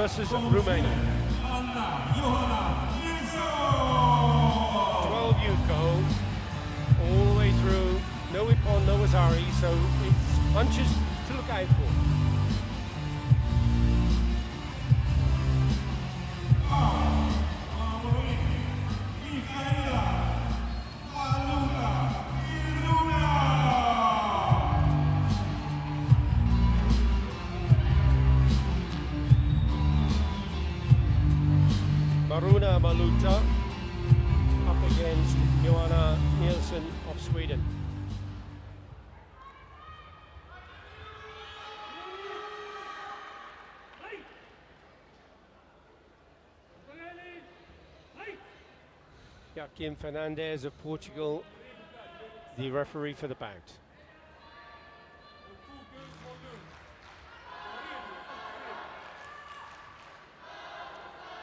versus Romania. 12 Yuko, all the way through, no Ippon, no Azari, so it's punches to look out for. Maruna Maluta up against Johanna Nielsen of Sweden. Joaquim Fernandez of Portugal, the referee for the bout.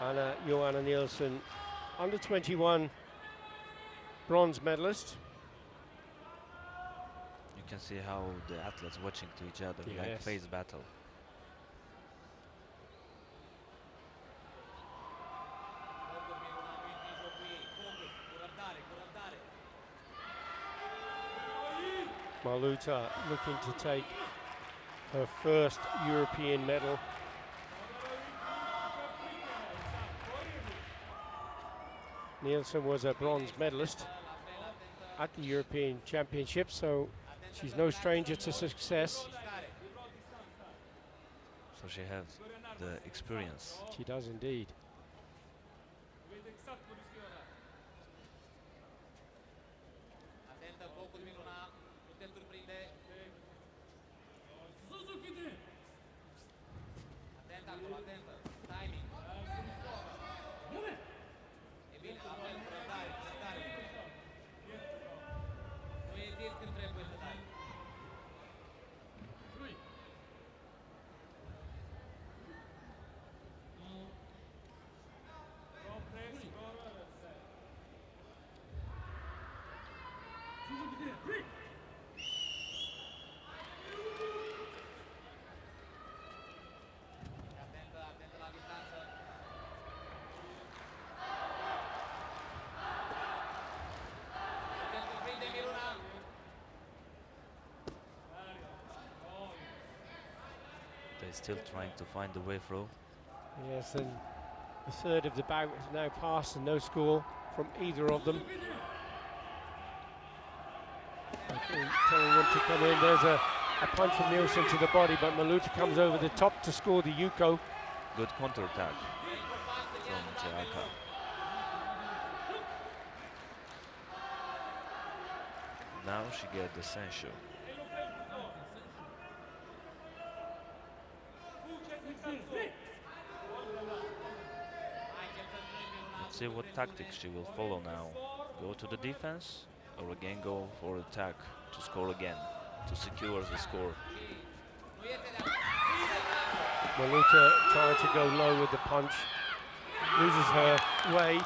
Anna Johanna Nielsen, under 21 bronze medalist. You can see how the athletes watching to each other, yes. like face battle. Maluta looking to take her first European medal. Nielsen was a bronze medalist at the European Championship, so she's no stranger to success. So she has the experience. She does indeed. Still trying to find the way through. Yes, and the third of the bout has now passed and no score from either of them. Telling them to come in. There's a punch from Nielsen to the body, but Maluta comes over the top to score the Yuko. Good counter attack from Chiaka. Now she gets the Senshu. Let's see what tactics she will follow now. Go to the defense or again go for attack to score again, to secure the score. Maluta trying to go low with the punch, loses her way,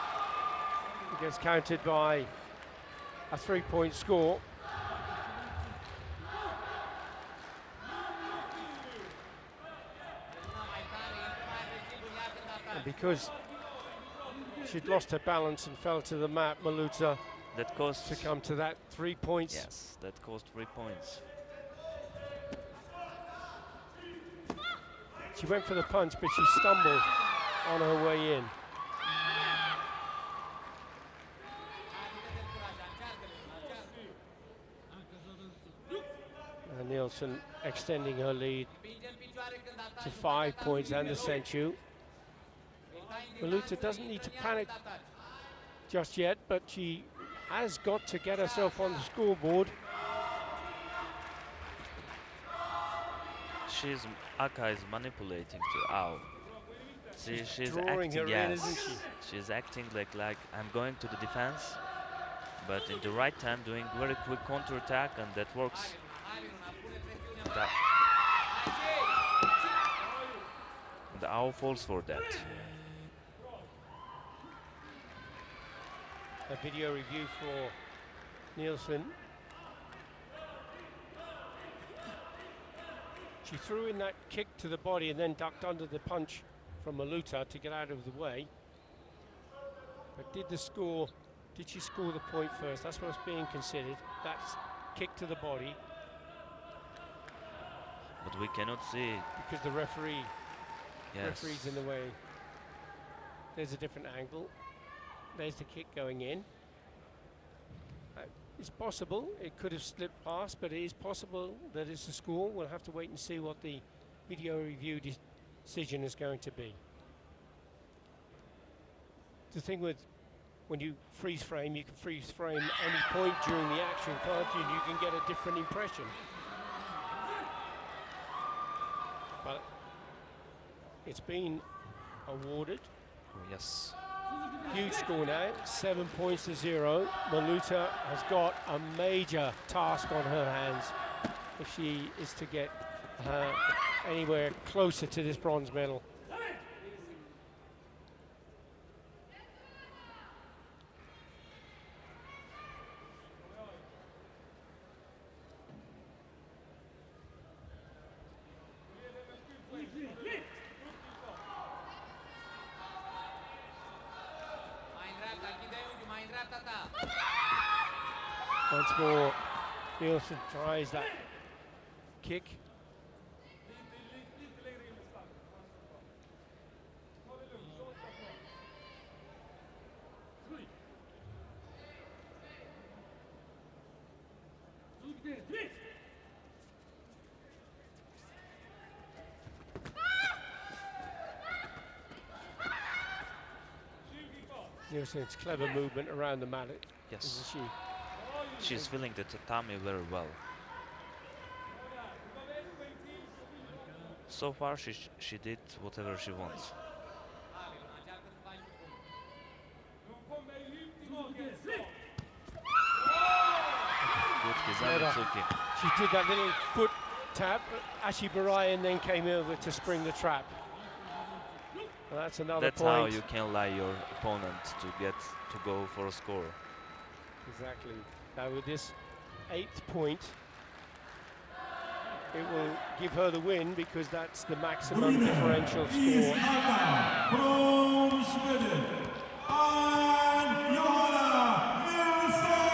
gets countered by a 3-point score. And because she'd lost her balance and fell to the mat, Maluta that caused to come to that 3 points. Yes, that cost 3 points. She went for the punch, but she stumbled on her way in. And Nielsen extending her lead to 5 points and the Senshu. Maluta doesn't need to panic just yet, but she has got to get herself on the scoreboard. Aka is manipulating to Ao. She's drawing acting, her yes. in, isn't she? She's acting like I'm going to the defense, but in the right time doing very quick counter attack, and that works. The Ao falls for that. A video review for Nielsen. She threw in that kick to the body and then ducked under the punch from Maluta to get out of the way. But did she score the point first? That's what's being considered. That's kick to the body. But we cannot see. Because the referee's in the way. There's a different angle. There's the kick going in. It's possible it could have slipped past, but it is possible that it's a score. We'll have to wait and see what the video review decision is going to be. The thing with when you freeze frame, you can freeze frame any point during the action, can't you? And you can get a different impression. But it's been awarded. Oh, yes. Huge score now, 7 points to 0. Maluta has got a major task on her hands if she is to get anywhere closer to this bronze medal. Once more, Nielsen tries that kick. Nielsen's clever movement around the mat. Yes. Isn't she? She's feeling the tatami very well. So far she did whatever she wants. Good Kizanetsuki. She did that little foot tap, Ashi Barai, and then came over to spring the trap. Well, that's another That's point. how you can lie your opponent to get to go for a score. Exactly. Now with this 8th point, it will give her the win because that's the maximum differential score. From Sweden, and Johanna Nilsson!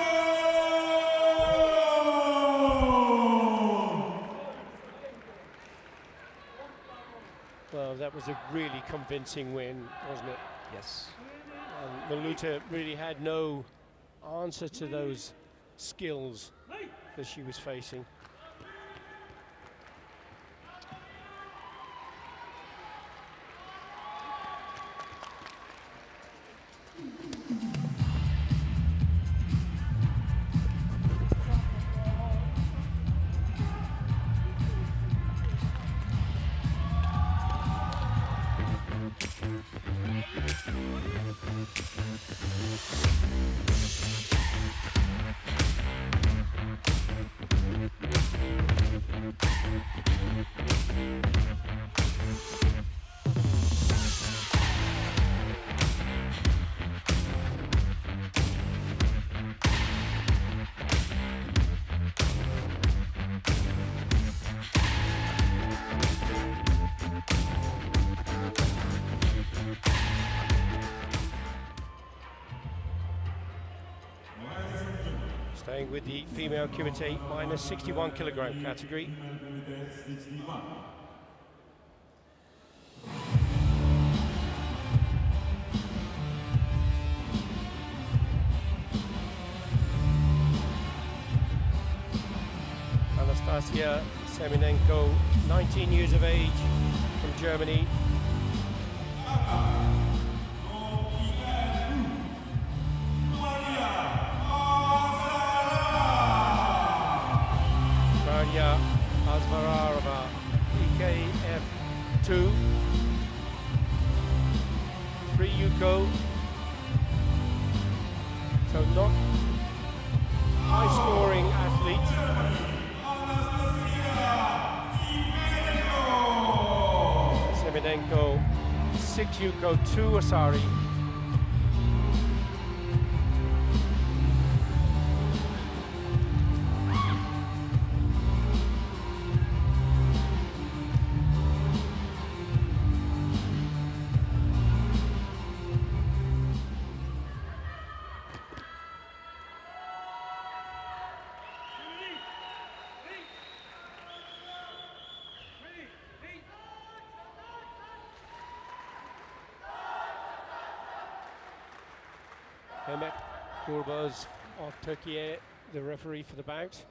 Well, that was a really convincing win, wasn't it? Yes. Maluta really had no answer to those skills that she was facing. Staying with the female Kumite minus 61 kilogram category. Anastasia Semenenko, 19 years of age, from Germany. Azvararova, EKF 2, 3 Yuko, so not high-scoring athlete. Semenenko, 6 Yuko, 2 Asari. Mehmet Kurbaz of Turkey, the referee for the bout.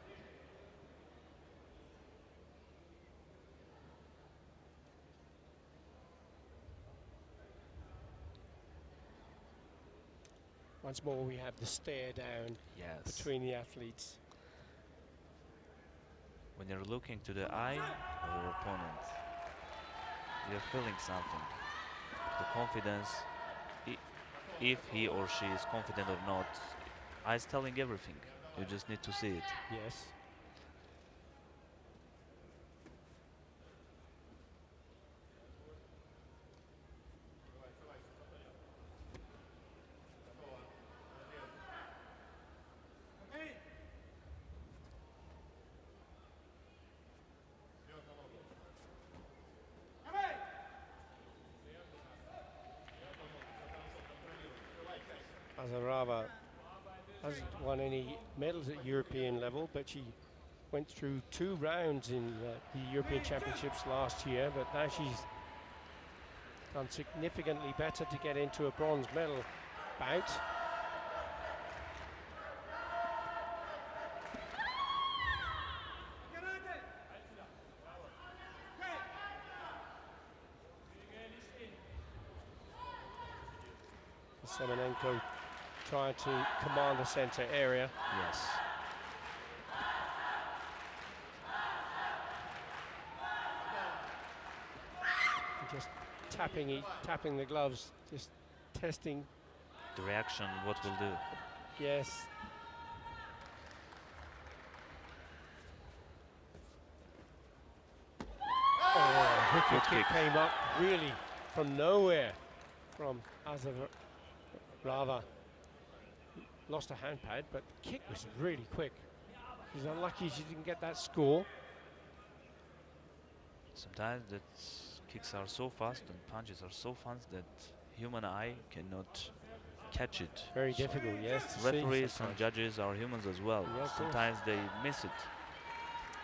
Once more we have the stare down Yes. between the athletes. When you're looking to the eye of your opponent, you're feeling something. The confidence, if he or she is confident or not, eyes telling everything. You just need to see it. Yes. Azarava hasn't won any medals at European level, but she went through 2 rounds in the European Championships last year, but now she's done significantly better to get into a bronze medal bout. Semenenko trying to command the center area. Yes. Just tapping the gloves, just testing. The reaction, what will do. Yes. Oh, Good wicked kick kick. came up really from nowhere from Azarava. Lost a hand pad, but the kick was really quick. She's unlucky she didn't get that score. Sometimes that kicks are so fast and punches are so fast that human eye cannot catch it. Very difficult, yes. to see Referees and sometimes. judges are humans as well. Yeah, of course. Sometimes they miss it.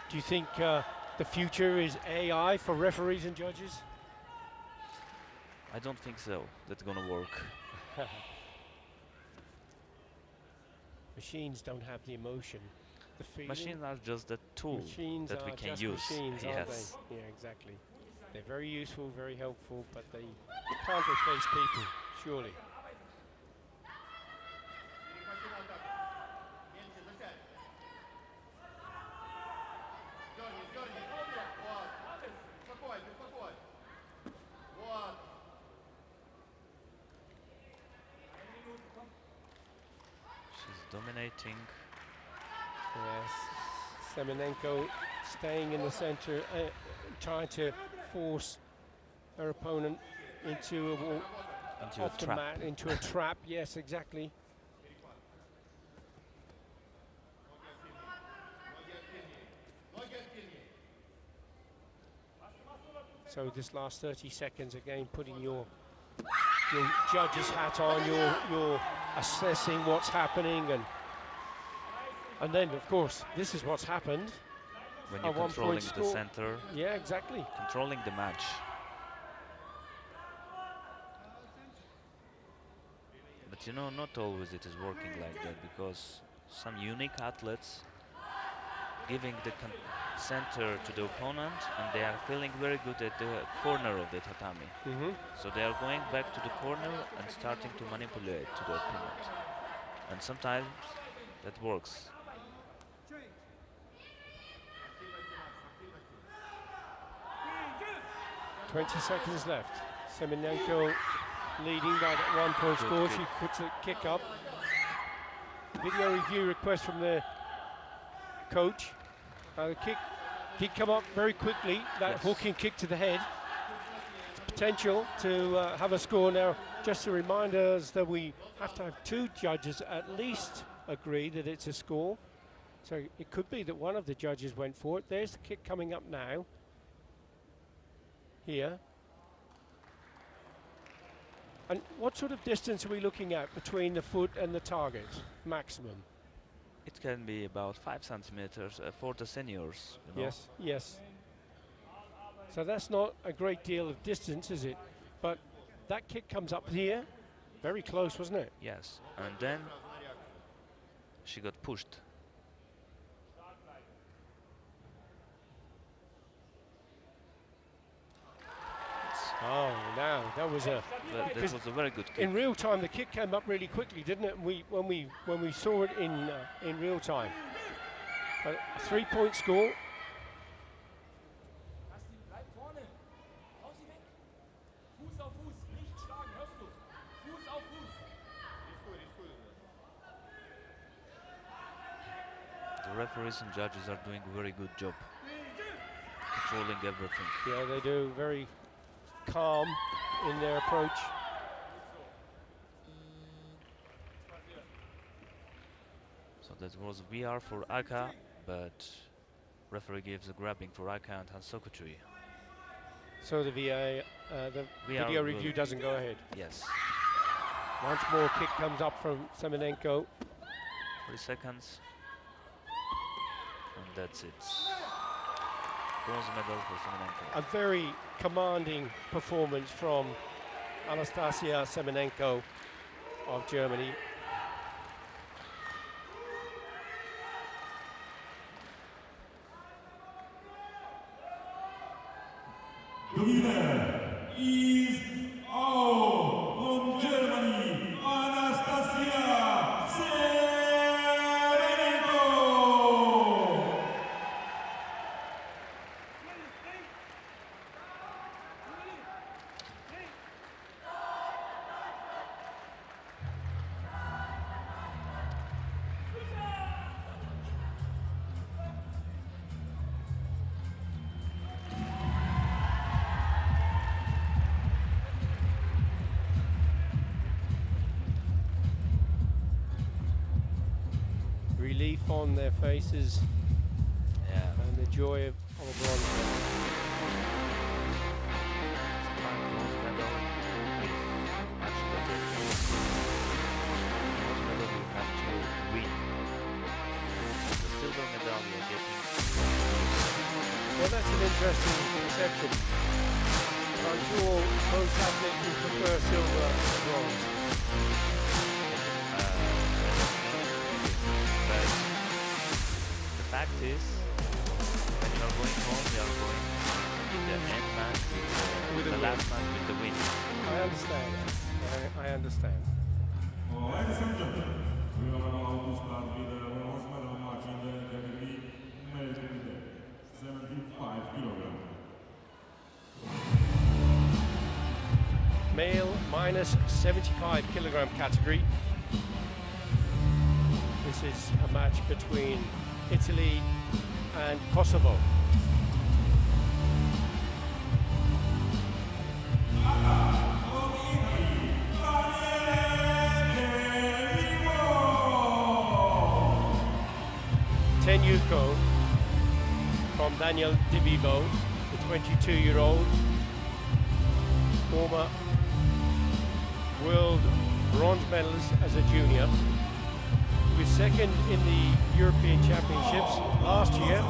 Do you think the future is AI for referees and judges? I don't think so. That's gonna work. Machines don't have the emotion, the feeling. Machines are just a tool Machines that we are can just use. machines, aren't Yes. they? Yeah, exactly. They're very useful, very helpful, but they can't replace people, surely. She's dominating. Yes. Semenenko staying in the center, trying to force her opponent into a wall, Into a off the trap. mat, into a trap. Yes, exactly. So this last 30 seconds, again, putting your judge's hat on, you're assessing what's happening, and then, of course, this is what's happened. When A you're 1 controlling point the score. center, Yeah, exactly. controlling the match. But you know, not always it is working like that, because some unique athletes giving the center to the opponent, and they are feeling very good at the corner of the tatami. Mm-hmm. So they are going back to the corner and starting to manipulate to the opponent. And sometimes that works. 20 seconds left. Semenenko leading by that 1 point Good score. kick. She puts a kick up. Video review request from the coach. The kick did come up very quickly. That Yes. hooking kick to the head. Potential to have a score now. Just to remind us that we have to have 2 judges at least agree that it's a score. So it could be that one of the judges went for it. There's the kick coming up now. Here. And what sort of distance are we looking at between the foot and the target, maximum? It can be about 5 centimeters for the seniors. You know? Yes, yes. So that's not a great deal of distance, is it? But that kick comes up here, Very close, wasn't it? Yes, and then she got pushed. Oh, now that was a. That Because was a very good kick. in real time, the kick came up really quickly, didn't it? When we saw it in real time. A 3-point score. Bleib vorne. Hau sie weg. Fuß auf Fuß. Nicht schlagen, hörst du? Fuß auf Fuß. The referees and judges are doing a very good job controlling everything. Yeah, they do. Very calm in their approach. So that was VR for Aka, but referee gives a grabbing for Aka and Hansokutui. So the the VR video will- review doesn't go ahead. Yes. Once more, kick comes up from Semenenko. 3 seconds. And that's it. Bronze medal for Semenenko. A very commanding performance from Anastasia Semenenko of Germany. The winner is from Germany, Anastasia Semenenko. Relief on their faces Yeah. and the joy of a bronze medal. Bronze medal is actually the bronze medal you have to win. The silver medal you are getting. Well, that's an interesting perception. I'm sure most athletes would prefer silver to bronze. But the fact is, when you are going home, you are going in the end match with With a the win. last match with the win. I understand. I understand. Ladies and gentlemen, we are about to start with the bronze medal match in the category male Kumite, 75 kilograms. Male minus 75 kilogram category. This is a match between Italy and Kosovo. From Italy, Daniel De Vivo. 10 Yuko from Daniel De Vivo, the 22-year-old former world bronze medalist as a junior. He was second in the European Championships last year.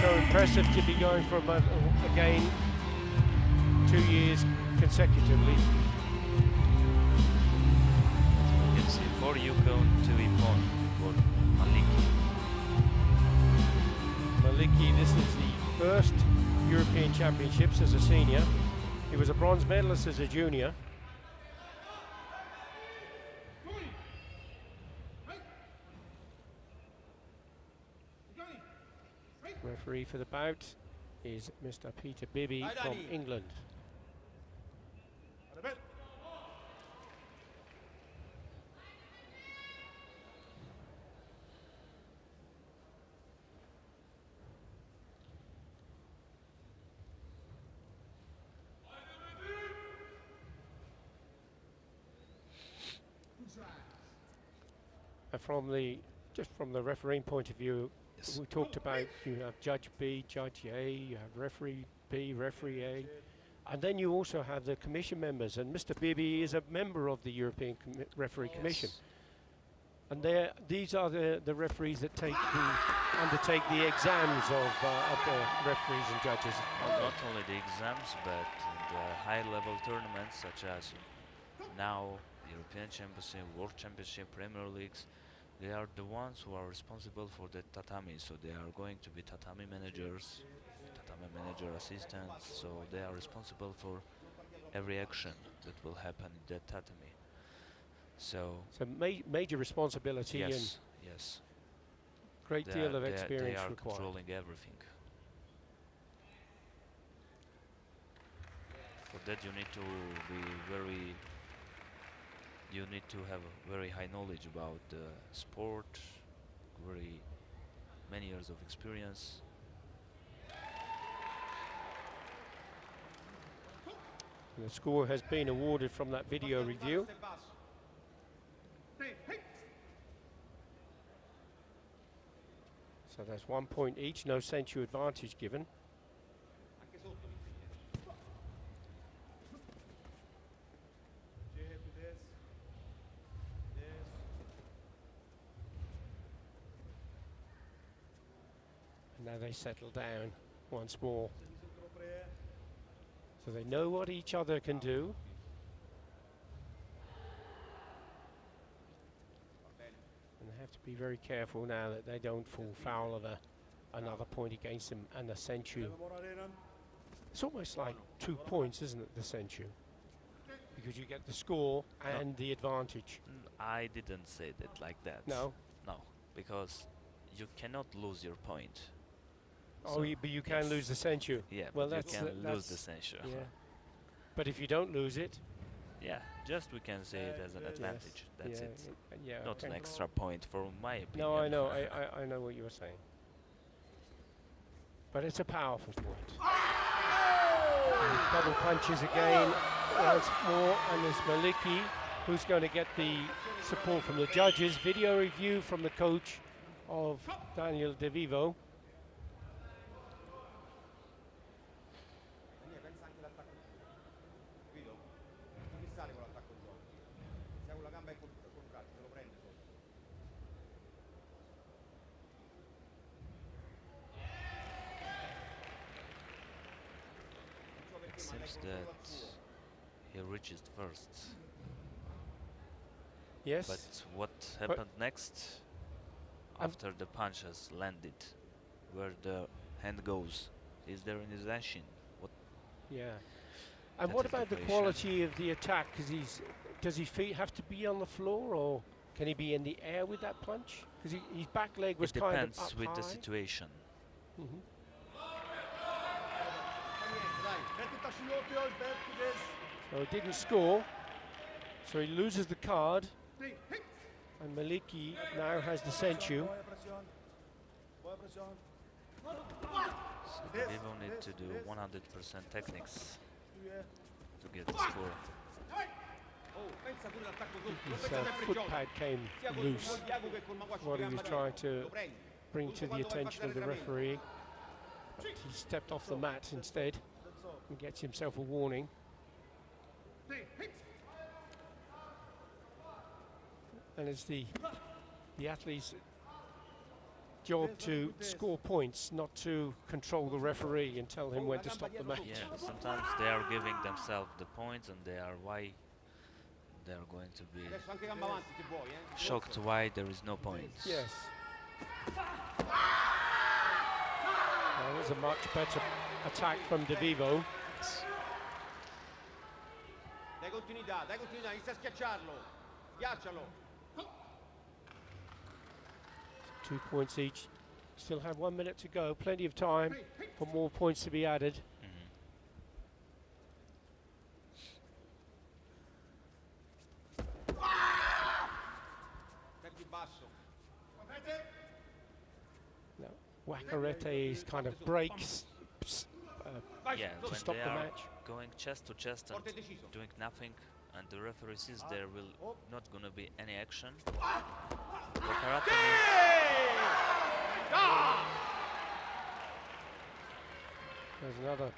So impressive to be going for a medal again 2 years consecutively. You can see 4 Yuko, 2 Ippon for Maliki. Maliki, this is the first European Championships as a senior. He was a bronze medalist as a junior. Referee for the bout is Mr. Peter Bibby from England. Just from the refereeing point of view, Yes. we talked about you have Judge B, Judge A, you have Referee B, Referee A, and then you also have the commission members, and Mr. Bibby is a member of the European Referee Commission. And these are the referees that undertake the exams of the referees and judges. Not only the exams, but in the high-level tournaments such as now European Championship, World Championship, Premier Leagues. They are the ones who are responsible for the tatami. So they are going to be tatami managers, tatami manager assistants. So they are responsible for every action that will happen in that tatami. So major responsibility and yes, great deal of experience they are required. controlling everything. For that you need to have a very high knowledge about the sport, very many years of experience. And the score has been awarded from that video review. So that's 1 point each, no sensu advantage given. And now they settle down once more. So they know what each other can do. And they have to be very careful now that they don't fall foul of another point against them and the sensu. It's almost like 2 points, isn't it, the sensu? Because you get the score and the advantage. I didn't say that like that. No? No, because you cannot lose your point. Oh, So but you can lose the sensu. Yeah, well, but that's you can lose the sensu. Yeah. But if you don't lose it, Yeah, just we can say it as an advantage. That's yeah, it. Yeah, Not okay. an extra point, for my opinion. No, I know. I know what you were saying. But it's a powerful point. And double punches again once more, and there's Maliki, who's going to get the support from the judges. Video review from the coach of Daniel De Vivo. It seems that he reaches first. Yes. But what happened next after the punch has landed? Where the hand goes? Is there an intention? What? Yeah. And That what is the about the question. quality of the attack? Because does his feet have to be on the floor, or can he be in the air with that punch? Because his back leg was It kind of depends up with high. the situation. Mhm. So he didn't score, so he loses the card, and Maliki now has the sensu. So the Vivo need to do 100% techniques to get the score. His foot pad came loose, what he was trying to bring to the attention of the referee. But he stepped off the mat instead and gets himself a warning. And it's the athlete's job to score points, not to control the referee and tell him when to stop the match. Yeah, sometimes they are giving themselves the points, and they are going to be shocked why there is no points. Yes. That was a much better attack from De Vivo. Dai continuità, inizia a schiacciarlo. Schiaccialo. 2 points each. Still have 1 minute to go. Plenty of time for more points to be added. Now, Wakarete kind of breaks Yeah, to when stop they the are match. going chest to chest and doing nothing, and the referee sees there will not gonna be any action. Wakarate There's another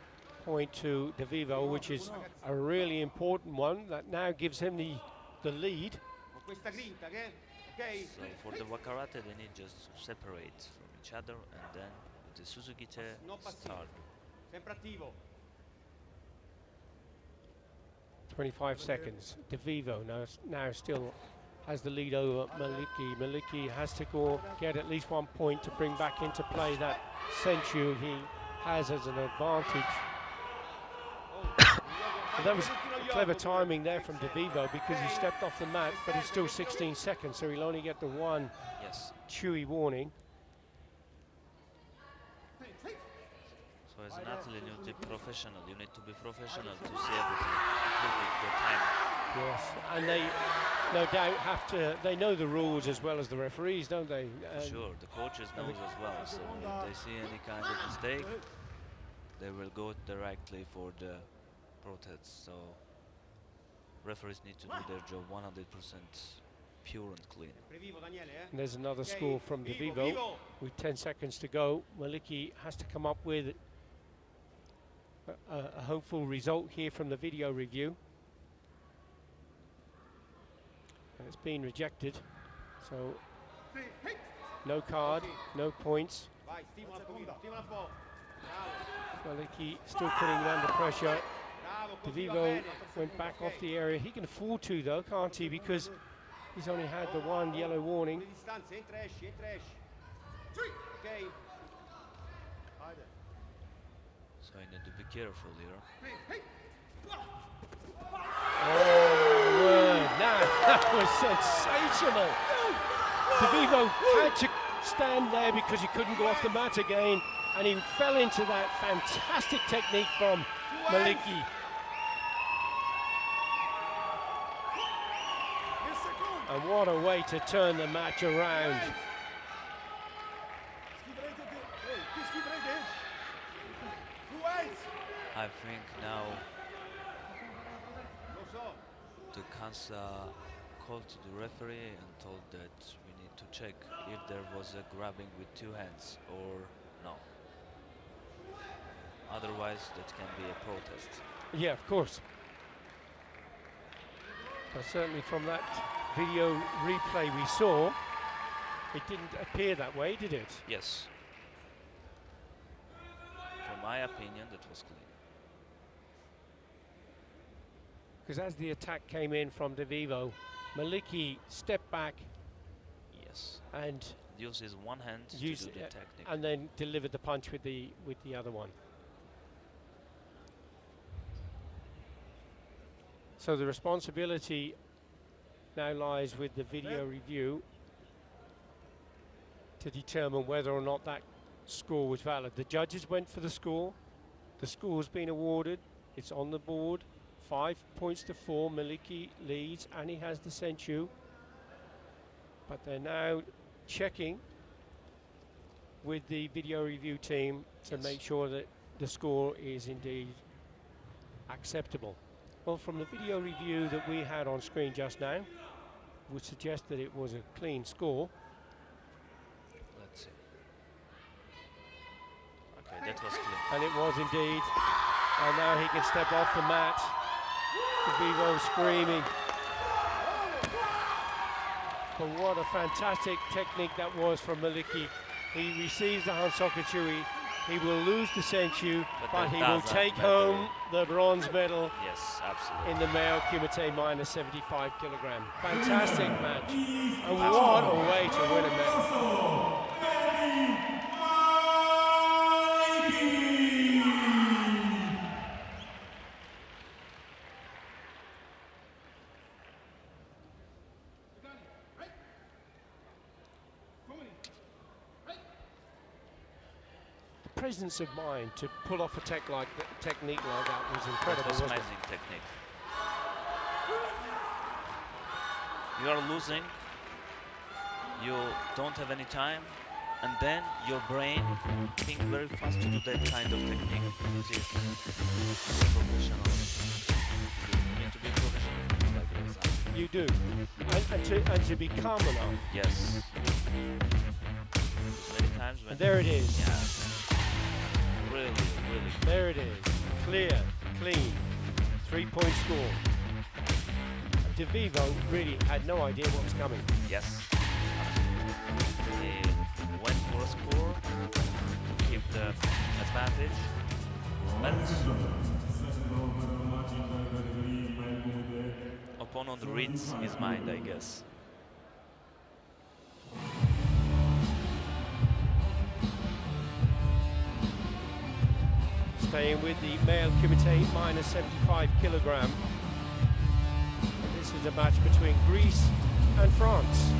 point to De Vivo, which is a really important one that now gives him the lead. Con questa grinta che Ok? So for the wakarate, they need just to separate from each other, and then with the Suzugite Non passivo. start. Sempre attivo. 25 seconds. DeVivo now still has the lead over Maliki. Maliki has to go get at least 1 point to bring back into play that Senchu he has as an advantage. And that was clever timing there from DeVivo because he stepped off the mat, but it's still 16 seconds, so he'll only get the one Yes. chewy warning. So as an athlete, you need to be professional. You need to be professional to see everything, including the time. Yes, and they no doubt have to, they know the rules as well as the referees, don't they? Sure, the coaches knows as well. So if they see any kind of mistake, they will go directly for the protest. So referees need to do their job 100% pure and clean. Sempre vivo, Daniele, eh? And there's another Ok, score from vivo, DeVivo vivo. with 10 seconds to go. Maliki has to come up with a hopeful result here from the video review. And it's been rejected, so no card, no points. Vai, stimola un pochino, stimola un po'. Bravo, Maliki still putting it under pressure. bravo, così va DeVivo bene. went back Ok. off the area. He can afford to though, can't he? Because he's only had the one yellow warning. Le distanze, entra, esci, entra, esci. Ok? So you need to be careful here. Oh, word. Now, that was sensational. DeVivo had to stand there because he couldn't go off the mat again, and he fell into that fantastic technique from Maliki. And what a way to turn the match around. I think now Lo so. the Kansa called to the referee and told that we need to check if there was a grabbing with two hands or no. Otherwise, that can be a protest. Yeah, of course. But certainly from that video replay we saw, it didn't appear that way, did it? Yes. From my opinion, that was clean. Because as the attack came in from DeVivo, Maliki stepped back Yes. and Uses one hand used to do the it, technique. and then delivered the punch with the other one. So the responsibility now lies with the video review to determine whether or not that score was valid. The judges went for the score. The score's been awarded. It's on the board. 5 points to 4. Maliki leads, and he has the Senchu. But they're now checking with the video review team to Yes. make sure that the score is indeed acceptable. Well, from the video review that we had on screen just now, would suggest that it was a clean score. Let's see. Okay, that was clean. And it was indeed. And now he can step off the mat. DeVivo screaming. But what a fantastic technique that was from Maliki. He receives the Hansoku Chui. He will lose the Senchu, But but that he will doesn't take matter. home the bronze medal Yes, absolutely. in the male Kumite minus 75 kilogram. Fantastic match. And what a way to win a medal. The presence of mind to pull off a technique like that was incredible, That was wasn't it? amazing technique. You are losing, you don't have any time, and then your brain think very fast to do that kind of technique. This is professional. You need to be professional like this. You do. And to be calm enough. Yes. Many times when And there it is. yeah. Really. There it is. Clear, clean, 3-point score. DeVivo really had no idea what was coming. Yes. He went for a score to keep the advantage, but opponent reads his mind, I guess. Staying with the male Kumite, minus 75 kilogram. This is a match between Greece and France.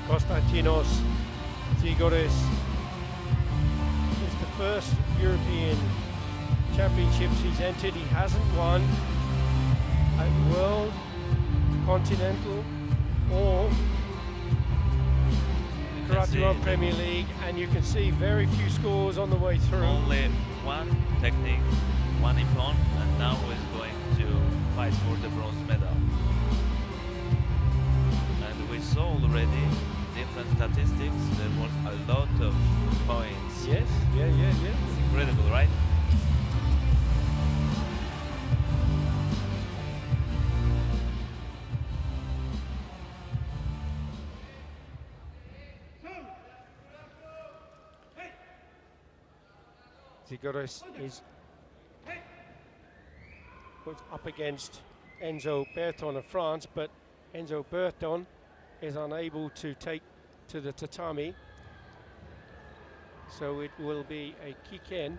Konstantinos Tsigoris is the first European Championships he's entered. He hasn't won at World, Continental or Karate World Premier League, and you can see very few scores on the way through. Only one technique, one ippon, and now he's going to fight for the bronze medal. And we saw already different statistics. There was a lot of points. Yes, yeah. It's incredible, right? Tsigoris is put up against Enzo Berton of France, but Enzo Berton is unable to take to the tatami, so it will be a kick-in.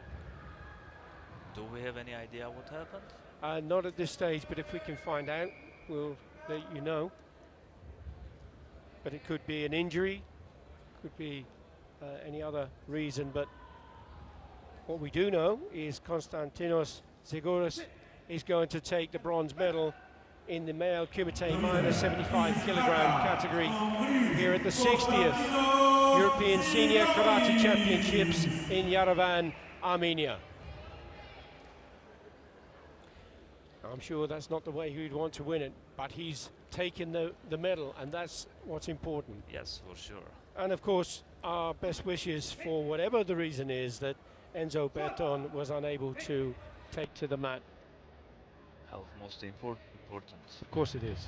Do we have any idea what happened? Not at this stage, but if we can find out, we'll let you know. But it could be an injury, could be any other reason, but what we do know is Konstantinos Tsigoris is going to take the bronze medal in the male Kumite minus 75 kilogram category here at the 60th European Senior Karate Championships in Yerevan, Armenia. I'm sure that's not the way he'd want to win it, but he's taken the medal, and that's what's important. Yes, for sure. And of course, our best wishes for whatever the reason is that Enzo Berton was unable to take to the mat. Health most important. Of course it is.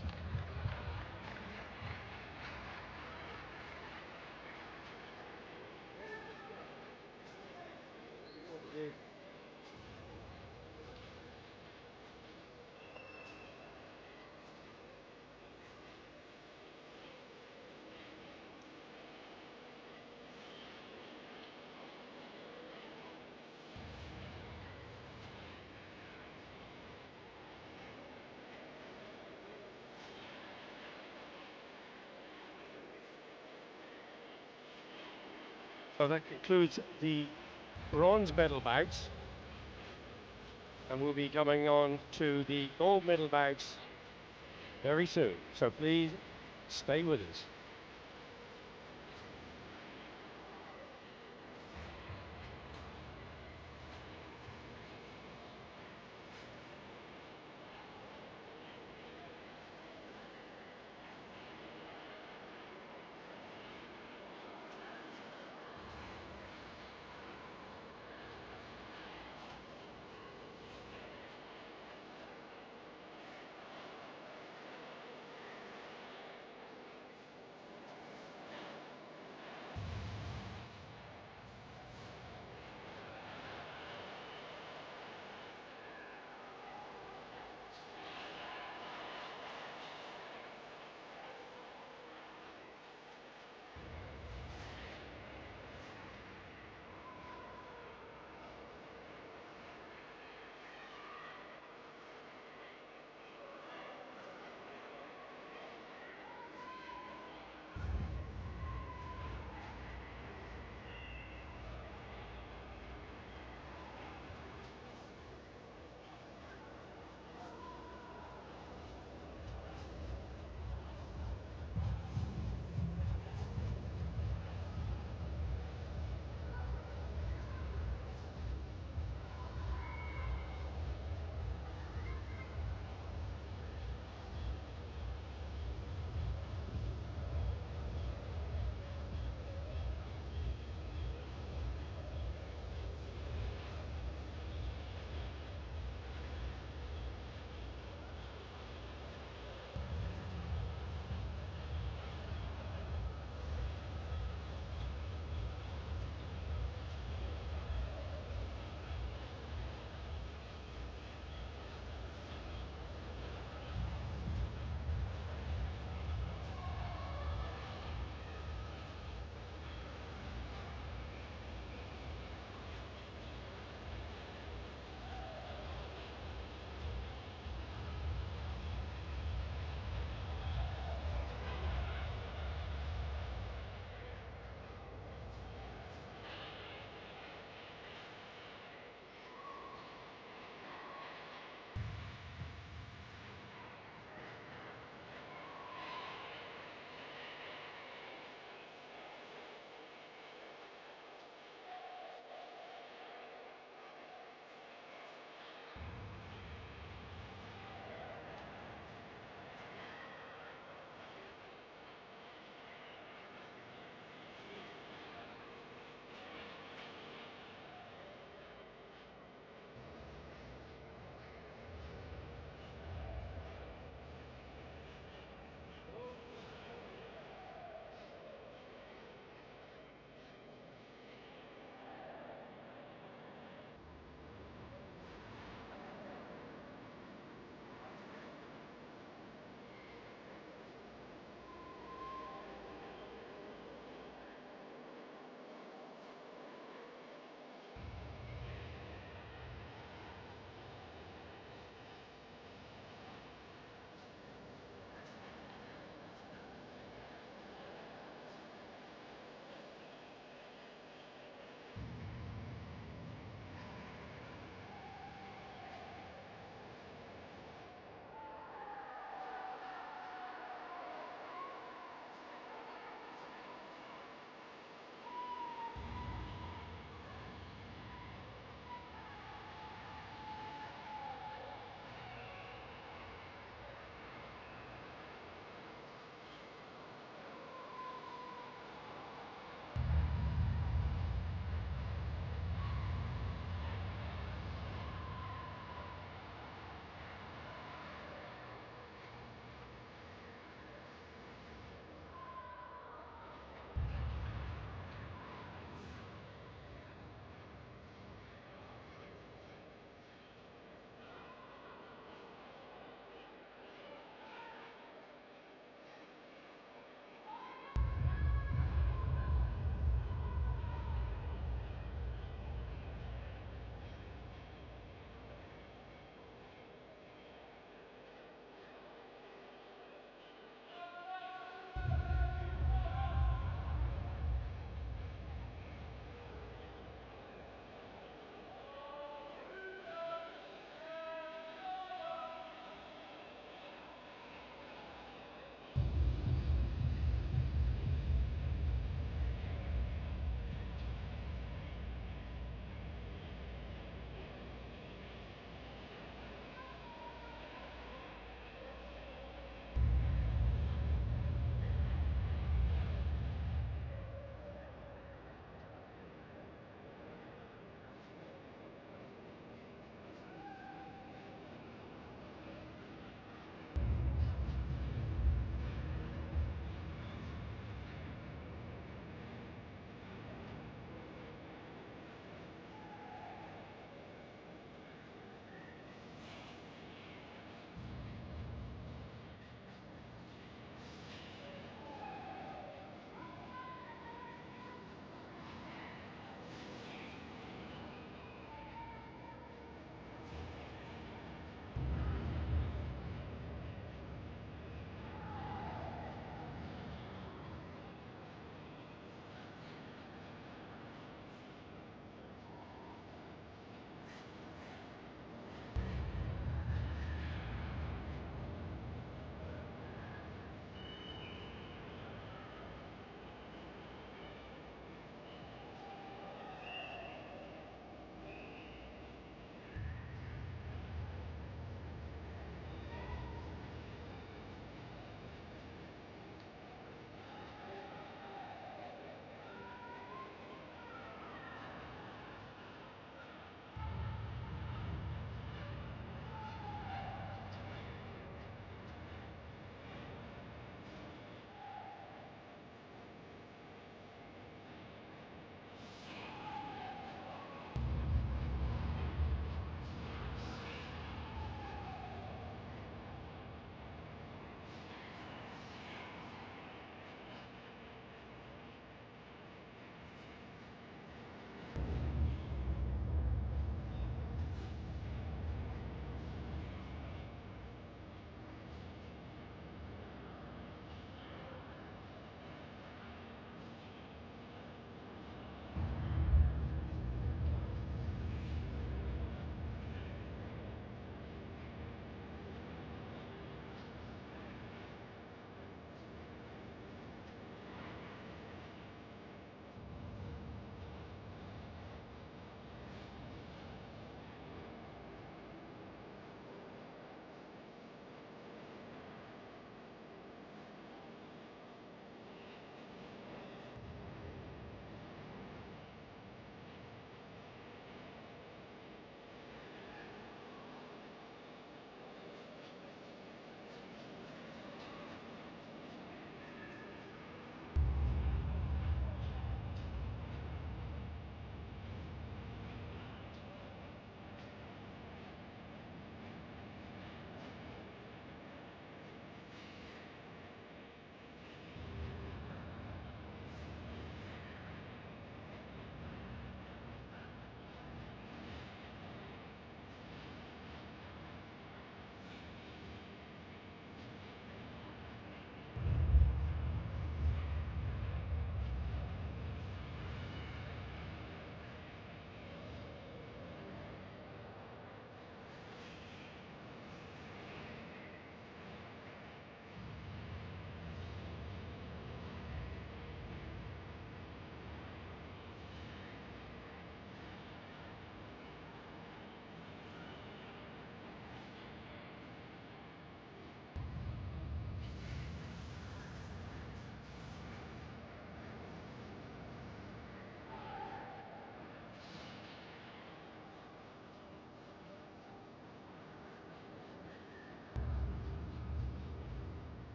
So that concludes the bronze medal bouts, and we'll be coming on to the gold medal bouts very soon. So please stay with us.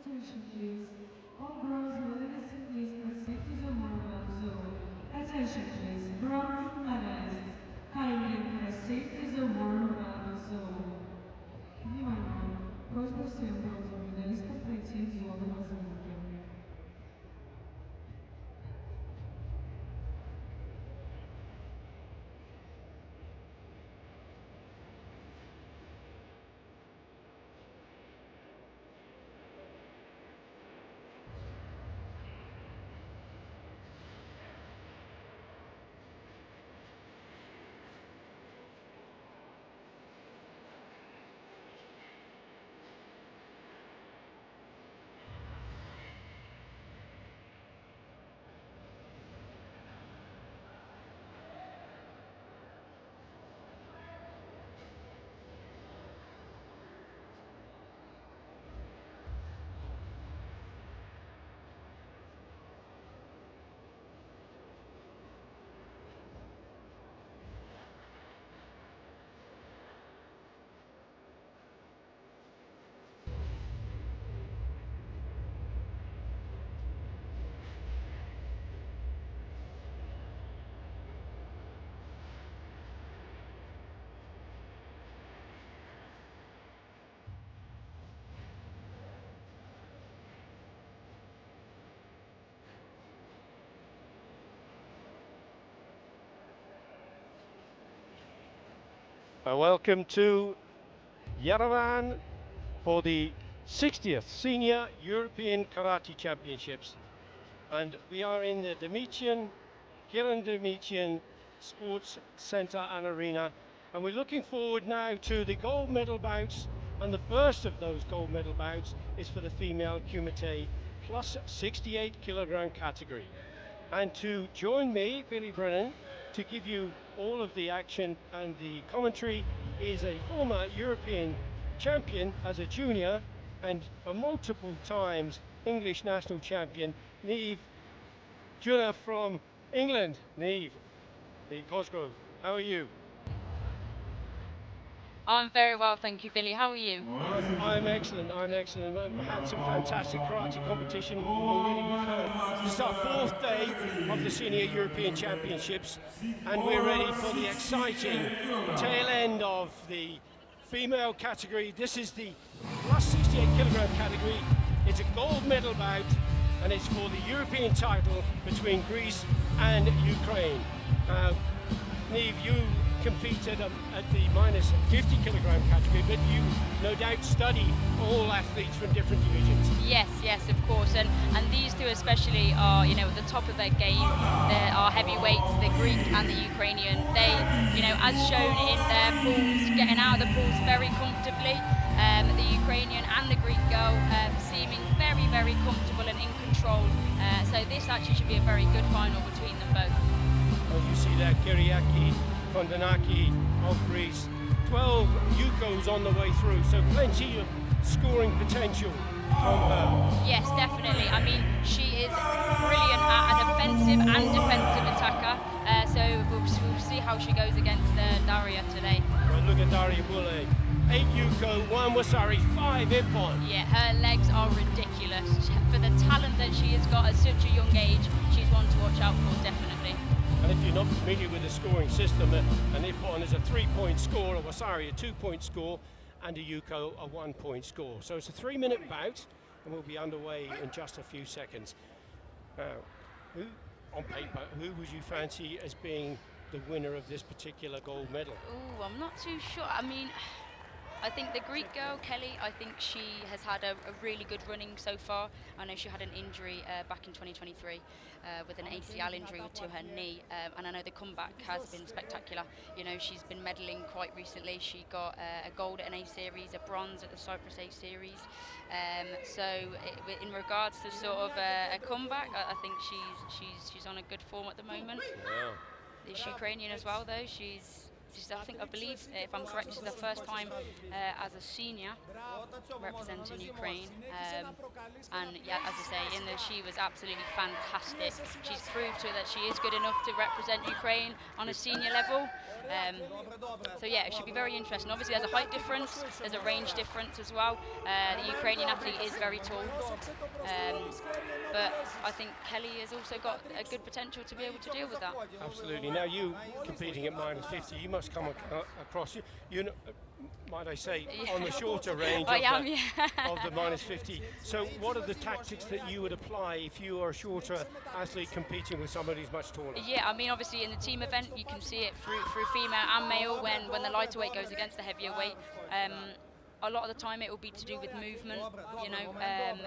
Attention please. All bronze medalists please proceed to the warm-up zone. Attention please. Bronze medalists, kindly proceed to the warm-up zone. Внимание! Просьба всем бронзовым медалистам пройти в зону разминки. Welcome to Yerevan for the 60th Senior European Karate Championships. And we are in the Kiran Demichian Sports Centre and Arena. And we're looking forward now to the gold medal bouts. And the first of those gold medal bouts is for the female Kumite plus 68 kilogram category. And to join me, Billy Brennan, to give you all of the action and the commentary is a former European champion as a junior and a multiple times English national champion, Niamh Juna from England. Niamh, the Cosgrove, how are you? I'm very well, thank you, Billy. How are you? I'm excellent. I've had some fantastic karate competition already. This is our fourth day of the Senior European Championships, and we're ready for the exciting tail end of the female category. This is the plus 68 kilogram category. It's a gold medal bout, and it's for the European title between Greece and Ukraine. Niamh, you competed at the minus 50 kilogram category, but you no doubt study all athletes from different divisions. Yes, of course, and these two especially are, at the top of their game. There are heavyweights, the Greek and the Ukrainian. They, as shown in their pools, getting out of the pools very comfortably. The Ukrainian and the Greek girl seeming very, very comfortable and in control. So this actually should be a very good final between them both. Well, you see that Kyriaki Kondanaki of Greece, 12 Yukos on the way through, so plenty of scoring potential from her. Yes, definitely. I mean, she is brilliant at an offensive and defensive attacker, so we'll see how she goes against Daria today. Well, look at Daria Boulay. 8 Yuko, 1 Wasari, 5 Ippon. Yeah, her legs are ridiculous. For the talent that she has got at such a young age, she's one to watch out for, definitely. And if you're not familiar with the scoring system, an Ippon is a 3-point score, a Wasari a 2-point score, and a Yuko a 1-point score. So it's a 3-minute bout, and we'll be underway in just a few seconds. Who, on paper, who would you fancy as being the winner of this particular gold medal? Ooh, I'm not too sure. I mean, I think the Greek girl, Kelly, I think she has had a really good running so far. I know she had an injury back in 2023 with an ACL injury to her knee, and I know the comeback has been spectacular. She's been medaling quite recently. She got a gold at an A series, a bronze at the Cyprus A series. In regards to sort of a comeback, I think she's on a good form at the moment. Yeah. The Ukrainian as well, though, I believe, if I'm correct, this is the first time as a senior representing Ukraine. And yeah, as I say, she was absolutely fantastic. She's proved to her that she is good enough to represent Ukraine on a senior level. So yeah, it should be very interesting. Obviously there's a height difference, there's a range difference as well. The Ukrainian athlete is very tall, but I think Kelly has also got a good potential to be able to deal with that. Absolutely. Now you competing at -50, you must come across, you know, might I say, on the shorter range of the -50. So what are the tactics that you would apply if you are a shorter athlete competing with somebody who's much taller? Yeah, I mean, obviously in the team event you can see it through female and male when the lighter weight goes against the heavier weight. A lot of the time it will be to do with movement, you know,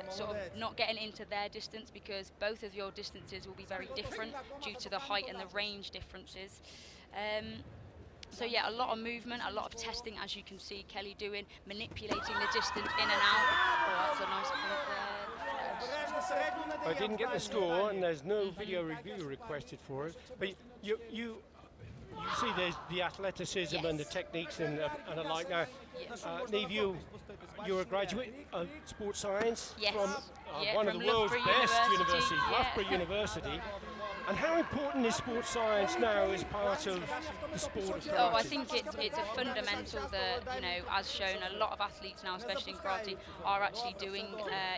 sort of not getting into their distance, because both of your distances will be very different due to the height and the range differences. So yeah, a lot of movement, a lot of testing, as you can see Kelly doing, manipulating the distance in and out. Oh, that's a nice point there. I didn't get the score, and there's no video review requested for it, but you see there's the athleticism and the techniques and the like. Now, Neve, you're a graduate of sports science from one of the world's best universities, Loughborough University. And how important is sports science now as part of the sport of karate? Oh, I think it's a fundamental that, you know, as shown, a lot of athletes now, especially in karate, are actually doing,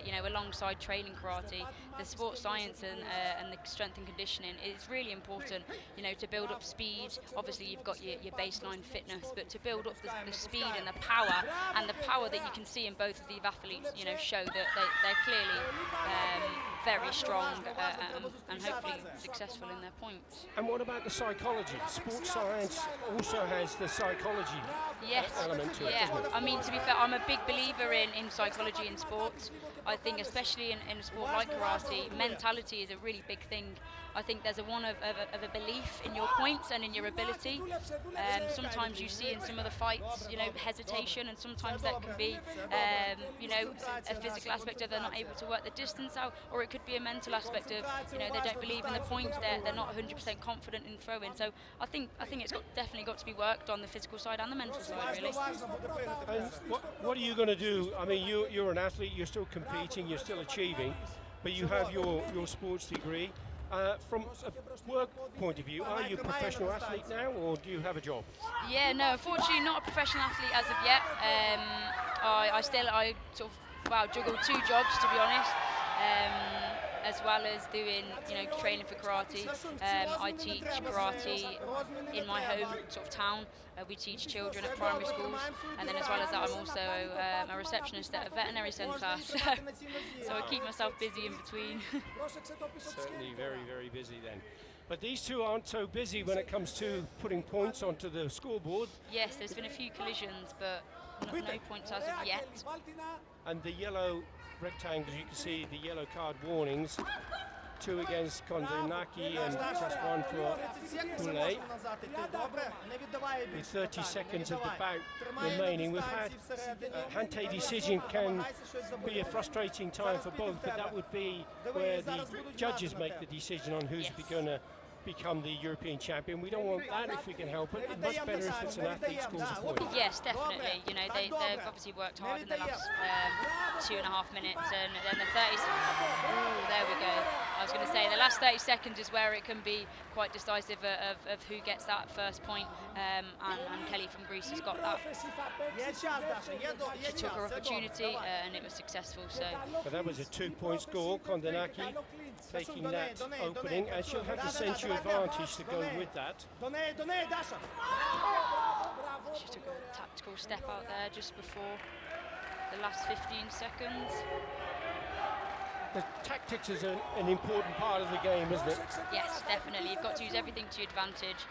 you know, alongside training karate, the sports science and the strength and conditioning is really important, you know, to build up speed. Obviously, you've got your baseline fitness, but to build up the speed and the power that you can see in both of these athletes, you know, show that they're clearly very strong and hopefully successful in their points. And what about the psychology? Sports science also has the psychology element to it, doesn't it? I mean, to be fair, I'm a big believer in psychology in sports. I think especially in a sport like karate, mentality is a really big thing. I think there's one of a belief in your points and in your ability. Sometimes you see in some of the fights, you know, hesitation, and sometimes that can be, you know, a physical aspect of they're not able to work the distance out, or it could be a mental aspect of, you know, they don't believe in the points, they're not 100% confident in throwing. So I think it's definitely got to be worked on, the physical side and the mental side, really. And what are you going to do? I mean, you're an athlete, you're still competing, you're still achieving, but you have your sports degree. From a work point of view, are you a professional athlete now, or do you have a job? Yeah, no, unfortunately not a professional athlete as of yet. I sort of juggle 2 jobs, to be honest, as well as doing, you know, training for karate. I teach karate in my home sort of town. We teach children at primary schools, and then as well as that, I'm also a receptionist at a veterinary centre. So I keep myself busy in between. Certainly very, very busy then. But these two aren't so busy when it comes to putting points onto the scoreboard. Yes, there's been a few collisions, but no points as of yet. And the yellow rectangles, you can see the yellow card warnings. 2 against Kondenaki and just 1 for Kumite. With 30 seconds of the bout remaining, we've had Hante decision can be a frustrating time for both, but that would be where the judges make the decision on who's going to become the European champion. We don't want that if we can help it. It's much better if it's an athlete scores a point. Yes, definitely. You know, they've obviously worked hard in the last 2.5 minutes, and then the 30. Oh, there we go. I was going to say the last 30 seconds is where it can be quite decisive of who gets that first point, and Kelly from Greece has got that. She took her opportunity and it was successful. So. But that was a 2-point score. Kondenaki taking that opening, and she'll have the century advantage to go with that. She took a tactical step out there just before the last 15 seconds. The tactics is an important part of the game, isn't it? Yes, definitely. You've got to use everything to your advantage.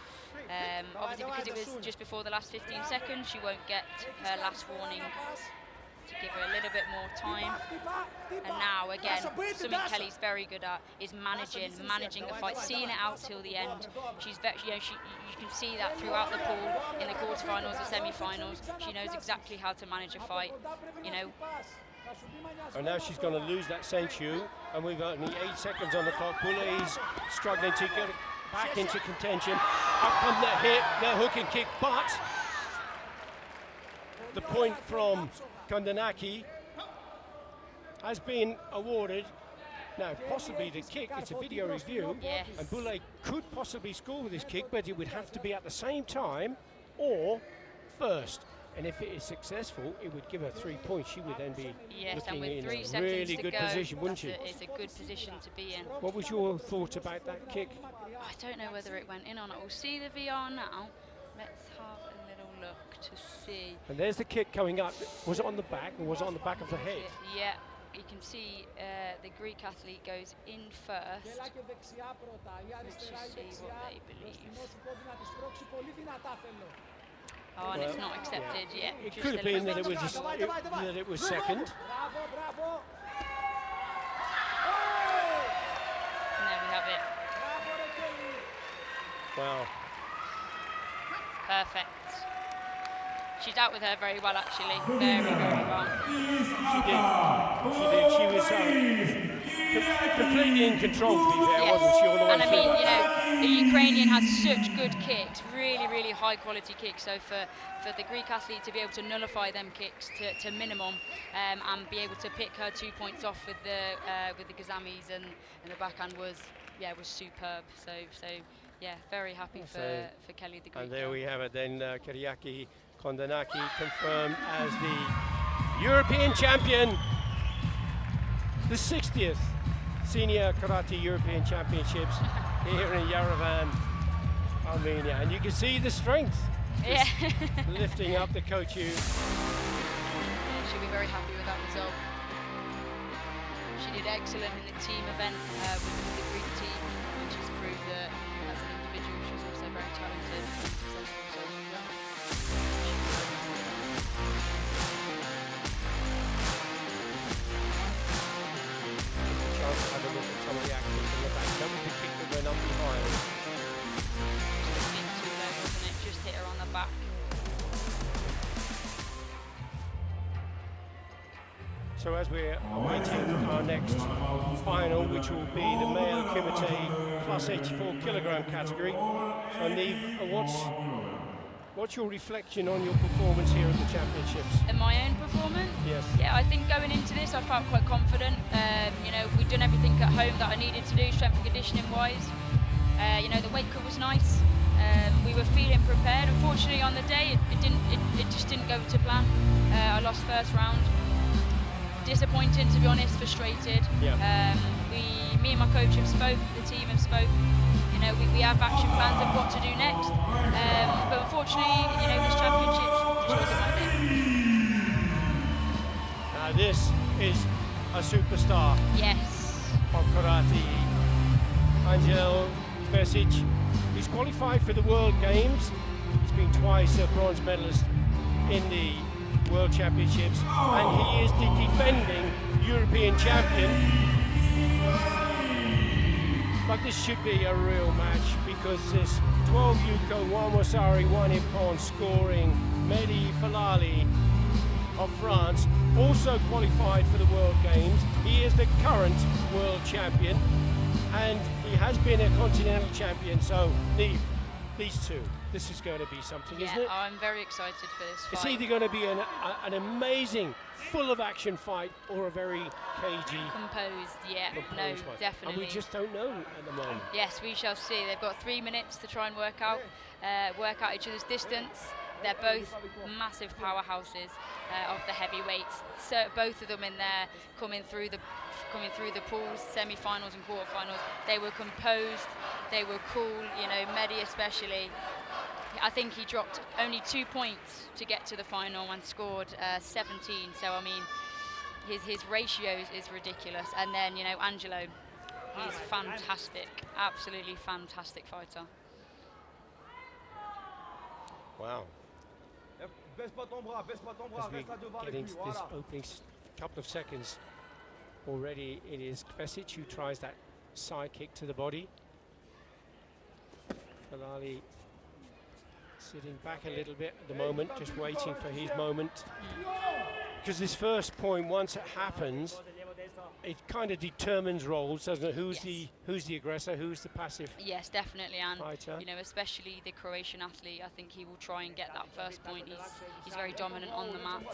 Obviously, because it was just before the last 15 seconds, she won't get her last warning to give her a little bit more time. And now, again, something Kelly's very good at is managing the fight, seeing it out till the end. She's very, you know, you can see that throughout the pool, in the quarterfinals, the semi-finals. She knows exactly how to manage a fight, you know. And now she's going to lose that senchu, and we've got only 8 seconds on the clock. Poulet's struggling to back into contention. Up come their hook and kick, but the point from Kondanaki has been awarded. Now, possibly the kick, it's a video review, Yes. and Boulay could possibly score with this kick, but it would have to be at the same time or first. And if it is successful, it would give her 3 points. She would then be Yes, and looking with in 3 a seconds really to good go, position, wouldn't she? it's a good position to be in. What was your thought about that kick? I don't know whether it went in or not. We'll see the VR now. Let's have a little look to see. And there's the kick coming up. Was it on the back or was it on the back of the head? Yeah, you can see the Greek athlete goes in first. Let's just see what they believe. Oh, and it's not accepted yet. It just could have a been little that it was second. And there we have it. Wow. Perfect. She's out with her very well, actually. Very, very well. She was completely in control, to be fair, wasn't she, all the way And I through? mean, you know, the Ukrainian has such good kicks, really, really high quality kicks. So for the Greek athlete to be able to nullify them kicks to minimum and be able to pick her 2 points off with the gazamis and the backhand was superb. So yeah, very happy for Kelly the Greek. And there we have it then, Kyriaki Kondanaki confirmed as the European champion, the 60th Senior Karate European Championships here in Yerevan, Armenia. And you can see the strength lifting up the Kochu. She'll be very happy with that result. She did excellent in the team event with the Greek team, and she's proved that as an individual she's also very talented. Have a look at some of the action from the back. That was the kick that went up behind. Just been too low, wasn't it? Just hit her on the back. So as we're awaiting our next final, which will be the male Kumite plus 84 kilogram category. So Niamh, what's your reflection on your performance here at the championships? In my own performance? Yes. Yeah, I think going into this I felt quite confident. You know, we'd done everything at home that I needed to do, strength and conditioning wise. You know, the weight cut was nice. We were feeling prepared. Unfortunately on the day it just didn't go to plan. I lost first round. Disappointing, to be honest, frustrated. Yeah. Me and my coach have spoke, the team have spoke. You know, we have action plans of what to do next. But unfortunately, you know, this championship just wasn't my thing. Now this is a superstar Yes. of karate. Angel Vesic. He's qualified for the World Games. He's been twice a bronze medalist in the World Championships, and he is the defending European champion. But this should be a real match because there's 12 Yuko, 1 Wasari, 1 Ippon scoring. Mehdi Falali of France, also qualified for the World Games. He is the current world champion, and he has been a continental champion. So these two, this is going to be something, isn't it? I'm very excited for this fight. It's either going to be an amazing, full of action fight or a very cagey, Composed, yeah, composed no, fight. definitely. And we just don't know at the moment. Yes, we shall see. They've got 3 minutes to try and work out each other's distance. They're both massive powerhouses of the heavyweights. So both of them in there coming through the pools, semi-finals and quarter-finals. They were composed, they were cool. You know, Mehdi especially. I think he dropped only 2 points to get to the final and scored 17. So I mean, his ratios is ridiculous. And then, you know, Angelo, he's fantastic, absolutely fantastic fighter. Wow. Baisse pas ton bras, baisse pas ton bras, As we reste là devant get avec into lui, this voilà. opening couple of seconds, already it is Vesic who tries that side kick to the body. Falali sitting back a little bit at the moment, just waiting for his moment. Because this first point, once it happens, it kind of determines roles, doesn't it? Who's the aggressor, who's the passive Yes, definitely, and fighter? you know, especially the Croatian athlete, I think he will try and get that first point. He's very dominant on the mat.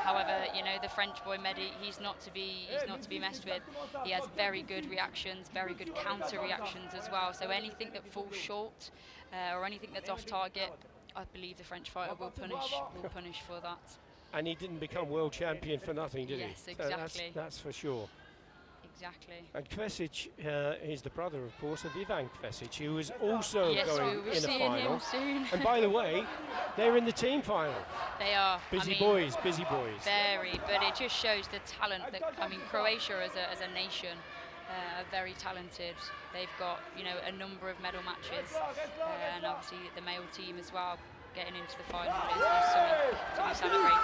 However, you know, the French boy Mehdi, he's not to be messed with. He has very good reactions, very good counter reactions as well. So anything that falls short or anything that's off target, I believe the French fighter will punish for that. And he didn't become world champion for nothing, did he? Yes, exactly. So that's for sure. Exactly. And Kvesic is the brother, of course, of Ivan Kvesic, who is also going we will in a see final. him soon. And by the way, they're in the team final. They are. Busy I mean, boys, busy boys. Very, but it just shows the talent that, I mean, Croatia as a nation are very talented. They've got, you know, a number of medal matches, and obviously the male team as well, getting into the final is something to be celebrated.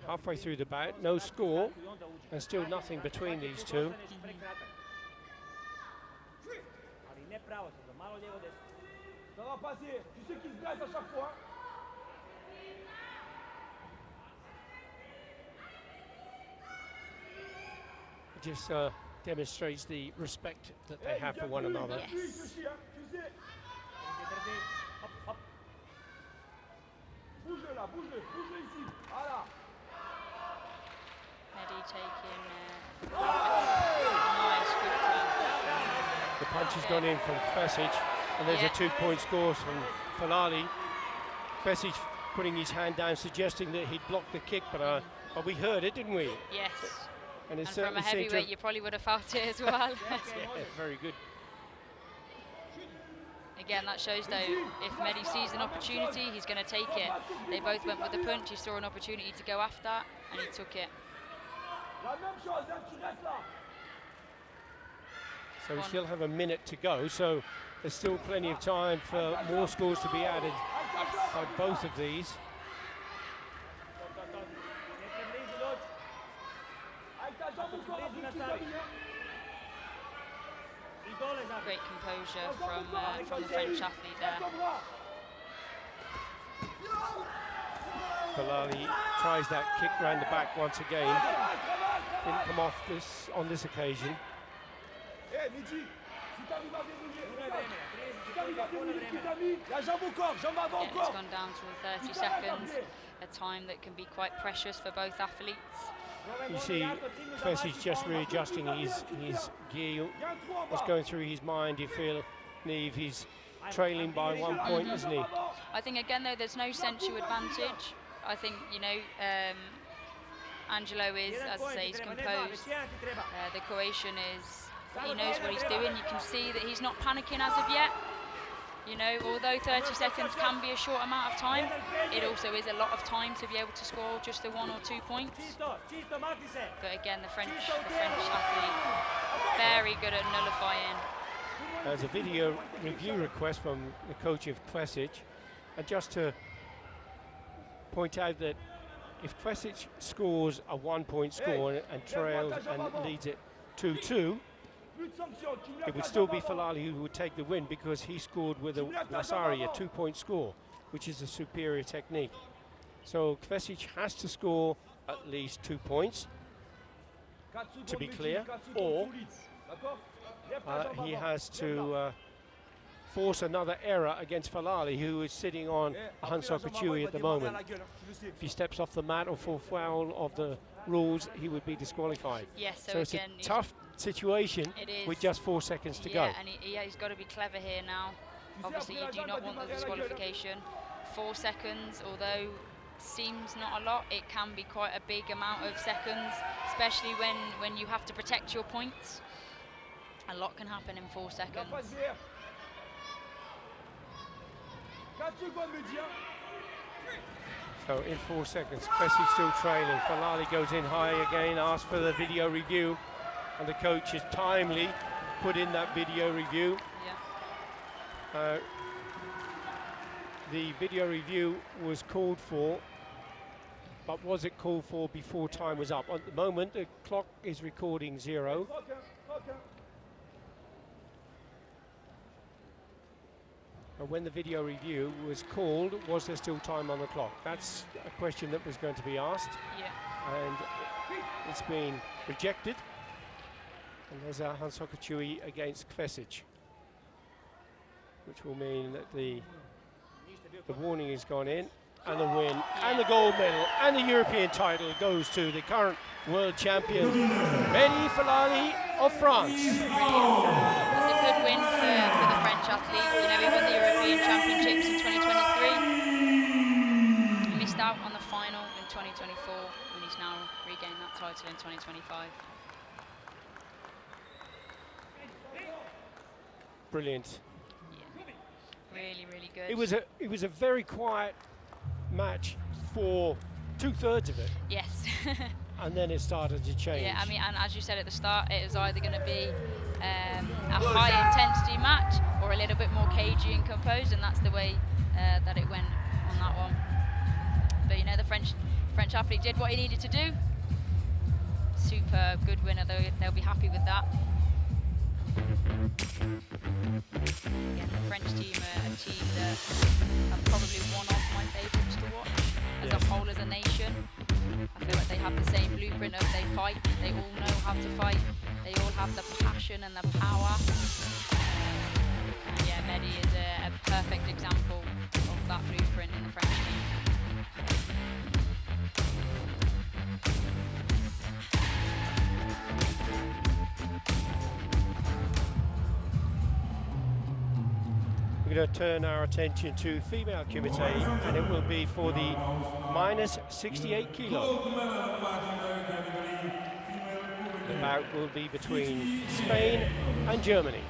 Halfway through the bout, no score, and still nothing between these two. It just demonstrates the respect that they have for one another. Yes. Mehdi taking nice, good turn. The punch has gone in from Kvesic, and there's a 2-point score from Falali. Kvesic putting his hand down, suggesting that he'd blocked the kick, but we heard it, didn't we? Yes. And, And from a heavyweight, you probably would have felt it as well. yeah, very good. Again, that shows though, if Mehdi sees an opportunity, he's going to take it. They both went with the punch. He saw an opportunity to go after, and he took it. So we still have a minute to go, so there's still plenty of time for more scores to be added by both of these. Great composure from the French athlete there. Falali tries that kick round the back once again. Didn't come off on this occasion. Yeah, it's gone down to 30 seconds, a time that can be quite precious for both athletes. You see Kvesic just readjusting his gear. What's going through his mind? You feel, Neve, he's trailing by 1 point, isn't he? I think again though, there's no sensual advantage. I think, you know, Angelo is, as I say, he's composed. The Croatian he knows what he's doing. You can see that he's not panicking as of yet. You know, although 30 seconds can be a short amount of time, it also is a lot of time to be able to score just the 1 or 2 points. But again, the French athlete, very good at nullifying. There's a video review request from the coach of Kvesic, and just to point out that if Kvesic scores a 1-point score and trails and leads it 2-2, it would still be Falali who would take the win, because he scored with a Lasari, a 2-point score, which is a superior technique. So Kvesic has to score at least 2 points to be clear, or he has to force another error against Falali, who is sitting on Hansok Chui at the moment. If he steps off the mat or fall foul of the rules, he would be disqualified. Yes, so it's again, a tough situation with just 4 seconds to go. And he's got to be clever here now. Obviously, you do not want the disqualification. 4 seconds, although seems not a lot, it can be quite a big amount of seconds, especially when you have to protect your points. A lot can happen in 4 seconds. So in 4 seconds, Kvesic still trailing. Falali goes in high again, asks for the video review, and the coach has timely put in that video review. Yeah. The video review was called for, but was it called for before time was up? At the moment, the clock is recording 0. And when the video review was called, was there still time on the clock? That's a question that was going to be asked. Yeah. And it's been rejected. And there's a Hansoka Chui against Kvesic, which will mean that the warning has gone in, and the win, and the gold medal, and the European title goes to the current world champion, Mehdi Falali of France. It was a good win for the French athlete. You know, he won the European Championships in 2023. He missed out on the final in 2024, and he's now regained that title in 2025. Brilliant. Yeah. Really, really good. It was a very quiet match for 2/3 of it, Yes. and then it started to change. Yeah, I mean, and as you said at the start, it was either going to be a high intensity match or a little bit more cagey and composed, and that's the way that it went on that one. But you know, the French athlete did what he needed to do. Super good winner, though. They'll be happy with that. Again, the French team are a team that are probably one of my favourites to watch as a whole, as a nation. I feel like they have the same blueprint of they fight, they all know how to fight, they all have the passion and the power. And yeah, Mehdi is a perfect example of that blueprint in the French team. We're going to turn our attention to female Kumite, and it will be for the minus 68 kilo. The bout will be between Spain and Germany.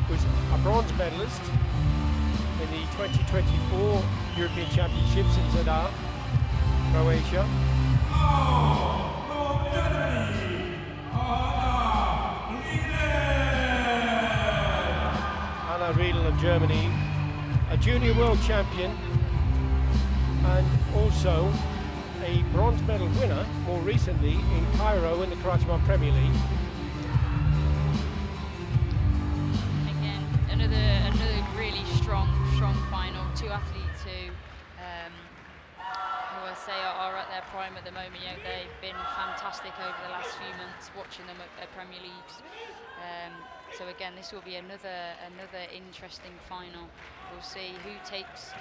Was a bronze medalist in the 2024 European Championships in Zadar, Croatia. Anna Riedel of Germany, a junior world champion and also a bronze medal winner more recently in Cairo in the Karate Premier League. Another really strong final. Two athletes who I say are at their prime at the moment. You know, they've been fantastic over the last few months watching them at Premier Leagues. So again, this will be another interesting final. We'll see who takes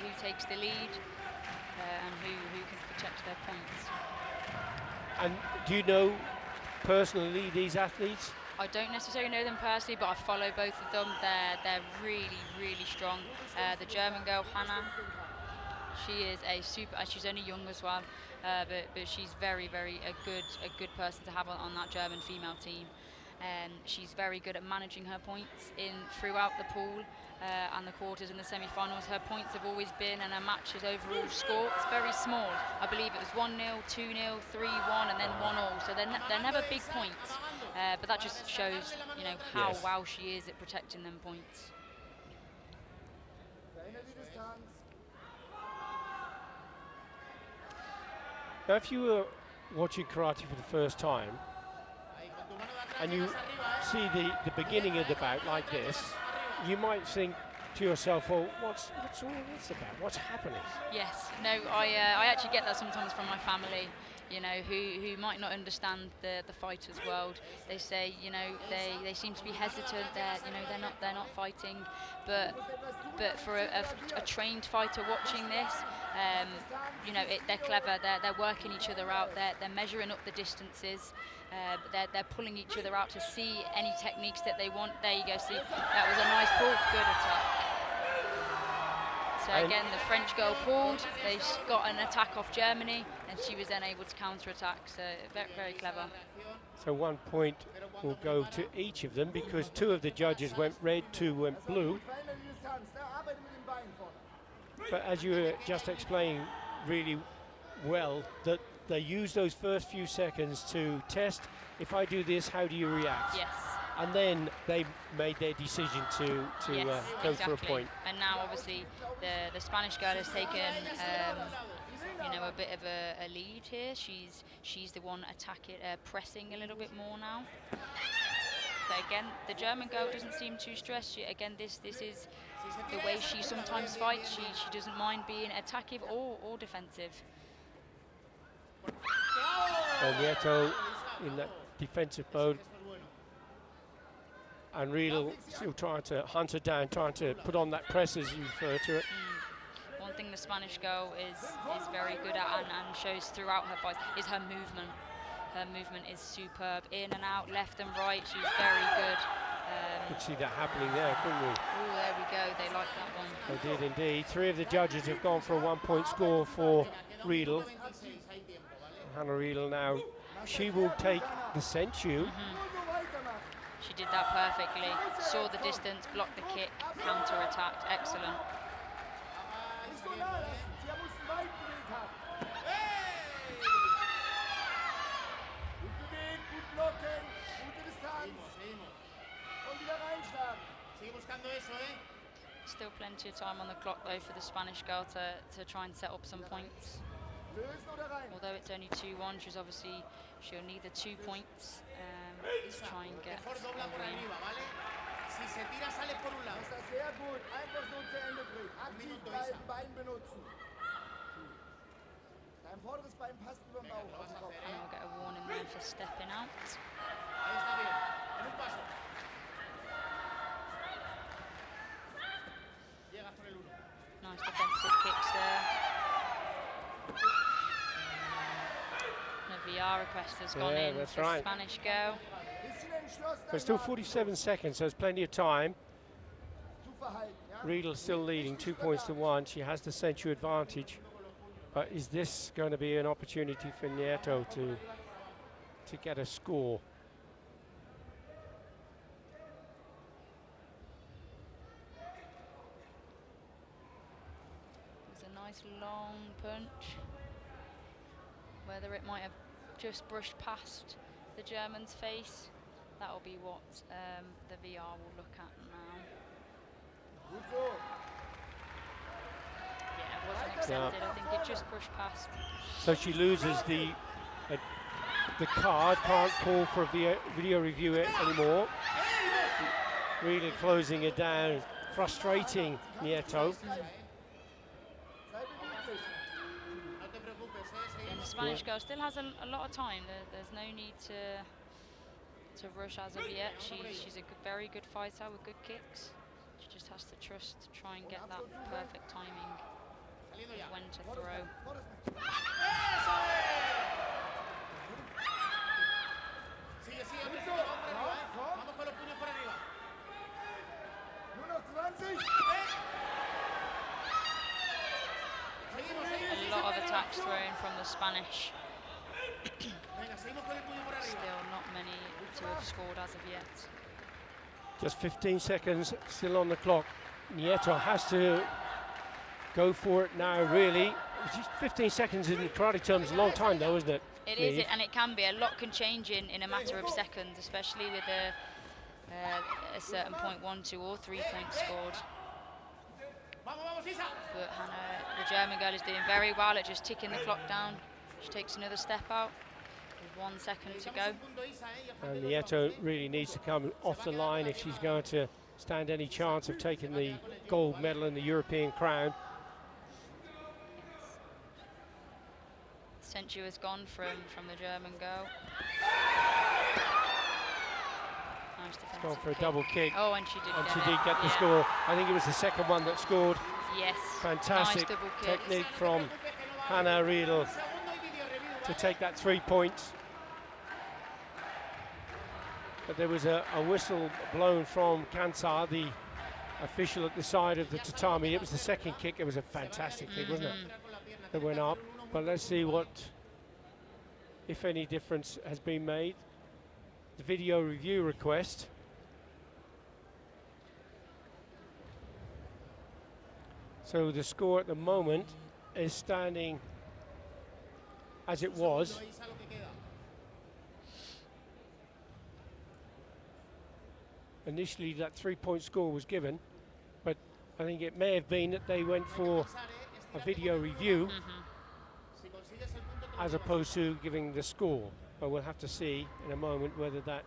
the lead and who can protect their points. And do you know personally these athletes? I don't necessarily know them personally, but I follow both of them. They're really strong. The German girl Hannah, she is a super. She's only young as well, but she's very a good person to have on that German female team. She's very good at managing her points throughout the pool and the quarters and the semi-finals. Her points have always been, and her matches overall score, it's very small. I believe it was 1-0, 2-0, 3-1, and then 1-all. So they're never big points, but that just shows, you know, how well she is at protecting them points. Now, if you were watching karate for the first time, and you see the beginning of the bout like this, you might think to yourself, well, what's all this about? What's happening? Yes, no, I actually get that sometimes from my family, you know, who might not understand the fighters' world. They say, you know, they seem to be hesitant. They're not fighting, but for a trained fighter watching this, you know, they're clever. They're working each other out. They're measuring up the distances. They're pulling each other out to see any techniques that they want. There you go, see, that was a nice pull, good attack. So again, the French girl pulled, they got an attack off Germany, and she was then able to counter-attack, so very clever. So 1 point will go to each of them, because 2 of the judges went red, 2 went blue. But as you were just explaining really well, that they use those first few seconds to test, if I do this, how do you react? Yes. And then they made their decision to Yes, go exactly. for a point. And now obviously the Spanish girl has taken you know, a bit of a lead here. She's the one attacking, pressing a little bit more now. But again, the German girl doesn't seem too stressed. Again, this is the way she sometimes fights. She doesn't mind being attacking or defensive. And Nieto in that defensive mode. And Riedel still trying to hunt her down, trying to put on that press, as you refer to it. One thing the Spanish girl is very good at and shows throughout her fight is her movement. Her movement is superb, in and out, left and right. She's very good. Could see that happening there, couldn't we? Oh, there we go. They like that one. They did indeed. 3 of the judges have gone for a 1-point score for Riedel. Hannah Riedel now, she will take the sensu. She did that perfectly. Saw the distance, blocked the kick, counter-attacked. Excellent. Still plenty of time on the clock though for the Spanish girl to try and set up some points. Although it's only 2-1, she'll need the 2 points to try and get a win. And I'll get a warning there for stepping out. Nice defensive kicks there. The VR request has gone in that's for right. Spanish girl. There's still 47 seconds, so there's plenty of time. Riedel still leading 2 points to 1. She has the sensu advantage. But is this going to be an opportunity for Nieto to get a score? There's a nice long punch. Whether it might have just brushed past the German's face, that'll be what the VR will look at now. Yeah, it wasn't accepted. I think it just brushed past. So she loses the card, can't call for a video review anymore. Really closing it down, frustrating Nieto. And the Spanish girl still has a lot of time. There's no need to rush as of yet. She's a very good fighter with good kicks. She just has to trust to try and get that perfect timing when to throw. A lot of attacks thrown from the Spanish. Still not many to have scored as of yet. Just 15 seconds still on the clock. Nieto has to go for it now, really. 15 seconds in karate terms is a long time though, isn't it? It is, and it can be. A lot can change in a matter of seconds, especially with a certain point, 1, 2 or 3 points scored. But Hannah, the German girl, is doing very well at just ticking the clock down. She takes another step out with 1 second to go. And Nieto really needs to come off the line if she's going to stand any chance of taking the gold medal and the European crown. Sensu has gone from the German girl. Nice defensive Gone for a kick. double kick. Oh, and she did And get she it. did get the Yeah. score. I think it was the second one that scored. Yes. Fantastic Nice double kick. technique from Hannah Riedel to take that 3 points. But there was a whistle blown from Kansar, the official at the side of the tatami. It was the second kick. It was a fantastic kick, wasn't it? That went up. But let's see what, if any difference has been made. The video review request. So the score at the moment is standing as it was. Initially that 3-point score was given, but I think it may have been that they went for a video review as opposed to giving the score. But we'll have to see in a moment whether that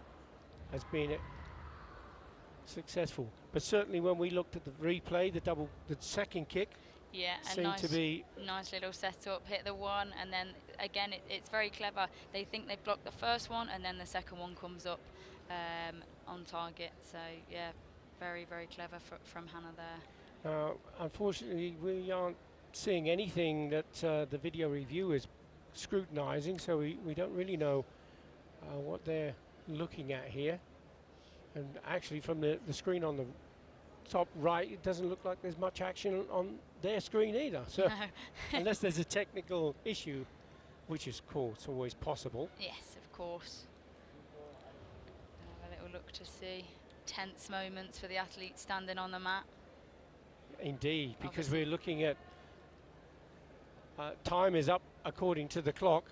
has been successful. But certainly when we looked at the replay, the second kick seemed to be nice little setup, hit the one, and then again it's very clever. They think they've blocked the first one, and then the second one comes up on target. So yeah, very, very clever from Hannah there. Unfortunately, we aren't seeing anything that the video review is scrutinizing, so we don't really know what they're looking at here. And actually from the screen on the top right, it doesn't look like there's much action on their screen either. So unless there's a technical issue, which is, of course, always possible. Yes, of course. Have a little look to see. Tense moments for the athletes standing on the mat. Indeed, because we're looking at time is up according to the clock.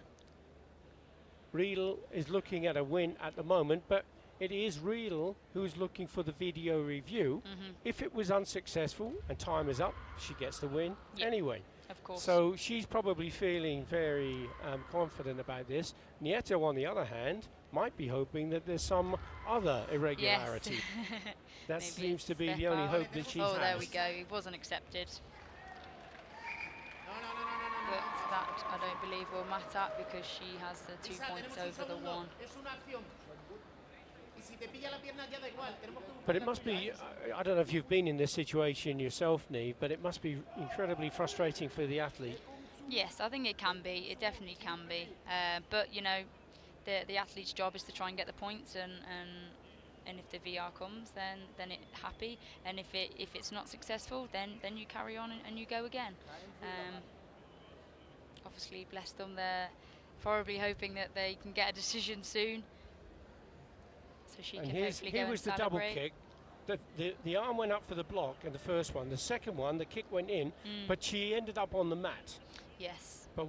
Riedel is looking at a win at the moment, but it is Riedel who's looking for the video review. If it was unsuccessful and time is up, she gets the win anyway. Of course. So she's probably feeling very confident about this. Nieto, on the other hand, might be hoping that there's some other irregularity. That seems to be the only hope that she has. Oh, there we go. It wasn't accepted. But that I don't believe will matter because she has the 2 points over the one. But it must be, I don't know if you've been in this situation yourself, Niamh, but it must be incredibly frustrating for the athlete. Yes, I think it can be. It definitely can be. But, you know, the athlete's job is to try and get the points, and if the VR comes, then it's happy. And if it's not successful, then you carry on and you go again. Obviously, bless them, they're probably hoping that they can get a decision soon. So she can hopefully go here was the double kick. The arm went up for the block in the first one. The second one, the kick went in, but she ended up on the mat. Yes. But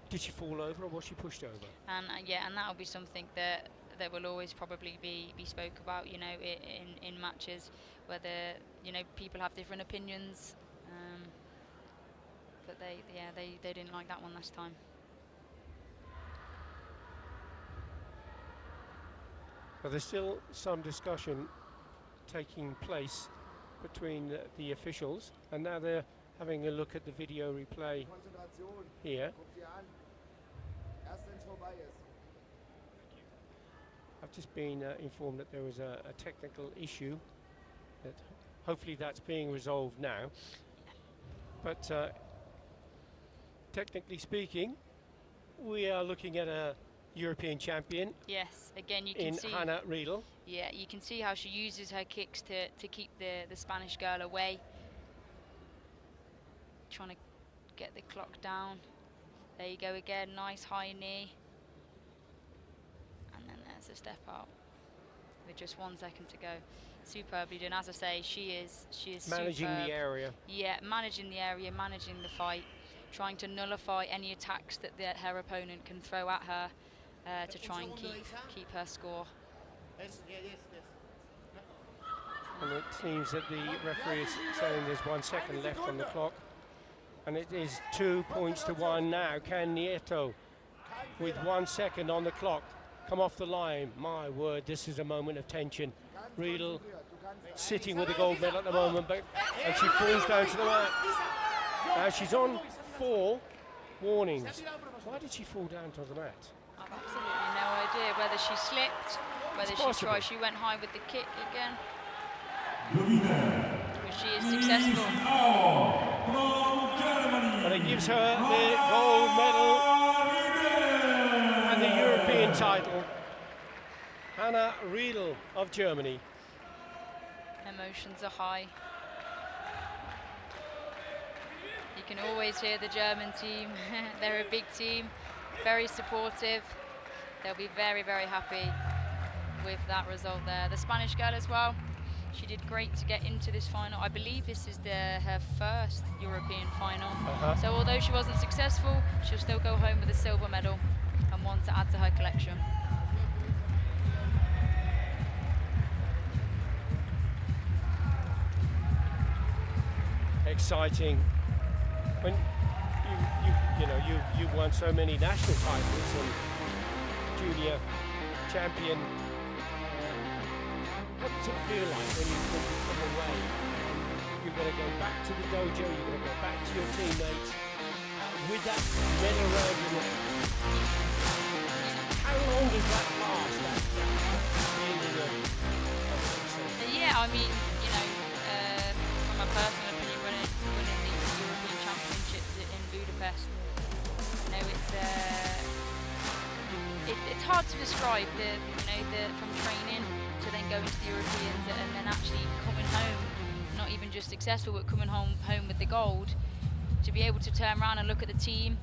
did she fall over or was she pushed over? And and that'll be something that will always probably be spoke about, you know, in matches, whether, you know, people have different opinions. But they didn't like that one this time. But there's still some discussion taking place between the officials, and now they're having a look at the video replay here. I've just been informed that there was a technical issue, that hopefully that's being resolved now. But technically speaking, we are looking at a European champion. Yes, again you can see Hannah Riedel. Yeah, you can see how she uses her kicks to keep the Spanish girl away. Trying to get the clock down. There you go again, nice high knee. And then there's a step out with just 1 second to go. Superbly done. As I say, she is managing superb. the area. Yeah, managing the area, managing the fight, trying to nullify any attacks that her opponent can throw at her to try and keep her score. And it seems that the referee is saying there's 1 second left on the clock. And it is 2 points to 1 now. Can Nieto, with 1 second on the clock, come off the line? My word, this is a moment of tension. Riedel sitting with the gold medal at the moment, and she falls down to the mat. Now she's on 4 warnings. Why did she fall down to the mat? I've absolutely no idea whether she slipped, whether she went high with the kick again. But she is successful. And it gives her the gold medal and the European title. Hannah Riedel of Germany. Emotions are high. You can always hear the German team. They're a big team, very supportive. They'll be very, very happy with that result there. The Spanish girl as well, she did great to get into this final. I believe this is her first European final. Uh-huh. So although she wasn't successful, she'll still go home with a silver medal and one to add to her collection. Exciting. When you've won so many national titles and junior champion. What does it feel like when you come away? You're going to go back to the dojo. You're going to go back to your teammates with that medal around your neck. How long does that last? That feeling of success? Yeah, I mean, from a personal opinion, winning the European Championships in Budapest, it's hard to describe from training to then going to the Europeans and then actually coming home, not even just successful, but coming home with the gold. To be able to turn around and look at the team,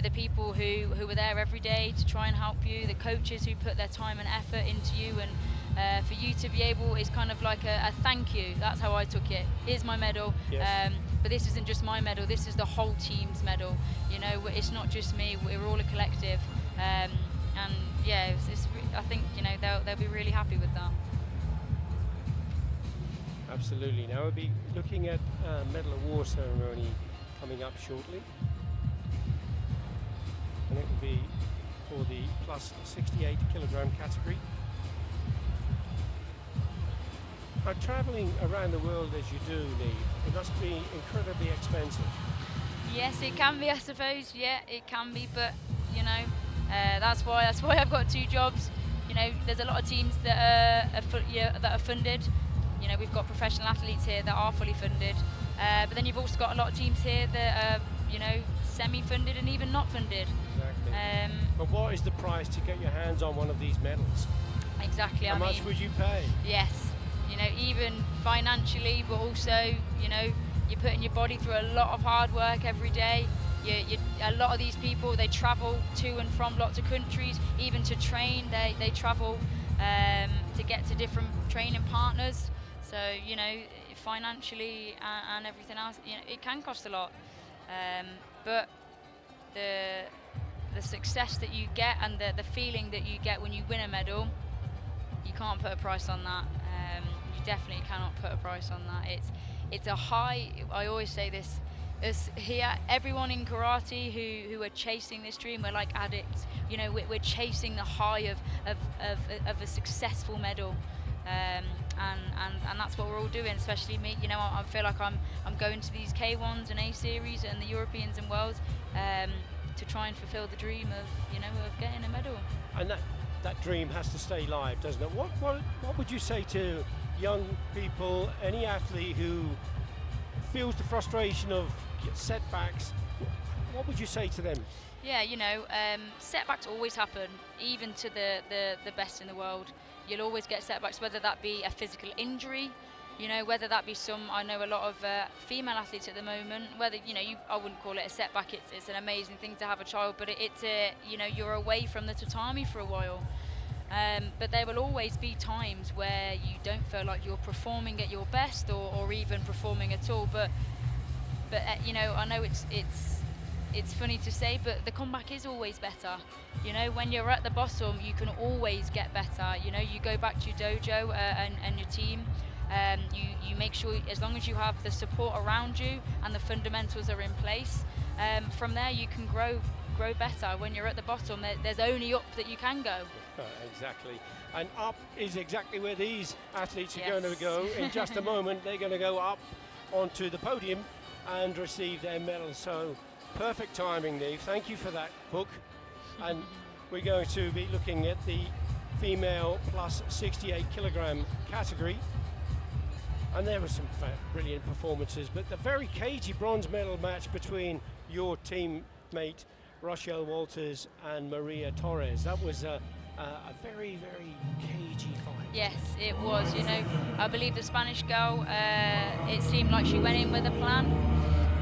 the people who were there every day to try and help you, the coaches who put their time and effort into you, and for you to be able, it's kind of like a thank you. That's how I took it. Here's my medal. Yes. But this isn't just my medal, this is the whole team's medal. It's not just me, we're all a collective. And yeah, I think they'll be really happy with that. Absolutely. Now we'll be looking at medal award ceremony coming up shortly, and it will be for the plus 68 kilogram category. Now, travelling around the world as you do, Neve, it must be incredibly expensive. Yes, it can be, I suppose. Yeah, it can be, but that's why I've got two jobs. There's a lot of teams that are funded. We've got professional athletes here that are fully funded, but then you've also got a lot of teams here that are semi-funded and even not funded. Exactly. But what is the price to get your hands on one of these medals? Exactly. How much would you pay? Yes. Even financially, but also, you're putting your body through a lot of hard work every day. A lot of these people, they travel to and from lots of countries, even to train, they travel to get to different training partners. So, financially and everything else, it can cost a lot. But the success that you get and the feeling that you get when you win a medal, you can't put a price on that. You definitely cannot put a price on that. It's a high. I always say this. Here, everyone in karate who are chasing this dream, we're like addicts. We're chasing the high of a successful medal, and that's what we're all doing. Especially me. I feel like I'm going to these K1s and A series and the Europeans and Worlds to try and fulfill the dream of getting a medal. And that dream has to stay live, doesn't it? What would you say to young people, any athlete who feels the frustration of setbacks? What would you say to them? Yeah, setbacks always happen, even to the best in the world. You'll always get setbacks, whether that be a physical injury, whether that be I know a lot of female athletes at the moment, whether, I wouldn't call it a setback, it's an amazing thing to have a child, but it's you're away from the tatami for a while. But there will always be times where you don't feel like you're performing at your best or even performing at all. But I know it's funny to say, but the comeback is always better. When you're at the bottom, you can always get better. You go back to your dojo and your team. You make sure, as long as you have the support around you and the fundamentals are in place, from there you can grow better. When you're at the bottom, there's only up that you can go. Exactly, and up is exactly where these athletes are Yes. going to go. In just a moment, they're going to go up onto the podium and receive their medal. So perfect timing, Neve. Thank you for that hook. And we're going to be looking at the female plus 68 kilogram category. And there were some brilliant performances, but the very cagey bronze medal match between your teammate Rochelle Walters and Maria Torres, that was a very, very cagey fight. Yes, it was. I believe the Spanish girl, it seemed like she went in with a plan.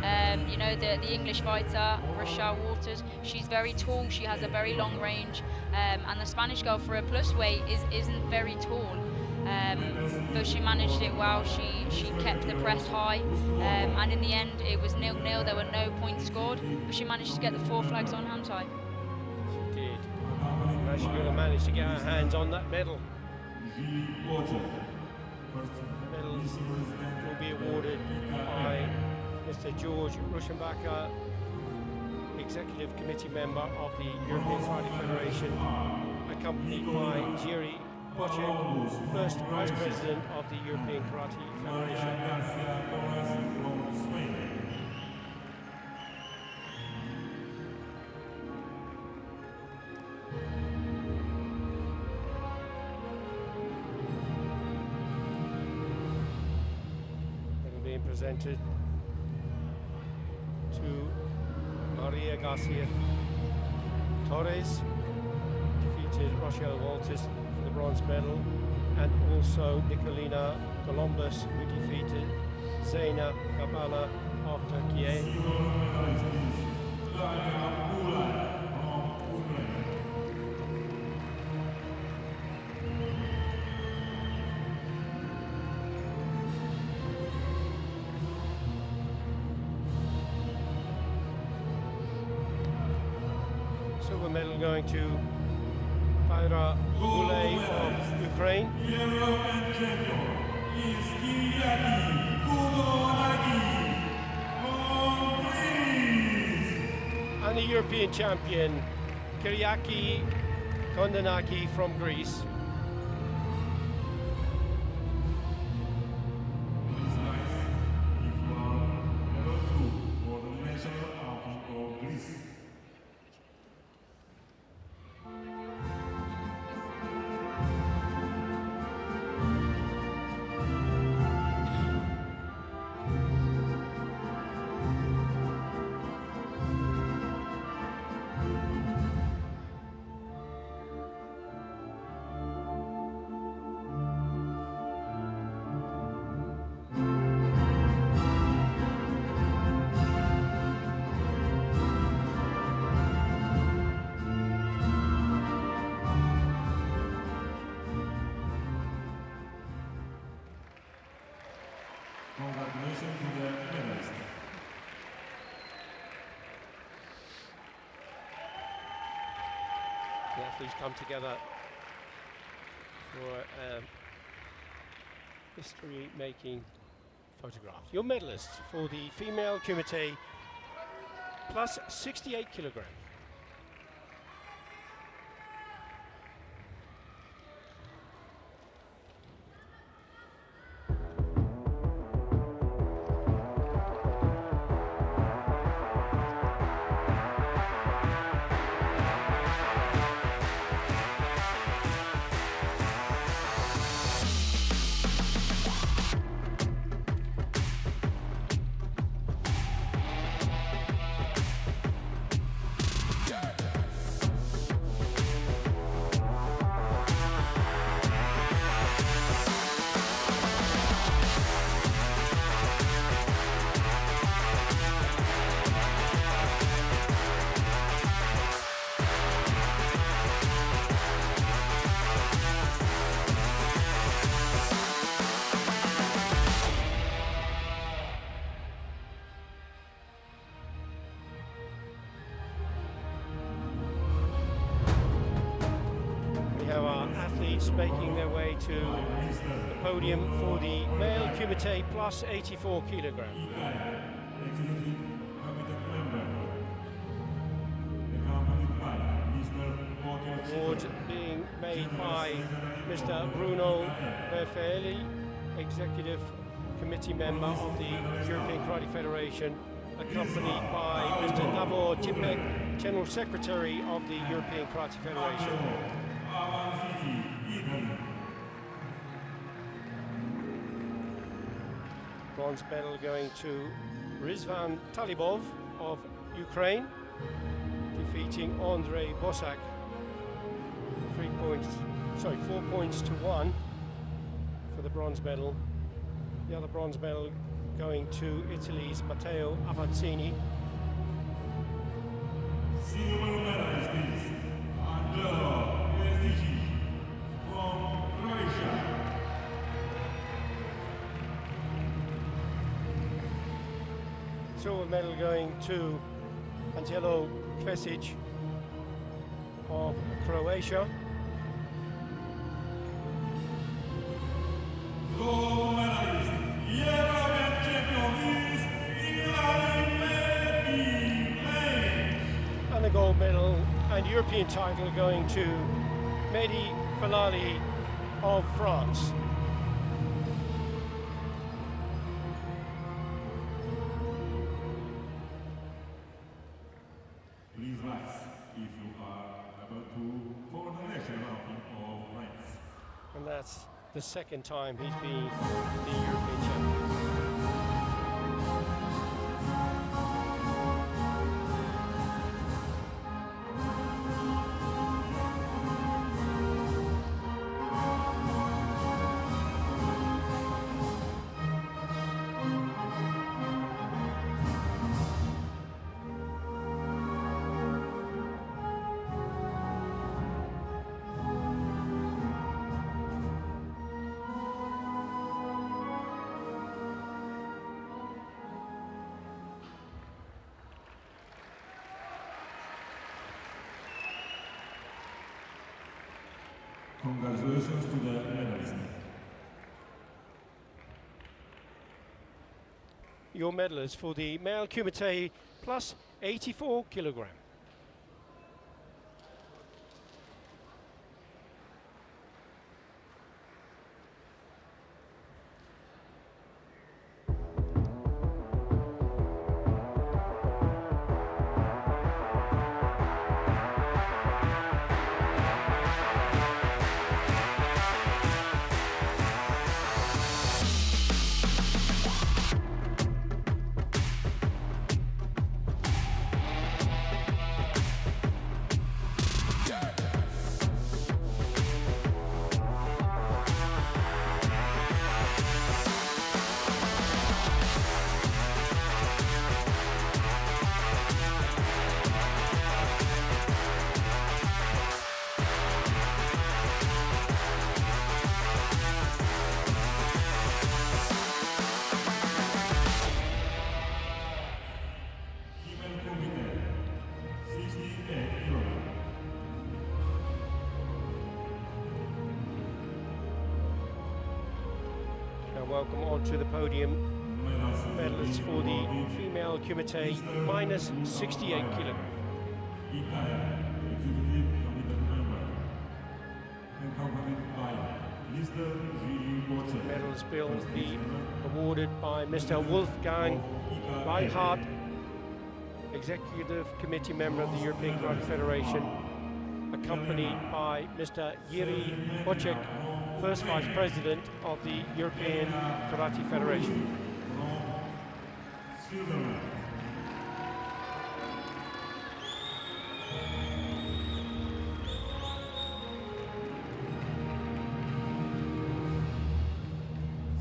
The English fighter, Rochelle Walters, she's very tall, she has a very long range, and the Spanish girl for a plus weight isn't very tall. but she managed it well. She kept the press high, and in the end it was 0-0. There were no points scored, but she managed to get the 4 flags on hand tie. She did. Now she's going to manage to get her hands on that medal. Medals will be awarded by Mr. George Ruschenbacher, Executive Committee member of the European Karate Federation, accompanied by Jiří Boček, First Vice President of the European Karate Federation. And being presented to Maria Garcia Torres, defeated Rochelle Walters for the bronze medal, and also Nicolina Columbus, who defeated Zeina Cabana of Turkey. Silver medal going to Paira Goulet of Ukraine. And the European champion, Kyriaki Kondanaki from Greece. Congratulations to the medalists. The athletes come together for history-making photograph. Your medalists for the female Kumite plus 68 kilograms. Athletes making their way to the podium for the male Kumite plus 84 kilogram. Award being made by Mr. Bruno Berfelli, Executive Committee member of the European Karate Federation, accompanied by Mr. Davor Cipek, General Secretary of the European Karate Federation. Bronze medal going to Rizvan Talibov of Ukraine, defeating Andrei Bosak. 4 points to 1 for the bronze medal. The other bronze medal going to Italy's Matteo Avanzini. Silver medalist is Angelo from Croatia. Silver medal going to Angelo Kvesic of Croatia. Gold medalist, European champion is And the gold medal and European title going to Mehdi Falali of France. Please rise if you are able to for the national team of France. And that's the second time he's been the European champion. Congratulations to the medalist. Your medalist for the male Kumite plus 84 kilogram. Female Kumite, 68 kilograms. Now welcome onto the podium medalists for the female Kumite minus 68 kilogram. EKF, Executive Committee member, accompanied by Mr. G. Watcher. Medals will be awarded by Mr. Wolfgang Reinhardt, Executive Committee member of the European Karate Federation, accompanied by Mr. Jiří Boček, First Vice President of the European Karate Federation. Silver.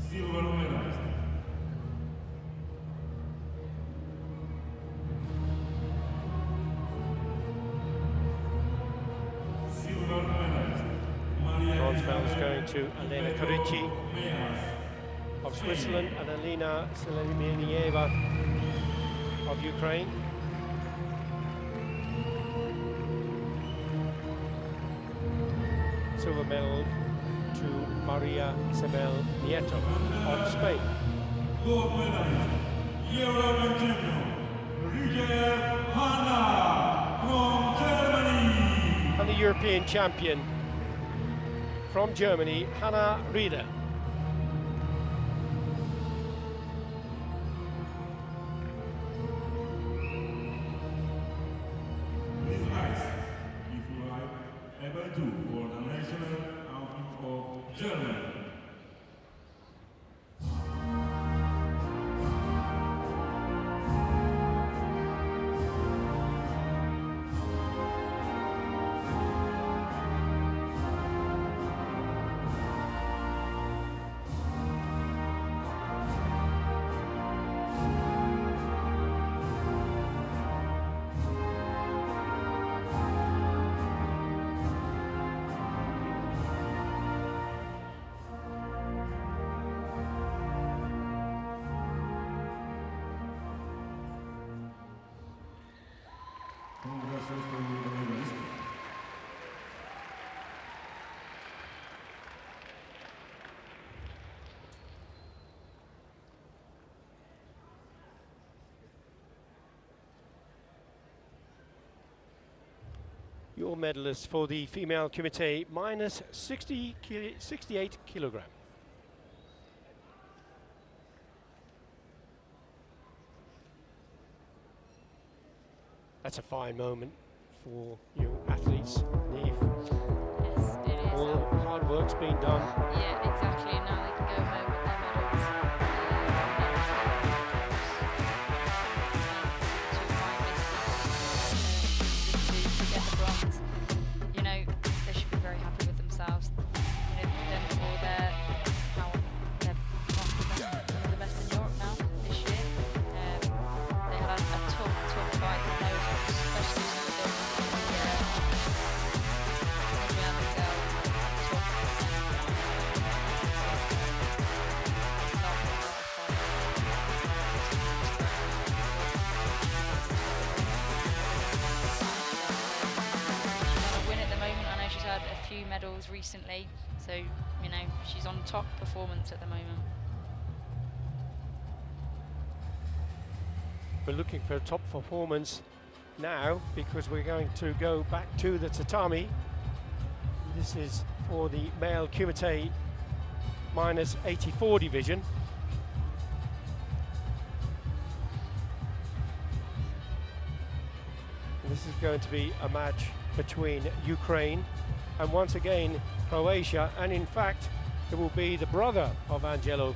Silver medalist. Silver medalist. Bronze medal is going to Elena Carici Mayers. of Switzerland and Alina Selemieva of Ukraine. Silver medal to Maria Isabel Nieto of Spain. Gold medalist, European champion, Rigel Hanna from Germany. And the European champion from Germany, Hannah Rieder. Please rise if you are able to for the national anthem of Germany. Congratulations to the medalist. Your medalist for the female Kumite, minus 68 kilogram. That's a fine moment for you athletes, Neve. Yes, it is. All the hard work's been done. Yeah, exactly. And now they can go home with their medals. To get the bronze. You know, they should be very happy with themselves. You know, them for their how they're one of the best in Europe now this year. They had a tough fight, you know, especially some of a few medals recently, so you know she's on top performance at the moment. We're looking for a top performance now because we're going to go back to the tatami. This is for the male Kumite minus 84 division. And this is going to be a match between Ukraine and once again Croatia, and in fact it will be the brother of Angelo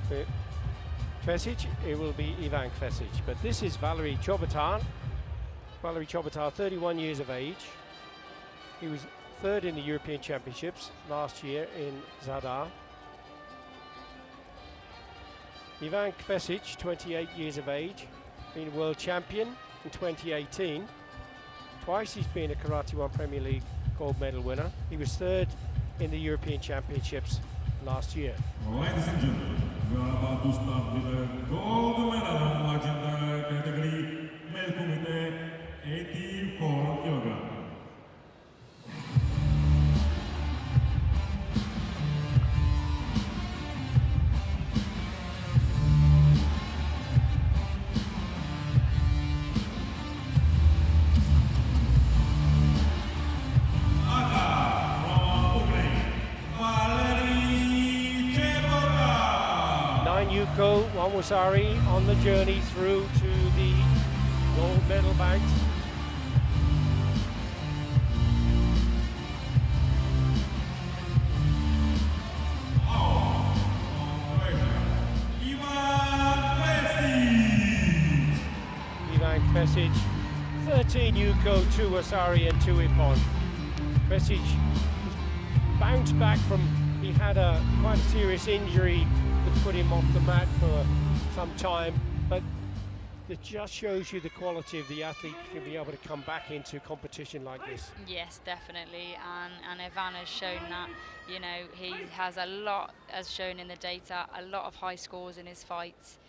Kvesic, it will be Ivan Kvesic, but this is Valery Chobotar. Valery Chobotar, 31 years of age. He was third in the European Championships last year in Zadar. Ivan Kvesic, 28 years of age, been world champion in 2018. Twice he's been a Karate One Premier League gold medal winner. He was third in the European Championships last year. Ladies and gentlemen, we are about to start with the gold medal match in the category male Kumite 84 kilogram. Yuko Wamwasari on the journey through to the gold medal bout. Ivan Kvesic, 13 Yuko, 2 Wasari and 2 Ippon. Kvesic bounced back from, he had quite a serious injury that put him off the mat for some time, but it just shows you the quality of the athlete to be able to come back into competition like this. Yes, definitely, and Ivan has shown that. You know, he has a lot, as shown in the data, a lot of high scores in his fights.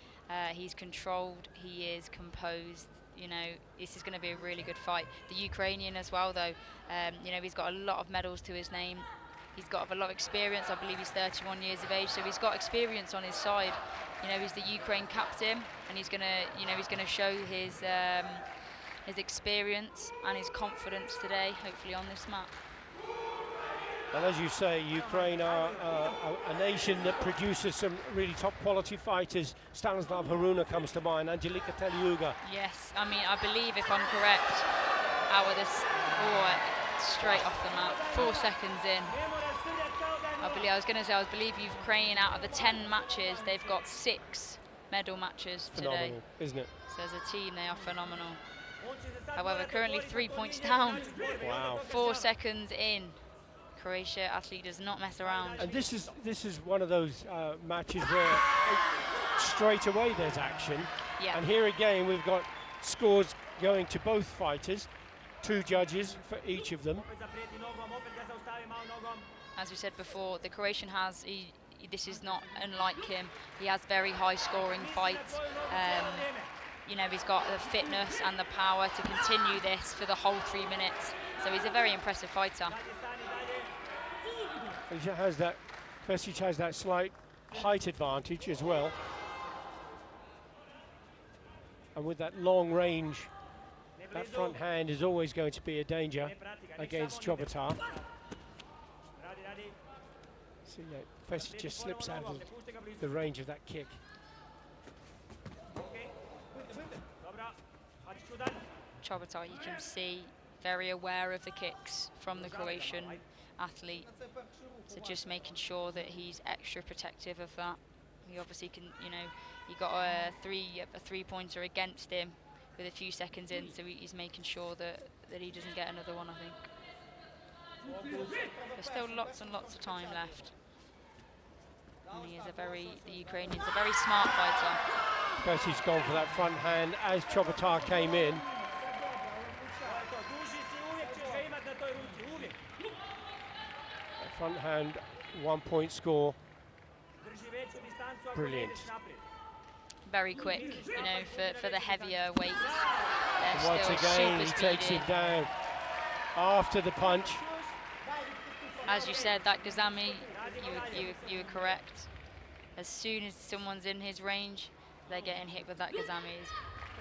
He's controlled, he is composed. You know, this is going to be a really good fight. The Ukrainian as well, though, you know, he's got a lot of medals to his name. He's got a lot of experience. I believe he's 31 years of age, so he's got experience on his side. You know, he's the Ukraine captain, and he's gonna, you know, he's gonna show his experience and his confidence today, hopefully on this mat. And as you say, Ukraine are a nation that produces some really top quality fighters. Stanislav Haruna comes to mind, Angelika Teliuga. Yes, I mean, I believe, if I'm correct, out of this, straight off the mat, 4 seconds in. I believe Ukraine, out of the 10 matches, they've got 6 medal matches today. Phenomenal, isn't it? So as a team, they are phenomenal. However, currently 3 points down. Wow. 4 seconds in. Croatia athlete does not mess around. And this is one of those matches where straight away there's action. Yeah. And here again, we've got scores going to both fighters. 2 judges for each of them. As we said before, the Croatian has, this is not unlike him. He has very high scoring fights. you know, he's got the fitness and the power to continue this for the whole 3 minutes. So he's a very impressive fighter. He has that, Kvesic has that slight height advantage as well. And with that long range, that front hand is always going to be a danger against Chobota. See, yeah, Kvesic just slips out of the range of that kick. Chobota, you can see, very aware of the kicks from the Croatian athlete. So just making sure that he's extra protective of that. He obviously can, you know, he got a three-pointer against him with a few seconds in, so he's making sure that he doesn't get another one, I think. There's still lots and lots of time left. And he is the Ukrainian's a very smart fighter. Kvesic's gone for that front hand as Chobota came in. That front hand, 1 point score. Brilliant. Very quick, you know, for the heavier weights. Once again, he takes him down after the punch. As you said, that Gazami, you were correct. As soon as someone's in his range, they're getting hit with that Gazami.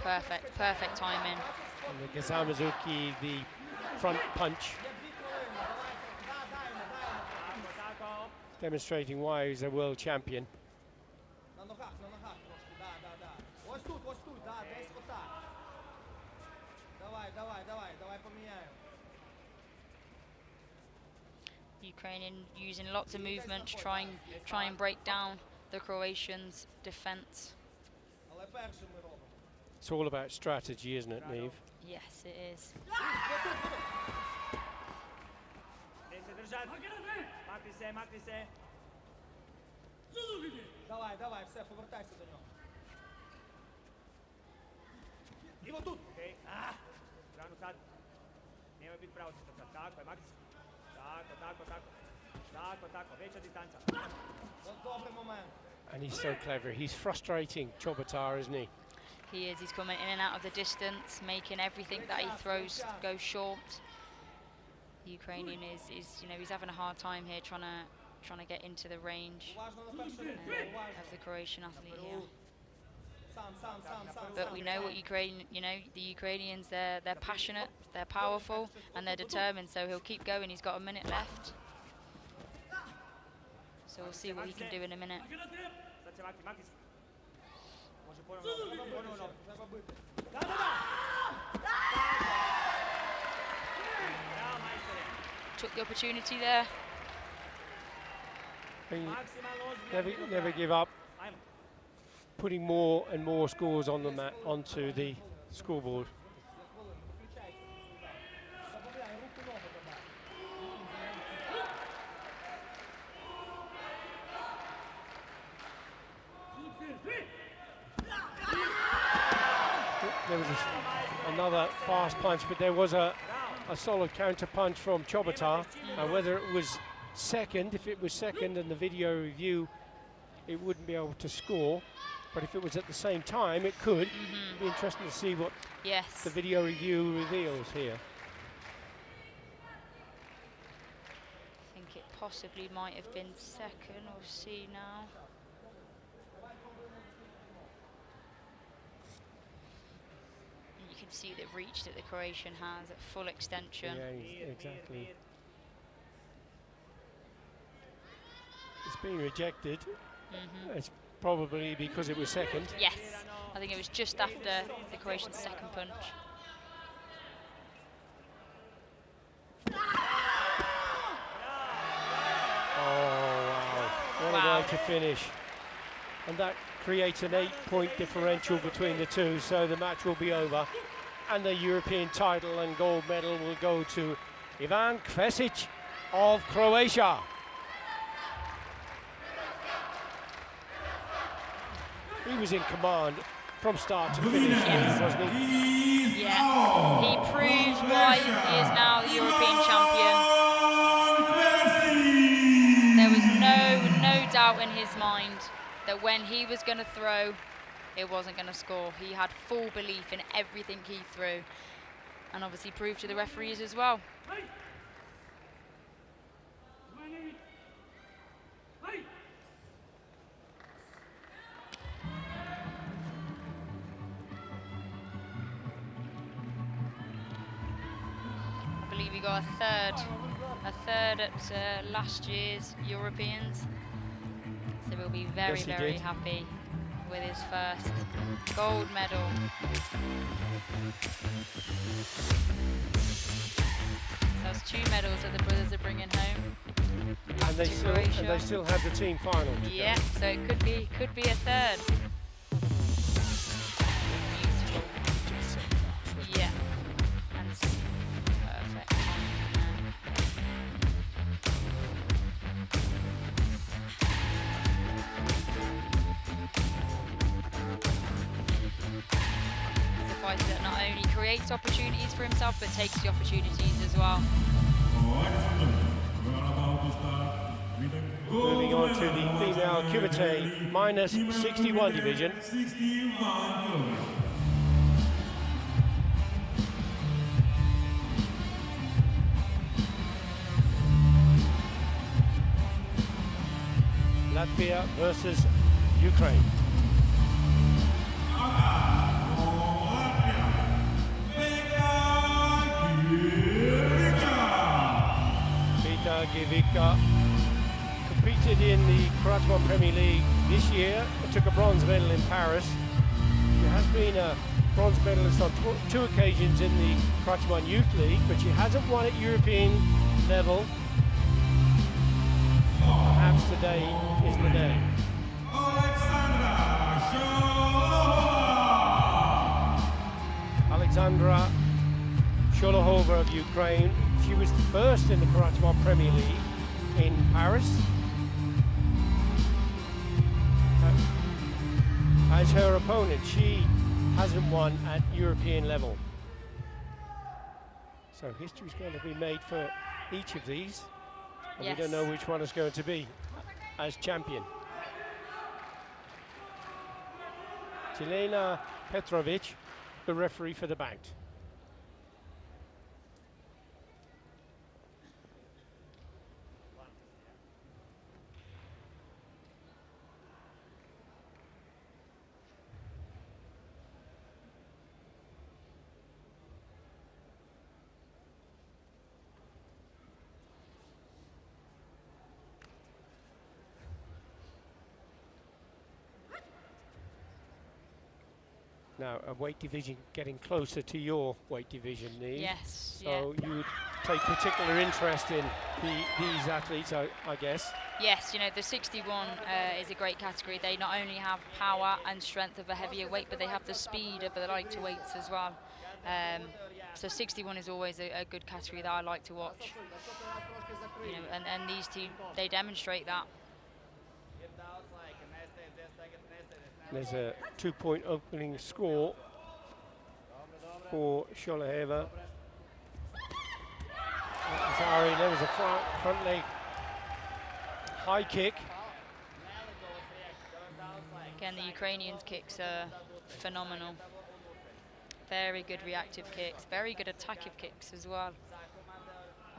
Perfect timing. And the Gazamazuki, the front punch, demonstrating why he's a world champion. Ukrainian using lots of movement to try and break down the Croatians' defense. It's all about strategy, isn't it, Neve? Yes, it is. And he's so clever. He's frustrating Chobota, isn't he? He is. He's coming in and out of the distance, making everything that he throws go short. The Ukrainian is you know, he's having a hard time here trying to get into the range of the Croatian athlete here. But we know what the Ukrainians, they're passionate, they're powerful, and they're determined. So he'll keep going. He's got a minute left. So we'll see what he can do in a minute. Took the opportunity there. Never give up. Putting more and more scores on the mat onto the scoreboard. There was another fast punch, but there was a solid counter punch from Chobota. Whether it was second, if it was second in the video review, it wouldn't be able to score. But if it was at the same time, it could. It'd be interesting to see what the video review reveals here. I think it possibly might have been second. We'll see now. You can see the reach that the Croatian has at full extension. Yeah, exactly. It's been rejected. It's probably because it was second. Yes, I think it was just after the Croatian's second punch. Oh, wow. What a way to finish. And that creates an 8-point differential between the two, so the match will be over. And the European title and gold medal will go to Ivan Kvesic of Croatia. He was in command from start to finish, wasn't he? Yeah, he proves why he is now the European champion. There was no doubt in his mind that when he was going to throw, it wasn't going to score. He had full belief in everything he threw, and obviously proved to the referees as well. I believe he got a third at last year's Europeans. So we'll be very, Yes, he very did. happy with his first gold medal. That's 2 medals that the brothers are bringing home. And they to still Croatia. have the team final. to go. Yeah, so it could be a third. Beautiful. Yeah. And perfect. He's a fighter that not only creates opportunities for himself, but takes the opportunities as well. Moving on to the female Kumite minus 61 division. 61 kilograms. Latvia versus Ukraine. Vita Givica competed in the Karate One Premier League this year and took a bronze medal in Paris. She has been a bronze medalist on 2 occasions in the Karate One Youth League, but she hasn't won at European level. Perhaps today is the day. Alexandra Sholohova of Ukraine. She was the first in the Karate One Premier League in Paris. As her opponent, she hasn't won at European level. So history's going to be made for each of these. And Yes. we don't know which one is going to be as champion. Jelena Petrovic, the referee for the bout. Now, a weight division getting closer to your weight division, Neve. Yes. So you would take particular interest in these athletes, I guess. Yes, you know, the 61 is a great category. They not only have power and strength of a heavier weight, but they have the speed of the lighter weights as well. So 61 is always a good category that I like to watch. You know, and these two, they demonstrate that. There's a 2-point opening score for Sholoheva. Sorry, there was a front leg high kick. Again, the Ukrainians' kicks are phenomenal. Very good reactive kicks, very good attacking kicks as well,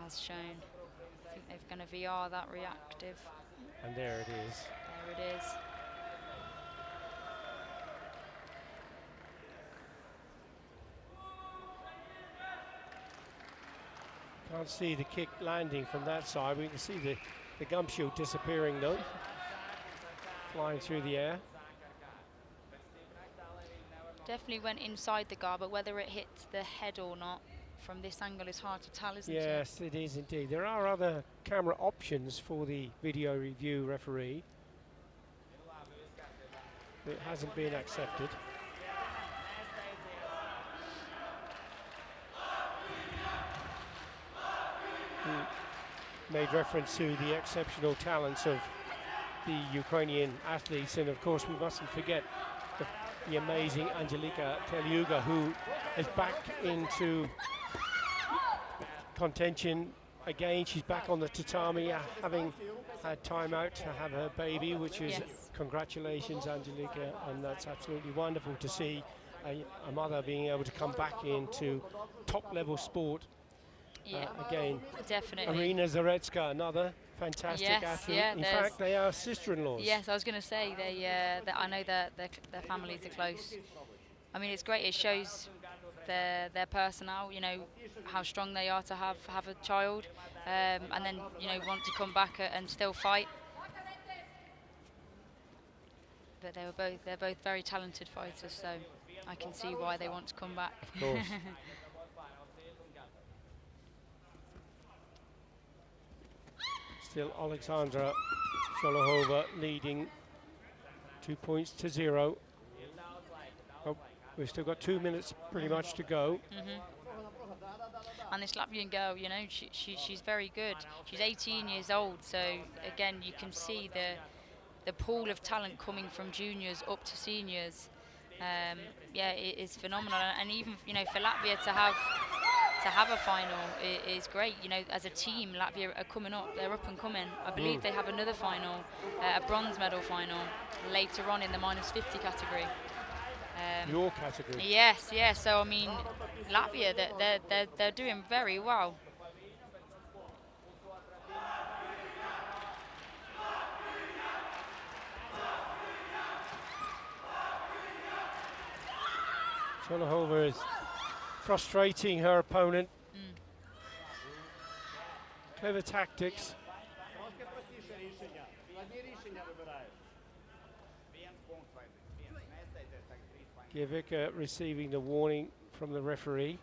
as shown. I think they're going to VR that reactive. And there it is. There it is. Can't see the kick landing from that side. We can see the gumshoe disappearing though, flying through the air. Definitely went inside the guard, but whether it hit the head or not from this angle is hard to tell, isn't it? Yes, it is indeed. There are other camera options for the video review referee. It hasn't been accepted. Made reference to the exceptional talents of the Ukrainian athletes, and of course we mustn't forget the amazing Angelika Telyuga, who is back into contention again. She's back on the tatami, having had time out to have her baby, which is Yes. congratulations, Angelica, and that's absolutely wonderful to see a mother being able to come back into top-level sport. Yeah, Again, definitely. Arina Zaretska, another fantastic Yes, athlete. yeah, In there's- fact, they are sister-in-laws. Yes, I was going to say I know that their families are close. I mean, it's great. It shows their personnel. You know how strong they are to have a child, and then want to come back and still fight. But they're both very talented fighters, so I can see why they want to come back. Of course. Still Alexandra Sholohova leading 2-0. Oh, we've still got 2 minutes pretty much to go. And this Latvian girl, she's very good. She's 18 years old, so again, you can see the pool of talent coming from juniors up to seniors. Yeah, it is phenomenal, and even for Latvia to have a final is great. As a team, Latvia are coming up; they're up and coming. I believe they have another final, a bronze medal final later on in the -50 category. Your category. Yes, yes. So I mean, Latvia, they're doing very well. Sholohova is frustrating her opponent. Clever tactics. Givica receiving the warning from the referee.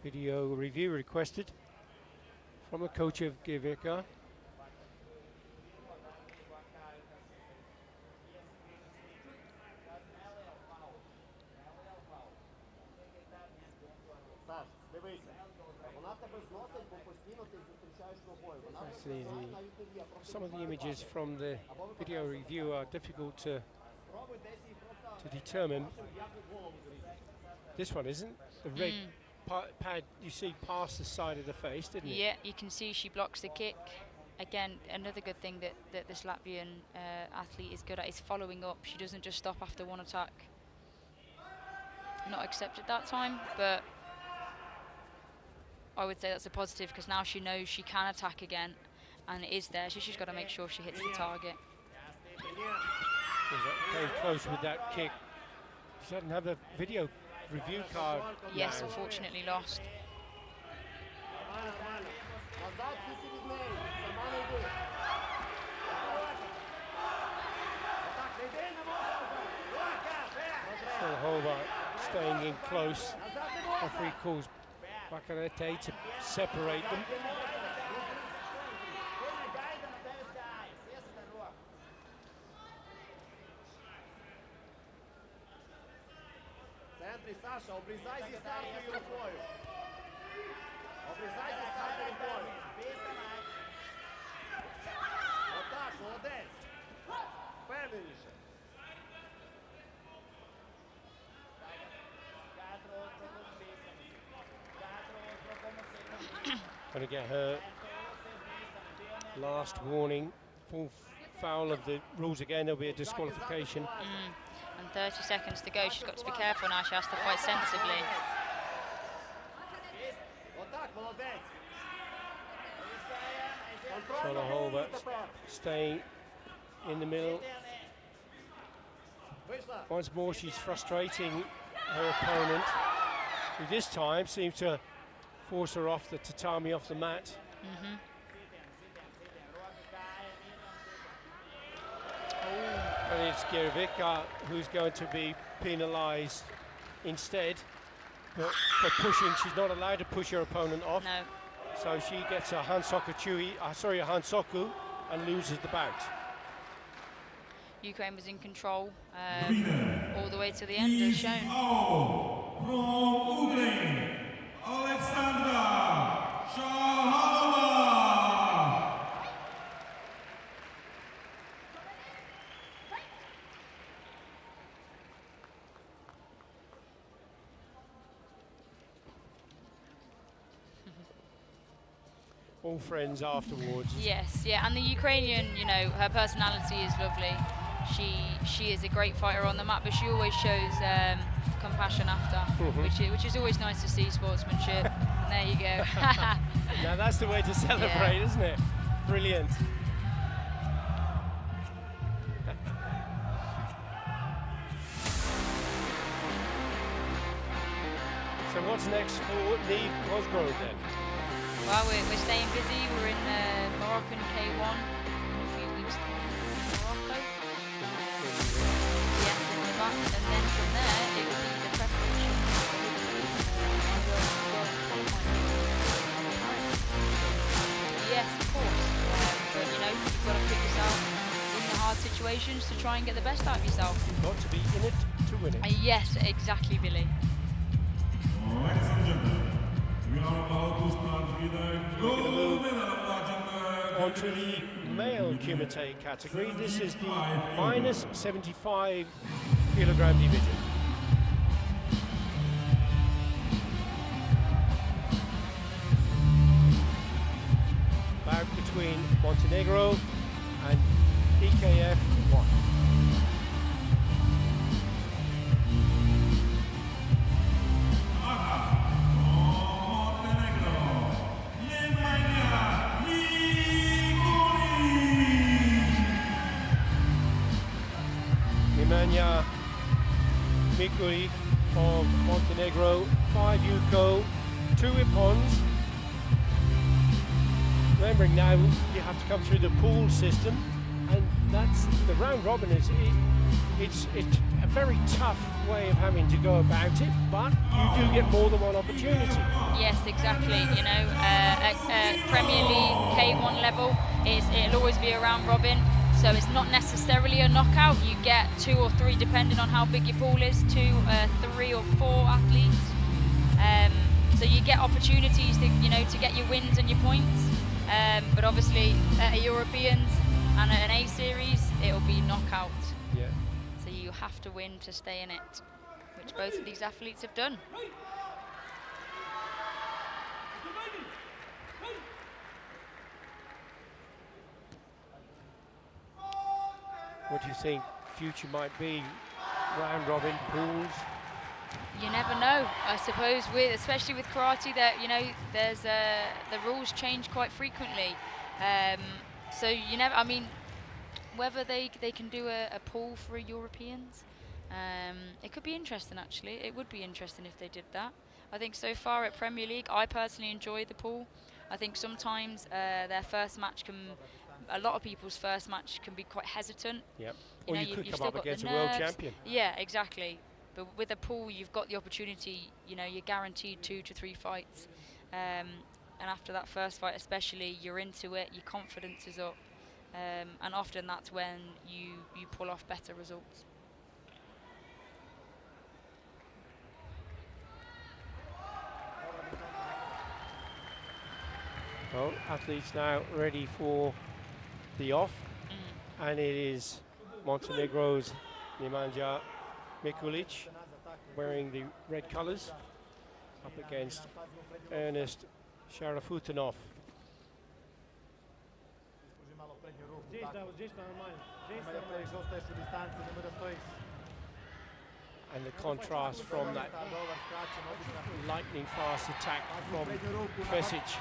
Video review requested from the coach of Givica. Actually, some of the images from the video review are difficult to determine. This one isn't. The red pad you see past the side of the face, didn't it? Yeah, you can see she blocks the kick. Again, another good thing that this Latvian athlete is good at is following up. She doesn't just stop after one attack. Not accepted that time, but I would say that's a positive because now she knows she can attack again, and it is there. So she's got to make sure she hits the target. Came close with that kick. She doesn't have a video review card. Yes, now. unfortunately lost. Sholohova staying in close. Referee calls Bakarete to separate them. Саша, обрізайся стартовою рукою. Обрізайся стартовою рукою. Отак, молодець. Впевненіше. Going to get her last warning. Full foul of the rules again. There'll be a disqualification. And 30 seconds to go. She's got to be careful now. She has to fight sensibly. Отак, молодець. Sholohova staying in the middle. Вийшла. Once more, she's frustrating her opponent, who this time seems to force her off the tatami, off the mat. And it's Girovica who's going to be penalised instead for pushing. She's not allowed to push her opponent off. No. So she gets a a hansoku, and loses the bout. Ukraine was in control all the way to the end, as shown. From Ukraine, Alexandra Sholohova. all friends afterwards. Yes, yeah, and the Ukrainian, you know, her personality is lovely. She is a great fighter on the mat, but she always shows compassion after, which is always nice to see, sportsmanship. And there you go. Now that's the way to celebrate, isn't it? Brilliant. So what's next for Neve Cosgrove then? Well, we're staying busy. We're in Moroccan K1 in a few weeks' time in Morocco. Yes, in the back. And then from there, it will be the preparation Yes, of course. But you know, you've got to put yourself in the hard situations to try and get the best out of yourself. You've got to be in it to win it. Yes, exactly, Billy. Ladies and gentlemen, we are about to start with the gold medal match. Onto the male Kumite category. This is the minus 75 kilogram division. Bout between Montenegro and EKF 1. Nemanja Mikulic of Montenegro, 5 Yuko, 2 Ippons. Remembering now you have to come through the pool system, and that's the round robin. It's a very tough way of having to go about it, but you do get more than one opportunity. Yes, exactly. You know, at Premier League K1 level, it'll always be a round robin. So it's not necessarily a knockout. You get 2 or 3, depending on how big your pool is, 2, 3 or 4 athletes. So you get opportunities to, you know, to get your wins and your points. But obviously at a Europeans and at an A series, it'll be knockout. Yeah. So you have to win to stay in it, which both of these athletes have done. What do you think future might be? Round robin pools? You never know. I suppose, especially with karate, that, you know, there's the rules change quite frequently. So you never. I mean, whether they can do a pool for Europeans, it could be interesting. Actually, it would be interesting if they did that. I think so far at Premier League, I personally enjoy the pool. I think sometimes their first match a lot of people's first match can be quite hesitant. Yep. You Or know, you could you've come still up got the against a world nerves. champion. Yeah, exactly. But with a pool, you've got the opportunity. You know, you're guaranteed 2 to 3 fights, and after that first fight, especially, you're into it. Your confidence is up, and often that's when you pull off better results. Well, athletes now ready for the off, and it is Montenegro's Nemanja Mikulic wearing the red colours up against Ernest Sharafutinov. And the contrast from that lightning fast attack from Pesic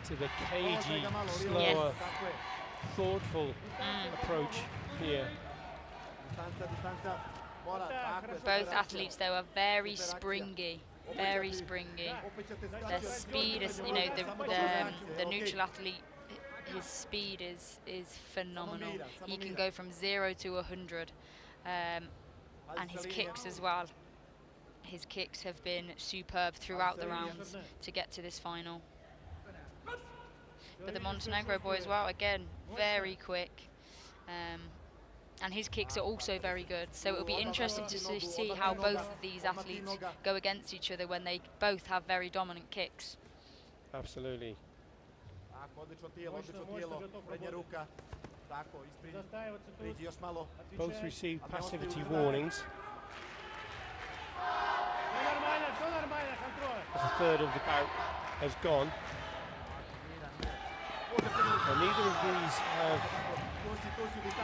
to the cagey, slower, thoughtful approach here. Both athletes, though, are very springy. Very springy. Their speed is, you know, the neutral athlete, his speed is phenomenal. He can go from 0 to 100. And his kicks as well. His kicks have been superb throughout the rounds to get to this final. But the Montenegro boy as well, again, very quick. And his kicks are also very good. So it'll be interesting to see how both of these athletes go against each other when they both have very dominant kicks. Absolutely. Both received passivity warnings. As a third of the bout has gone. And neither of these have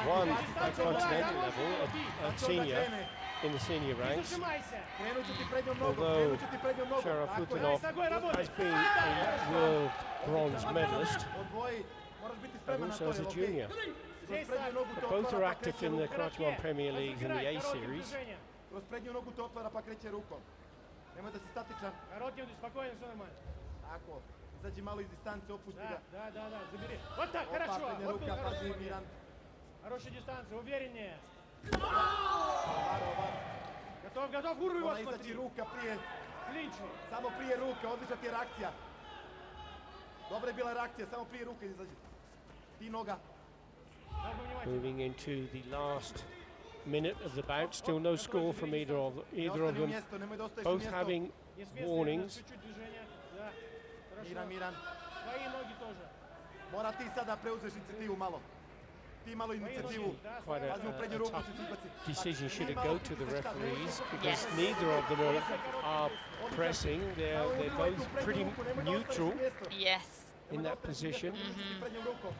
won at continental level at senior, in the senior ranks. Although Sharafutinov has been a world bronze medalist, and also as a junior. But both are active in the Kračman Premier League and the A Series. Kroz prednju nogu te otvara pa kreće rukom. Nemoj da si statičan. Spokojno, sve normalno. Tako, izađi malo iz distance, opusti ga. Да, забери. Вот так, хорошо. Opa, prednja ruka, pazi Miran. Хорошая дистанция, увереннее. Ovaro. Готов, гуру его Ona izađi смотри. ruka prije, Клинчи. samo prije ruke, odlična ti je reakcija. Dobra je bila reakcija, samo prije ruke izađi. Ti noga. Много внимательно. Moving into the last minute of the bout, still no score from either of Ne ostani u them, mjestu, nemoj da ostaješ u both mjestu. having Не с места, warnings. чуть-чуть движения. Да, Miran, хорошо. Miran. Свои ноги тоже. Mora ti sada preuzeš inicijativu malo. Ti malo inicijativu. Да, Quite Pazi u prednju a ruku tough se izbaci. decision should it Nema, go to the ideš tako, referees nemoj because Yes. neither of them are pressing. They're Uživaj tu both prednju pretty ruku, nemoj da ostaješ neutral u mjestu. Yes. in Nemoj da that ostaješ u position. mjestu, ideš ti prednjom rukom.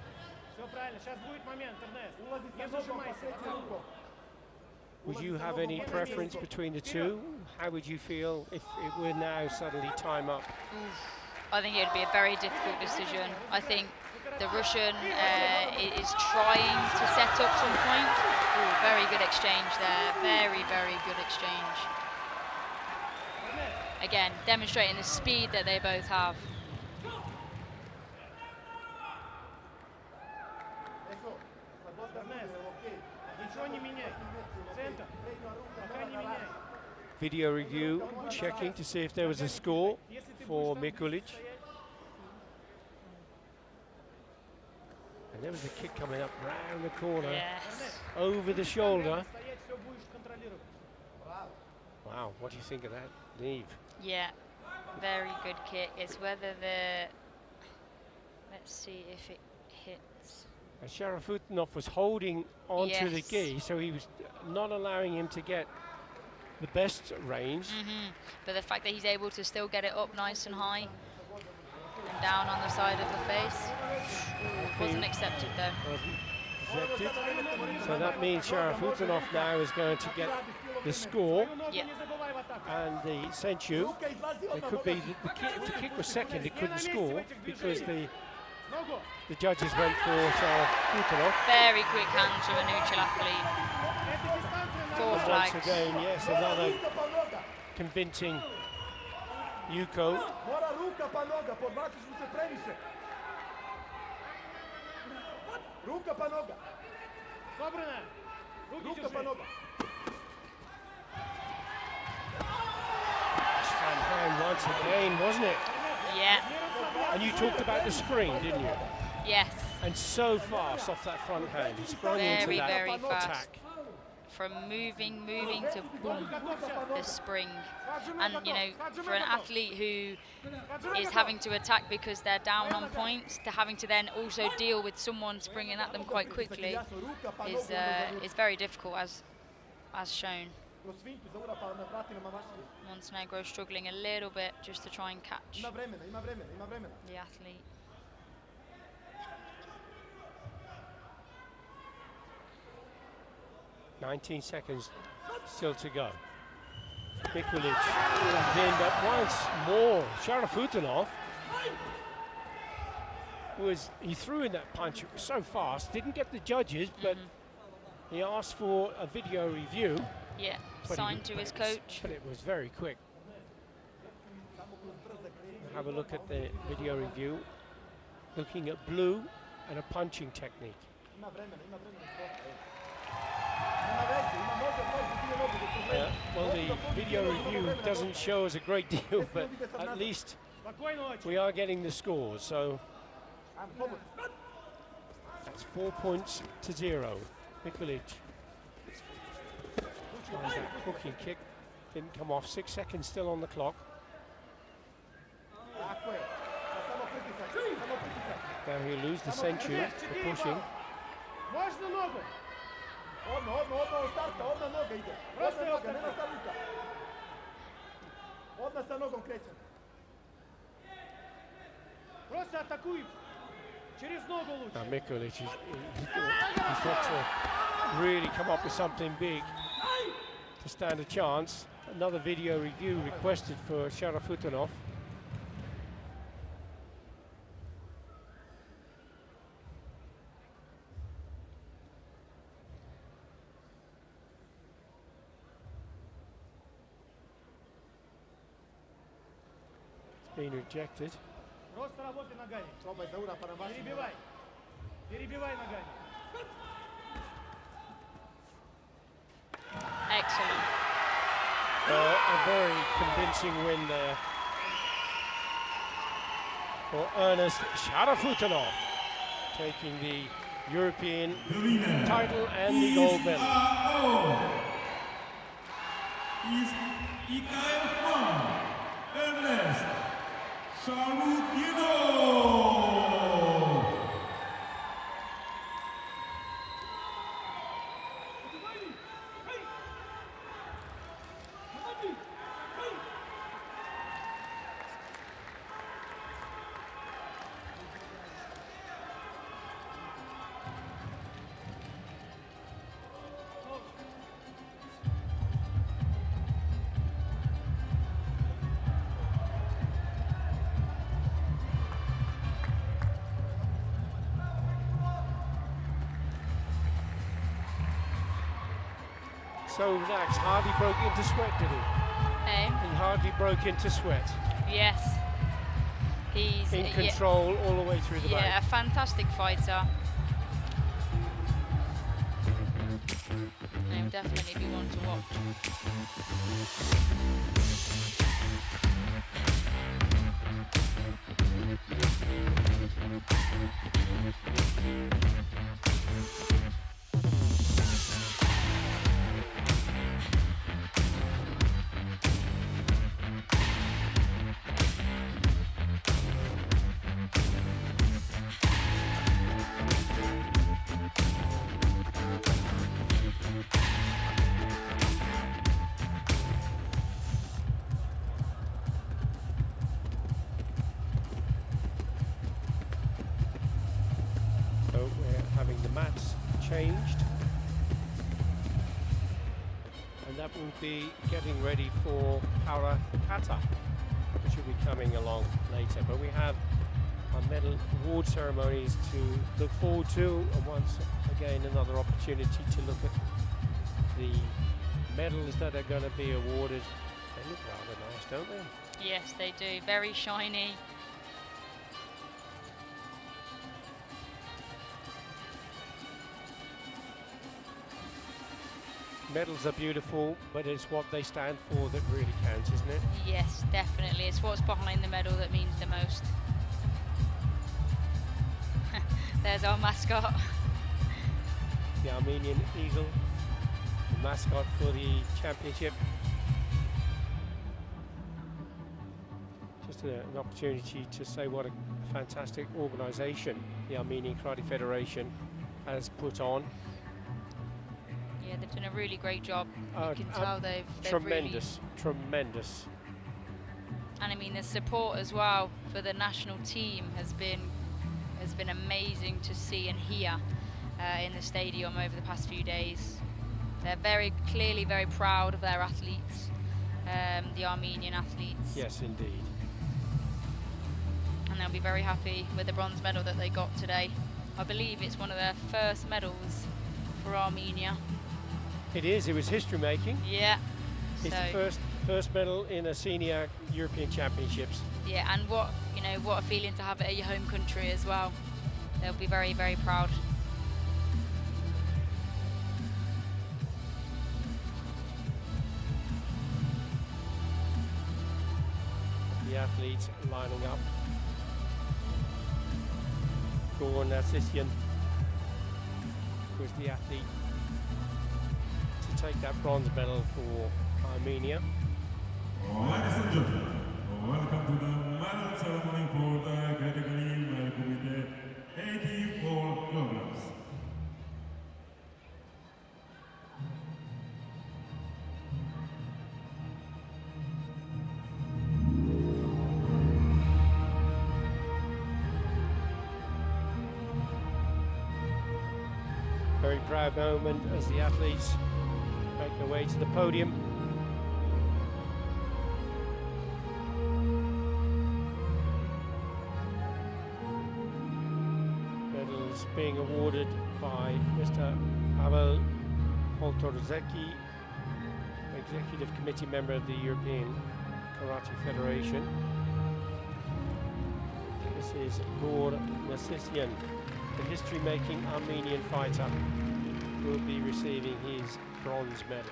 Все правильно. Сейчас будет момент, Эрнест. Ulazi sa Не nogom pa зажимайся. kreće rukom. Would you have any preference between the two? How would you feel if it were now suddenly time up? I think it would be a very difficult decision. I think the Russian is trying to set up some points. Ooh, very good exchange there. Very, very good exchange. Again, demonstrating the speed that they both have. Eko, sad dosta Эрнест, bude, okej. ничего не меняй. Центр. Пока не меняй. Video review checking to see if there was a score for Mikulic. And there was a kick coming up round the corner, Yes. over the shoulder. Стоять, все будешь контролировать. Wow, what do you think of that, Neve? Yeah, very good kick. It's whether the... Let's see if it hits. And Sharafutinov was holding onto the Yes. gi, so he was not allowing him to get the best range. But the fact that he's able to still get it up nice and high and down on the side of the face wasn't accepted though. Rejected. So that means Sharafutinov now is going to get the score, Yeah. Не забывай в атаку. and the Senchu, Ruka izlazi it odmah, could be Luka. that if the kick was second, it couldn't score because Ногу. the judges went for Sharafutinov. Very quick hands from a neutral athlete. Это дистанция на Four Once flags. again, yes, another Ruka pa noga. convincing Yuko. Mora ruka pa noga, podvlačiš mu se previše. Ruka pa noga. Собрано. Руки Ruka pa держи. noga. Front hand once again, wasn't it? Yeah. And you talked about the spring, didn't you? Yes. And so fast off that front hand, he sprung into Very, that very fast. attack. From moving to boom, the spring. And you know, for an athlete who is having to attack because they're down on points, to having to then also deal with someone springing at them quite quickly is very difficult, as shown. Kroz fintu zaura pa na vratima mamašine. Montenegro struggling a little bit just to try and catch Ima vremena, ima vremena, ima vremena. the athlete. .19 seconds still to go. Mikulic comes in, but once more, Sharafutinov he threw in that punch, it was so fast, didn't get the judges, but he asked for a video review. Yeah, but he- signed to but his it was- coach. But it was very quick. Have a look at the video review, looking at blue and a punching technique. Ima vremena, ima vremena. Nema veze, ima noge, dvije noge dok je vremena. Well, the video review doesn't show us a great deal, but at least Спокойно очень. we are getting the scores. So Ajmo, slobodno. that's 4 points to 0. Mikulic. Tries that hooking kick, didn't come off. 6 seconds still on the clock. Tako je. Samo pritisak, samo pritisak. Now he'll lose the Senchu for pushing. Можно ногу. Odmah od starta, odmah noga ide. Odmah noga, nema šta ruka. Odmah sa nogom krećem. Просто атакуй. Now Mikulic, he's got to really come up with something big to stand a chance. Another video review requested for Sharafutonov. It's been rejected. Просто работай ногами. Пробуй, Заура, по-домашнему. Перебивай. Перебивай ногами. Excellent. A very convincing win there for Ernest Sharafutonov, taking the European title and the gold medal. Is EKF 1, Ernest Sharafutonov. So Zach's hardly broke into sweat, did he? He hardly broke into sweat. Yes. He's In control all the way through the yeah, back. a fantastic fighter. And he'll definitely be one to watch. So we're having the mats changed, and that will be getting ready for para kata, which will be coming along later. But we have our medal award ceremonies to look forward to, and once again another opportunity to look at the medals that are going to be awarded. They look rather nice, don't they? Yes, they do. Very shiny. Medals are beautiful, but it's what they stand for that really counts, isn't it? Yes, definitely. It's what's behind the medal that means the most. There's our mascot. The Armenian eagle, the mascot for the championship. Just an opportunity to say what a fantastic organisation the Armenian Karate Federation has put on. Yeah, they've done a really great job. You can tell they've tremendous, really, tremendous. and I mean the support as well for the national team has been amazing to see and hear in the stadium over the past few days. They're very clearly very proud of their athletes, the Armenian athletes. Yes, indeed. And they'll be very happy with the bronze medal that they got today. I believe it's one of their first medals for Armenia. It is. It was history making. Yeah. It's So, the first medal in a senior European Championships. yeah, and what a feeling to have it at your home country as well. They'll be very, very proud. The athletes lining up. Goran Narsisyan was the athlete to take that bronze medal for Armenia. Ladies and gentlemen, welcome to the medal ceremony for the category Kumite 84 kilograms. Very proud moment as the athletes make their way to the podium. Medals being awarded by Mr. Pavel Poltorzecki, Executive Committee member of the European Karate Federation. This is Gor Nassisian, the history-making Armenian fighter, who will be receiving his bronze medal.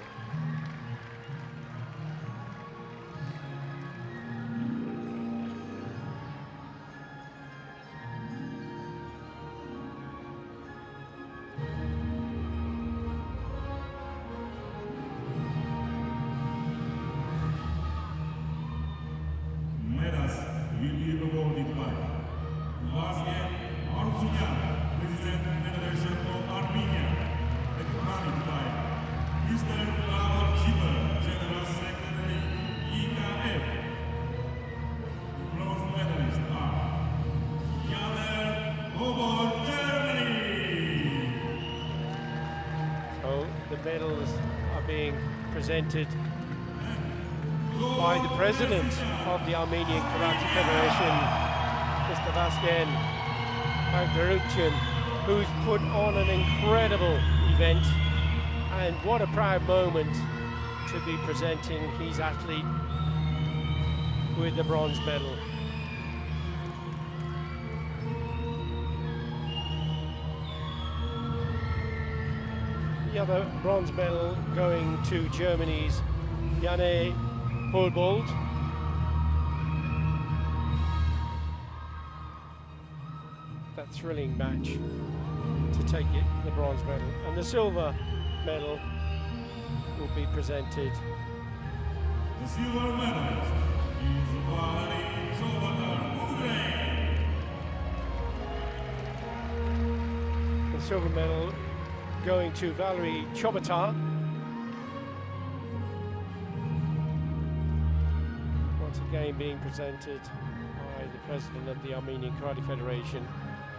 Medals will be awarded by Vazgen Arzuyan, President Federation of Armenia, accompanied by Mr. Davor Chiber, General Secretary EKF. The bronze medalists are Janer Hobor, Germany. So the medals are being presented by the president of the Armenian Karate Federation, Mr. Vazgen Arzuyan, who's put on an incredible event, and what a proud moment to be presenting his athlete with the bronze medal. The other bronze medal going to Germany's Janne Pulbold. That thrilling match to take it, the bronze medal. And the silver medal will be presented. The silver medalist is Valery Chobatar, Ukraine. The silver medal going to Valery Chobatar. Once again being presented by the president of the Armenian Karate Federation,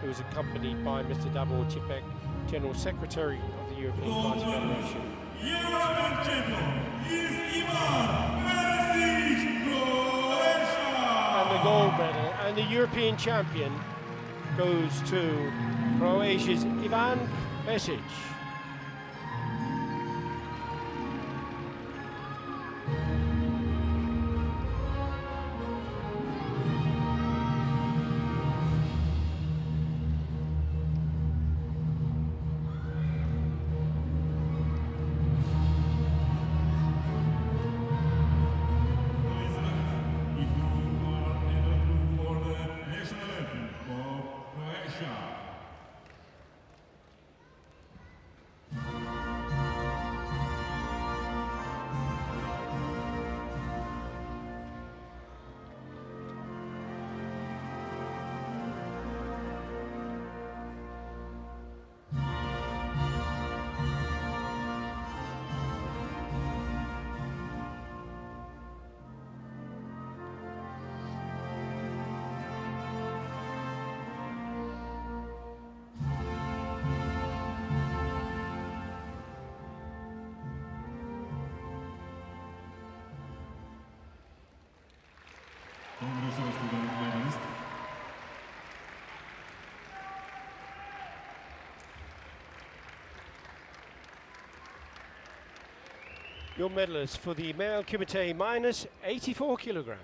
who is accompanied by Mr. Davor Chipek, General Secretary of the European Karate Federation. European champion is Ivan Perisic, Croatia. And the gold medal and the European champion goes to Croatia's Ivan Perisic. Congratulations to the medalist. Your medalist for the male Kumite minus 84 kilogram.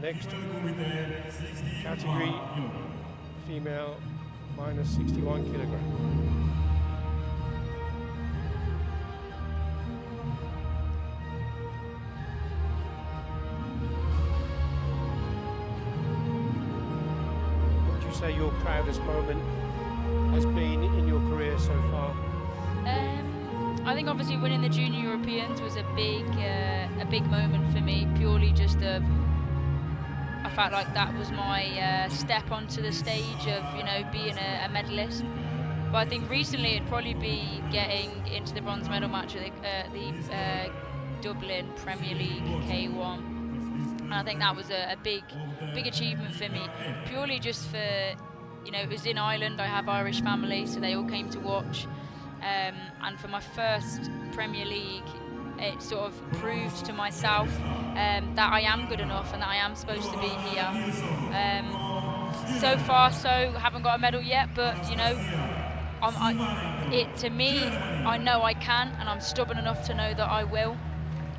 Next Kumite 65 category, kilogram. female minus 61 kilogram. What would you say your proudest moment has been in your career so far? I think obviously winning the Junior Europeans was a big moment for me. Purely just I felt like that was my step onto the stage of being a medalist. But I think recently it'd probably be getting into the bronze medal match at the Dublin Premier League K1, and I think that was a big achievement for me. Purely just for it was in Ireland. I have Irish family, so they all came to watch. And for my first Premier League, it sort of proved to myself that I am good enough and that I am supposed to be here. So far, haven't got a medal yet, but to me, I know I can, and I'm stubborn enough to know that I will.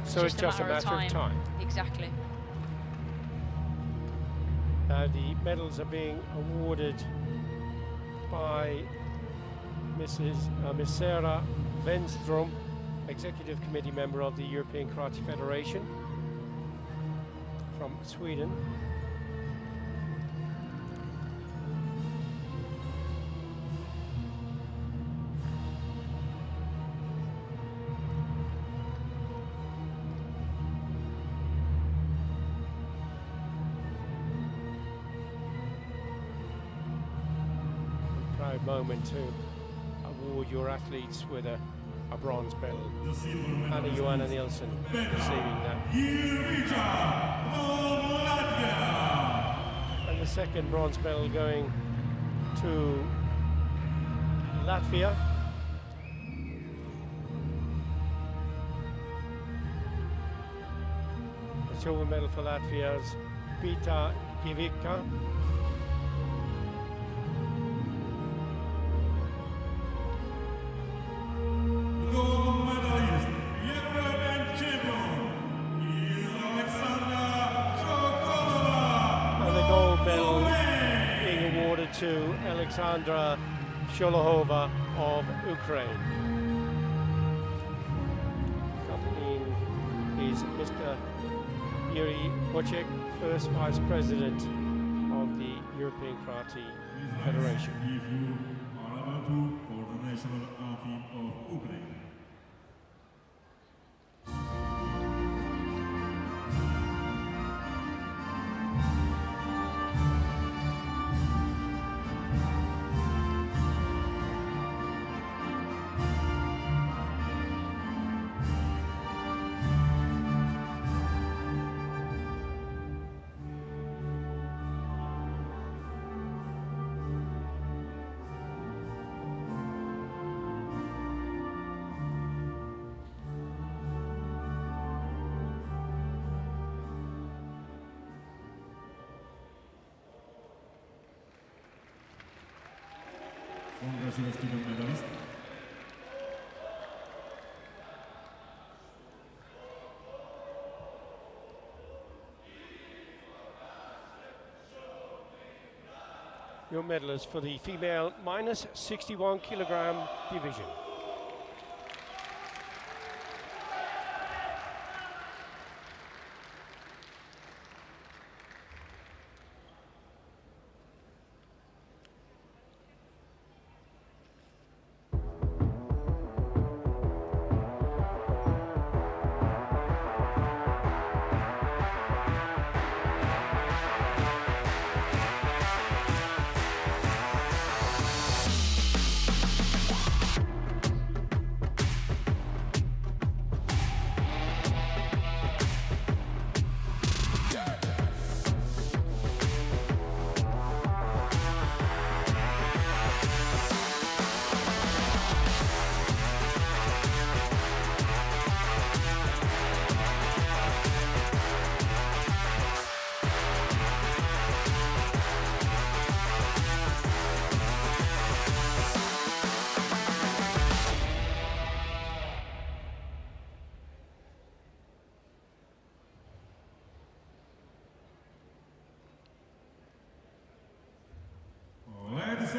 So it's just a matter of time. Exactly. Now the medals are being awarded by Miss Sarah Wenström, Executive Committee member of the European Karate Federation from Sweden. Proud moment to award your athletes with a bronze medal. Anna Joanna Nielsen receiving that. And the second bronze medal going to Latvia. The silver medal for Latvia's Pita Kivika. To Alexandra Sholohova of Ukraine. Accompanying is Mr. Yuri Wojcik, first Vice President of the European Karate Federation. For the national anthem of Ukraine. Congratulations to the medalist. Your medalist for the female minus 61 kilogram division.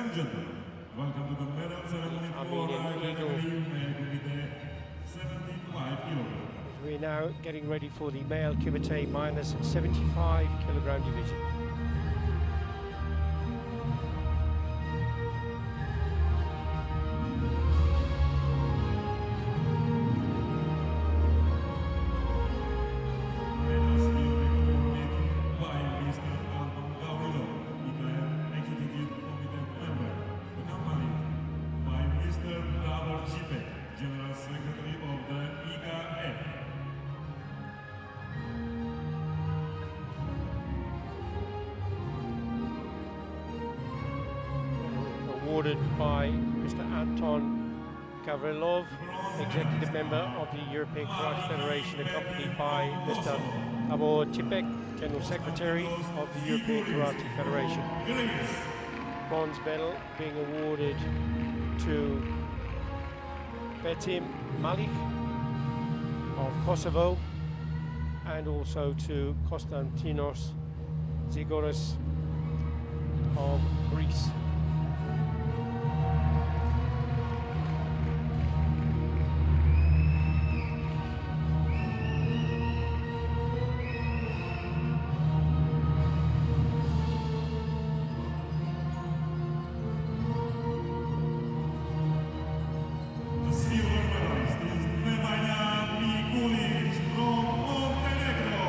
and gentlemen, welcome to the medal ceremony for Armenian Eagle. category male Kumite 75 kilograms. We're now getting ready for the male Kumite minus 75 kilogram division. Medals will be awarded by Mr. EKF Executive Committee member, accompanied by Mr. General Secretary of the EKF. Awarded by Mr. Anton Gavrilov, Executive Member of the European Karate Federation, accompanied by Mr. Tabor Tipek, General Secretary of the European Karate Federation. Bronze medal being awarded to Betim Malik of Kosovo and also to Konstantinos Zigoras of Greece. The silver medalist is Nemanja Mikulic from Montenegro.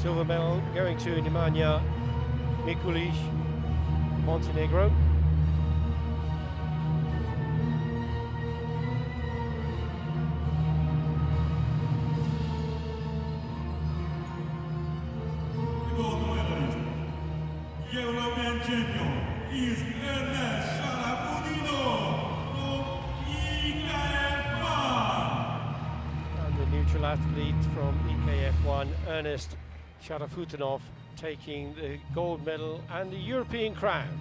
Silver medal going to Nemanja Mikulic, Montenegro. The gold medalist, European champion, is Ernest Sharafudino from EKF1. And the neutral athlete from EKF1, Ernest Sharafutinov, taking the gold medal and the European crown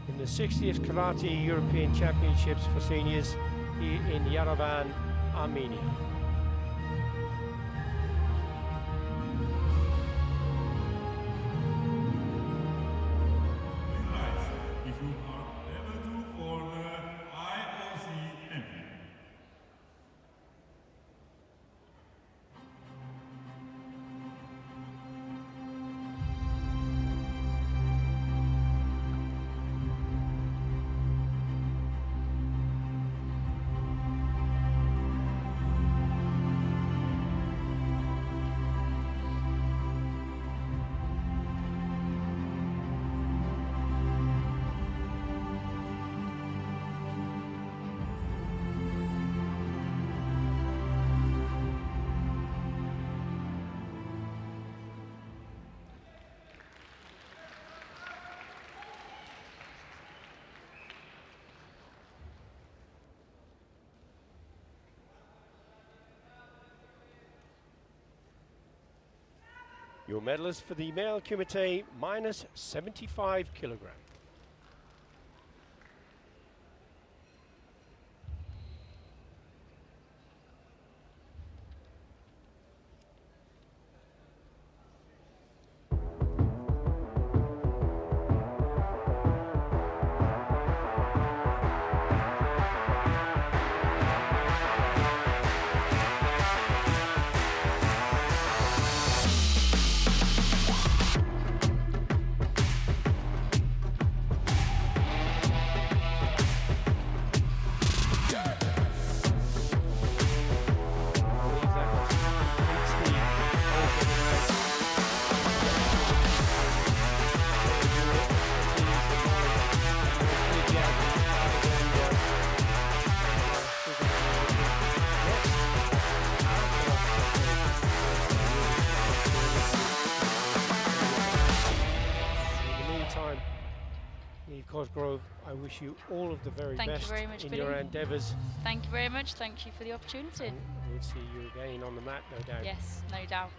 in the 60th Karate European Championships for seniors here in Yerevan, Armenia. Right, if you are ever due for the IOCM. Your medalist for the male Kumite minus 75 kilogram. Cosgrove, I wish you all of the very Thank you best very much, in Billy. your endeavours. Thank you very much. Thank you for the opportunity. And we'll see you again on the mat, no doubt. Yes, no doubt.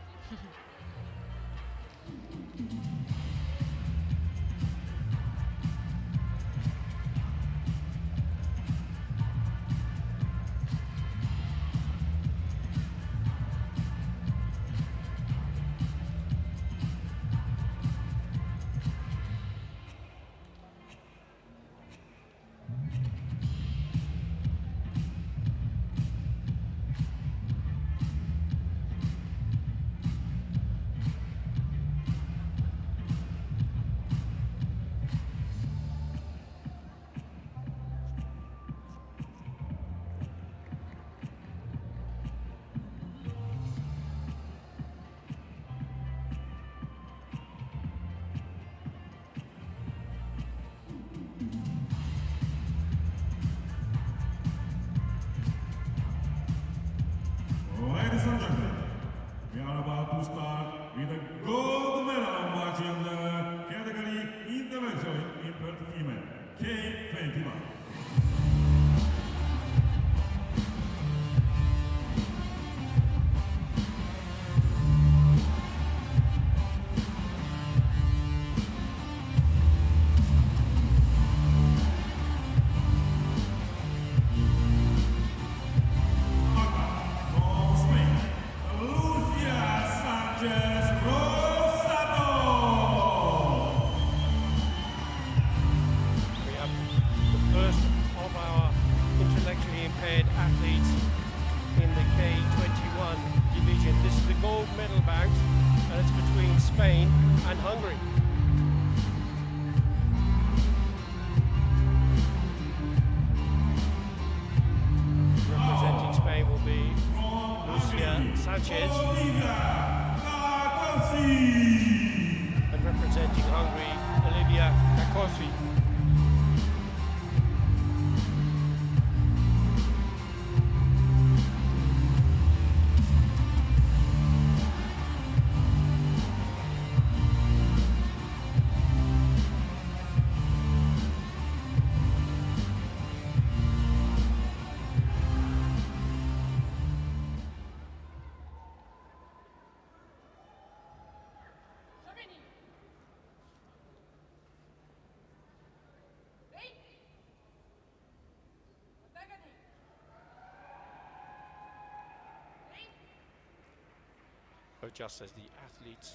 So just as the athletes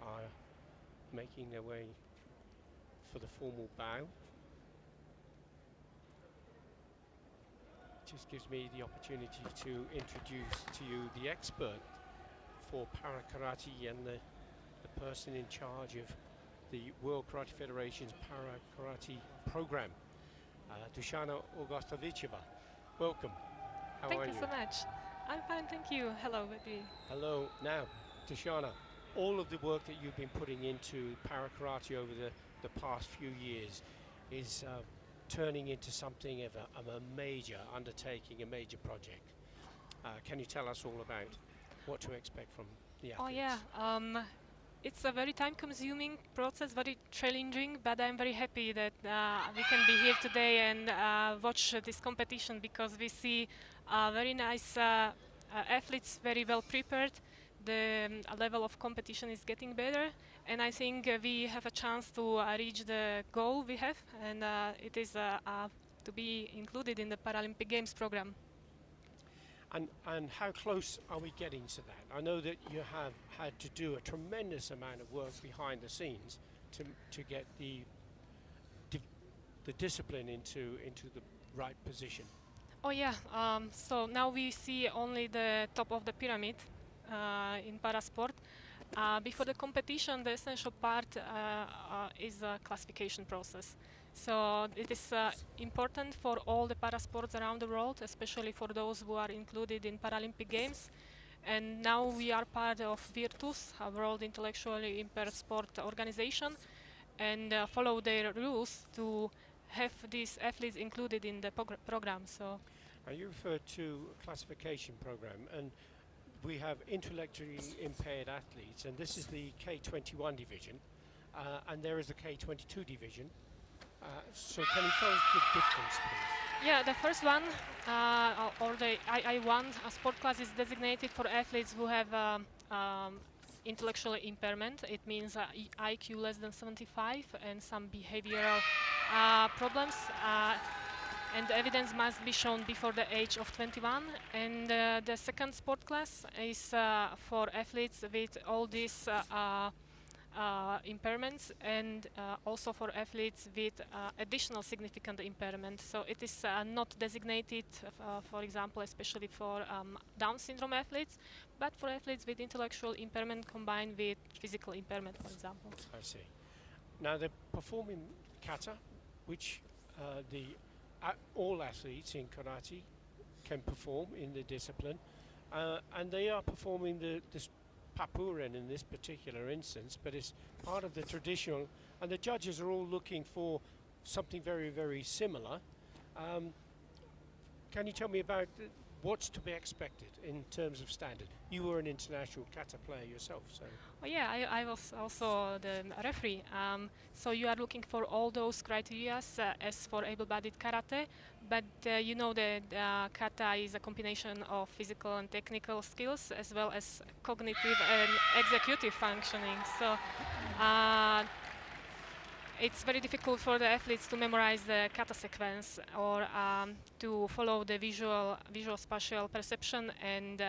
are making their way for the formal bow, just gives me the opportunity to introduce to you the expert for para karate and the person in charge of the World Karate Federation's para karate program, Dushana Augustovicheva. Welcome. How Thank are you so much. I'm fine, thank you. Hello, baby. Hello. Now, Dushana, all of the work that you've been putting into para karate over the past few years is turning into something of a major undertaking, a major project. Can you tell us all about what to expect from the athletes? Oh yeah, it's a very time-consuming process, very challenging, but I'm very happy that we can be here today and watch this competition, because we see very nice athletes, very well prepared. The level of competition is getting better, and I think we have a chance to reach the goal we have, and it is to be included in the Paralympic Games program. And how close are we getting to that? I know that you have had to do a tremendous amount of work behind the scenes to get the discipline into the right position. Oh yeah, so now we see only the top of the pyramid in parasport. Before the competition, the essential part is a classification process. So it is important for all the parasports around the world, especially for those who are included in Paralympic Games. And now we are part of Virtus, a World Intellectually Impaired Sport organization, and follow their rules to have these athletes included in the program. So, Now you referred to a classification program, and we have intellectually impaired athletes, and this is the K21 division, and there is the K22 division. So can you tell us the difference, please? yeah, the first one, or the II1 sport class, is designated for athletes who have intellectual impairment. It means IQ less than 75 and some behavioral problems. And the evidence must be shown before the age of 21. And the second sport class is for athletes with all these impairments, and also for athletes with additional significant impairment. So it is not designated, for example, especially for Down syndrome athletes, but for athletes with intellectual impairment combined with physical impairment, for example. I see. Now they're performing kata, which all athletes in karate can perform in the discipline, and they are performing this papuren in this particular instance, but it's part of the traditional, and the judges are all looking for something very, very similar. Can you tell me about what's to be expected in terms of standard? You were an international kata player yourself, so. Oh yeah, I was also the referee. So you are looking for all those criteria as for able-bodied karate, but you know that kata is a combination of physical and technical skills as well as cognitive and executive functioning. So it's very difficult for the athletes to memorize the kata sequence or to follow the visual spatial perception and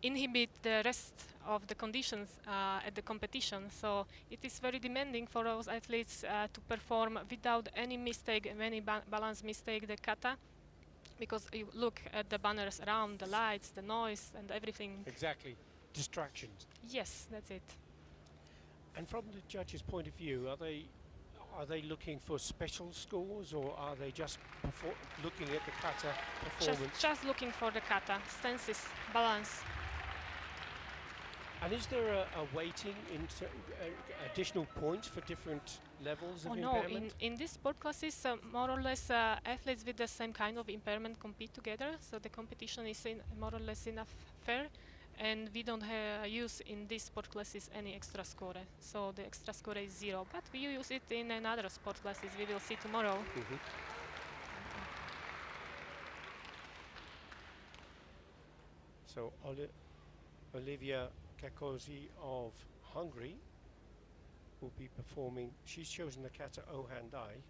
inhibit the rest of the conditions at the competition. So it is very demanding for those athletes to perform without any mistake, any balance mistake, the kata, because you look at the banners around, the lights, the noise, and everything. Exactly, distractions. Yes, that's it. And from the judge's point of view, are they looking for special scores, or are they just looking at the kata performance? Just looking for the kata, stances, balance. And is there a weighting in additional points for different levels of impairment? No, in these sport classes, more or less athletes with the same kind of impairment compete together, so the competition is more or less enough fair, and we don't use in these sport classes any extra score, so the extra score is 0, but we use it in another sport classes we will see tomorrow. Mm-hmm. So Olivia Kakosi of Hungary will be performing. She's chosen the kata Ohandai.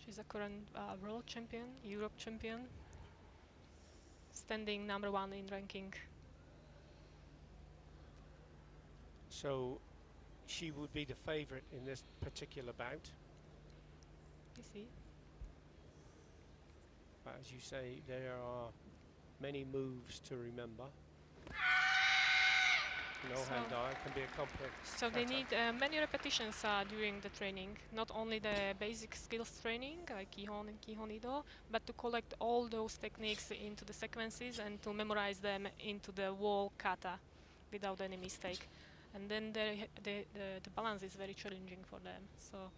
She's a current world champion, Europe champion. standing number 1 in ranking. So she would be the favorite in this particular bout. You see. But as you say, there are many moves to remember. No So- hand-eye can be a complex. So they kata. need many repetitions during the training, not only the basic skills training like Kihon and Kihonido, but to collect all those techniques into the sequences and to memorize them into the wall kata without any mistake. And then the balance is very challenging for them. So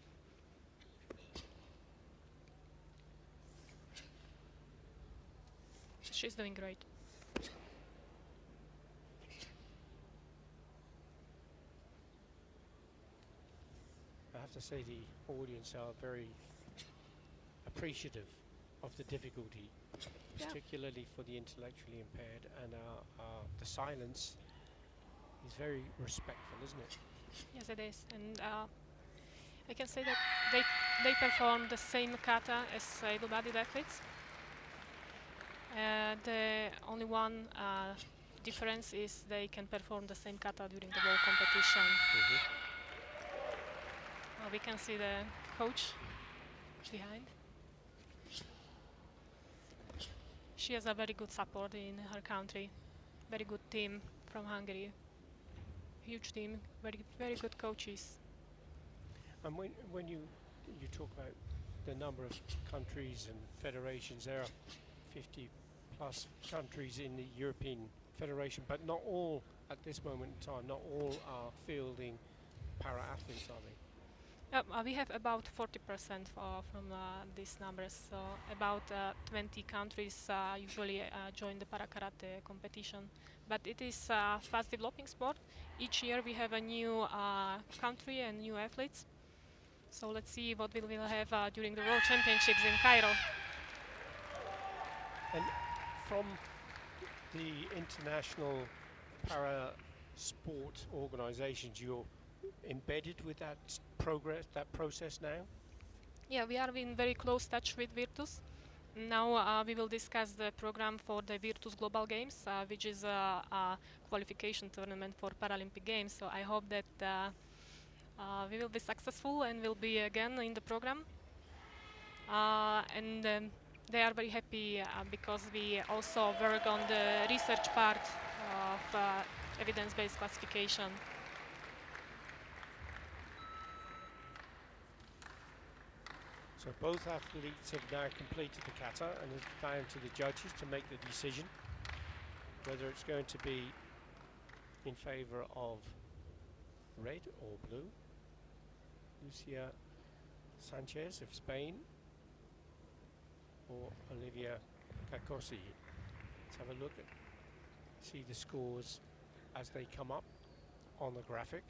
she's doing great. I have to say the audience are very appreciative of the difficulty, Yeah. particularly for the intellectually impaired, and the silence is very respectful, isn't it? Yes, it is, and I can say that they perform the same kata as able-bodied athletes. The only one difference is they can perform the same kata during the wall competition. We can see the coach behind. She has a very good support in her country, very good team from Hungary. Huge team, very good coaches. And when you talk about the number of countries and federations, there are 50 plus countries in the European Federation, but not all at this moment in time, not all are fielding para-athletes, are they? We have about 40% from these numbers, so about 20 countries usually join the para-karate competition. But it is a fast developing sport. Each year we have a new country and new athletes. So let's see what we will have during the World Championships in Cairo. And from the international para-sport organizations, you're embedded with that process now? Yeah, we are in very close touch with Virtus. Now we will discuss the program for the Virtus Global Games, which is a qualification tournament for Paralympic Games. So I hope that we will be successful and will be again in the program. They are very happy because we also work on the research part of evidence-based classification. So both athletes have now completed the kata, and it's down to the judges to make the decision whether it's going to be in favor of red or blue. Lucia Sanchez of Spain or Olivia Kakosi. Let's have a look and see the scores as they come up on the graphic.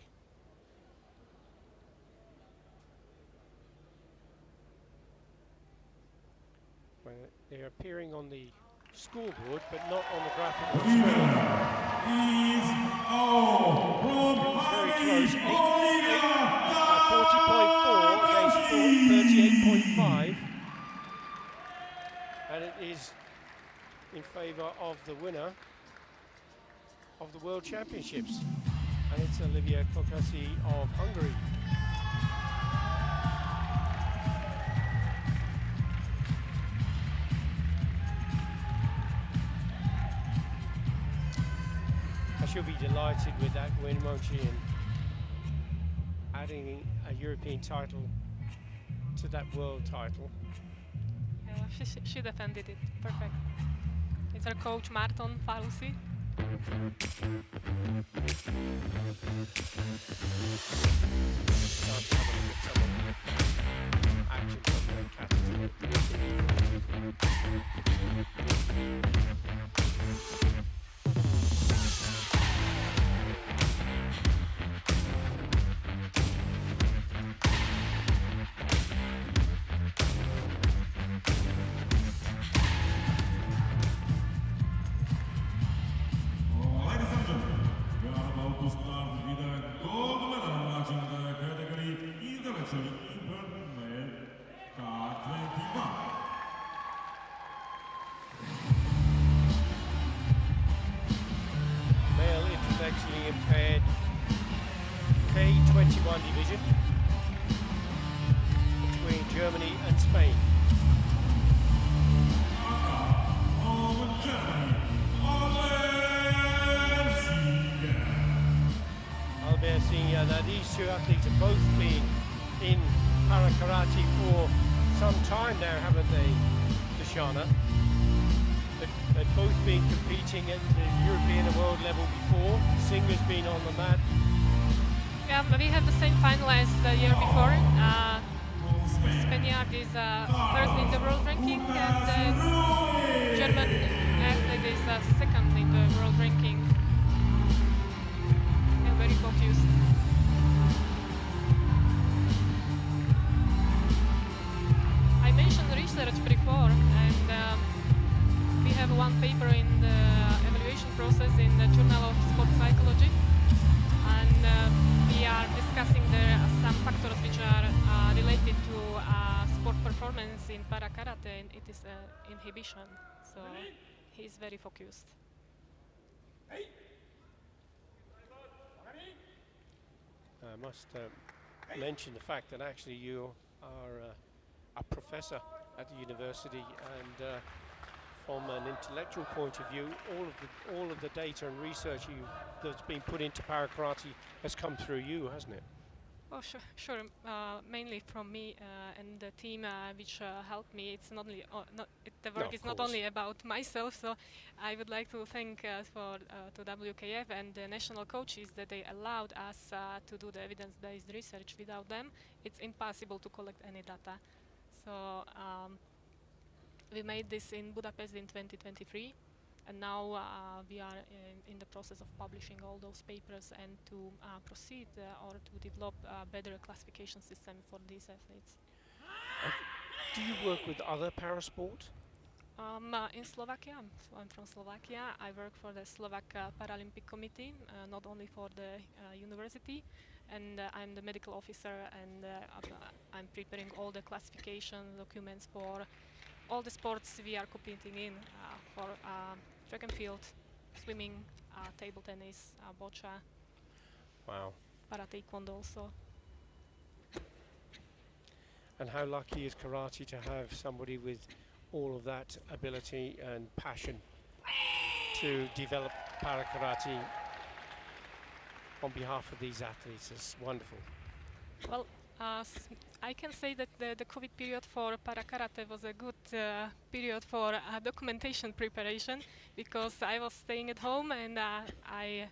Well, they're appearing on the scoreboard, but not on the graphic on screen. Is all from Very Hungary, close. 40.4 against 38.5. And it is in favour of the winner of the World Championships. And it's Olivia Kokasi of Hungary. She'll be delighted with that win, won't she? And adding a European title to that world title. Yeah, she defended it perfect. It's her coach Marton Falusi. Action from the captain. Ladies and gentlemen, we are about to start with a gold medal match in the category intellectually impaired male K21. visually impaired K21 division between Germany and Spain. Albert Senior. Now these two athletes have both been in para karate for some time now, haven't they, Dashana? They've both been competing at the European and world level before. Singer's been on the mat. Yeah, but we have the same final as the year before. Spaniard is first in the world ranking, and the German athlete is second in the world ranking. And very focused. I mentioned research before, and we have one paper in the evaluation process in the Journal of Sport Psychology, and we are discussing there some factors which are related to sport performance in para karate, and it is inhibition. So he is very focused. I must mention the fact that actually you are a professor at the university, and from an intellectual point of view, all of the data and research that's been put into para karate has come through you, hasn't it? Oh, sure. Mainly from me and the team which helped me. It's not only the work is not only about myself. So I would like to thank to WKF and the national coaches that they allowed us to do the evidence-based research. Without them, it's impossible to collect any data. So we made this in Budapest in 2023. And now we are in the process of publishing all those papers and to proceed or to develop a better classification system for these athletes. Do you work with other parasport? In Slovakia, I'm from Slovakia. I work for the Slovak Paralympic Committee, not only for the university, and I'm the medical officer, and I'm preparing all the classification documents for all the sports we are competing in, for track and field, swimming, table tennis, boccia, Wow. para taekwondo also. And how lucky is karate to have somebody with all of that ability and passion to develop para karate on behalf of these athletes? It's wonderful. Well, I can say that the COVID period for para karate was a good period for documentation preparation, because I was staying at home and I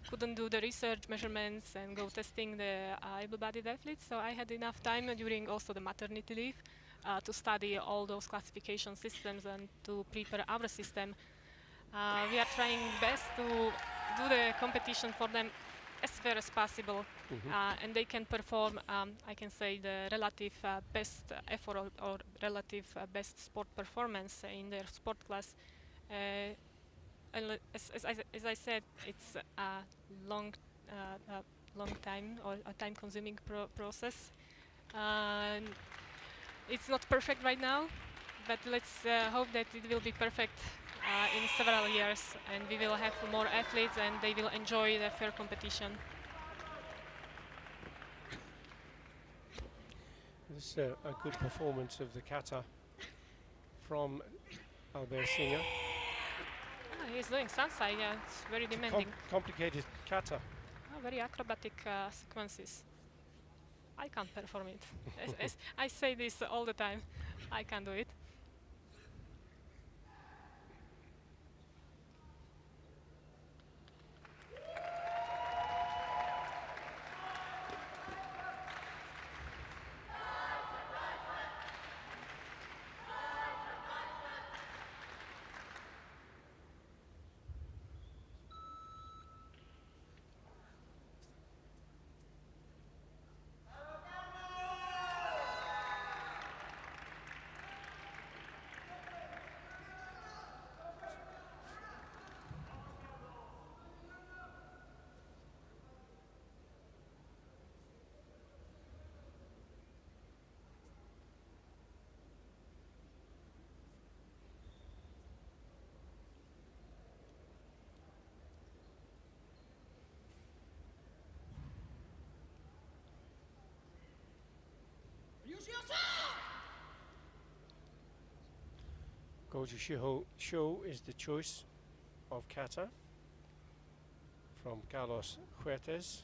couldn't do the research measurements and go testing the able-bodied athletes. So I had enough time during also the maternity leave to study all those classification systems and to prepare our system. We are trying best to do the competition for them as fair as possible, and they can perform, I can say, the relative best effort or relative best sport performance in their sport class. As I said, it's a long time or a time-consuming process. It's not perfect right now, but let's hope that it will be perfect in several years, and we will have more athletes and they will enjoy the fair competition. This is a good performance of the kata from Albert Singer. He's doing sansai, yeah, it's very demanding. Complicated kata. Very acrobatic sequences. I can't perform it. as I say this all the time, I can't do it. Goju Sho is the choice of kata from Carlos Huertas.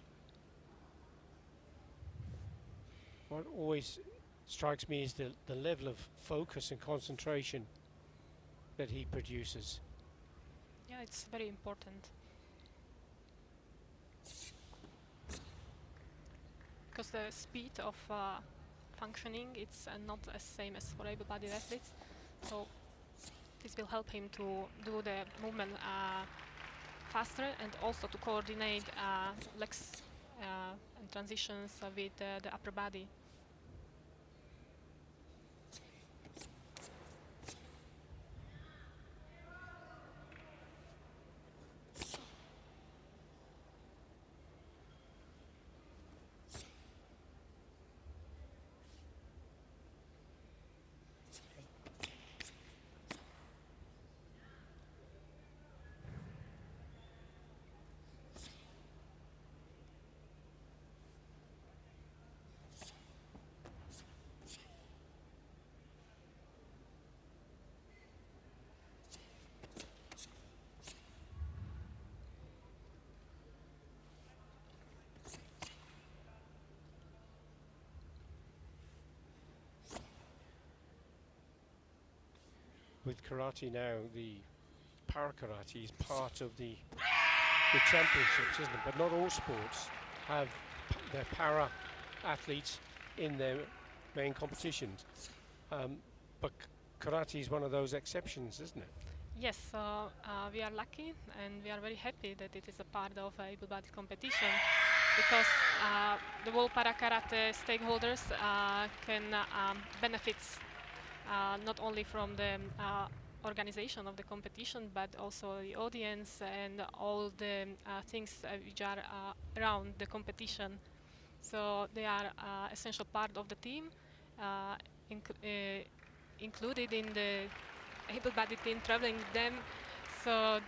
What always strikes me is the level of focus and concentration that he produces. Yeah, it's very important. Because the speed of functioning, it's not the same as for able-bodied athletes. So this will help him to do the movement faster and also to coordinate legs and transitions with the upper body. With karate now, the para karate is part of the championships, isn't it? But not all sports have their para athletes in their main competitions. But karate is one of those exceptions, isn't it? Yes, we are lucky and we are very happy that it is a part of able-bodied competition, because the whole para karate stakeholders can benefit not only from the organization of the competition, but also the audience and all the things which are around the competition. So they are essential part of the team, included in the able-bodied team, traveling with them. So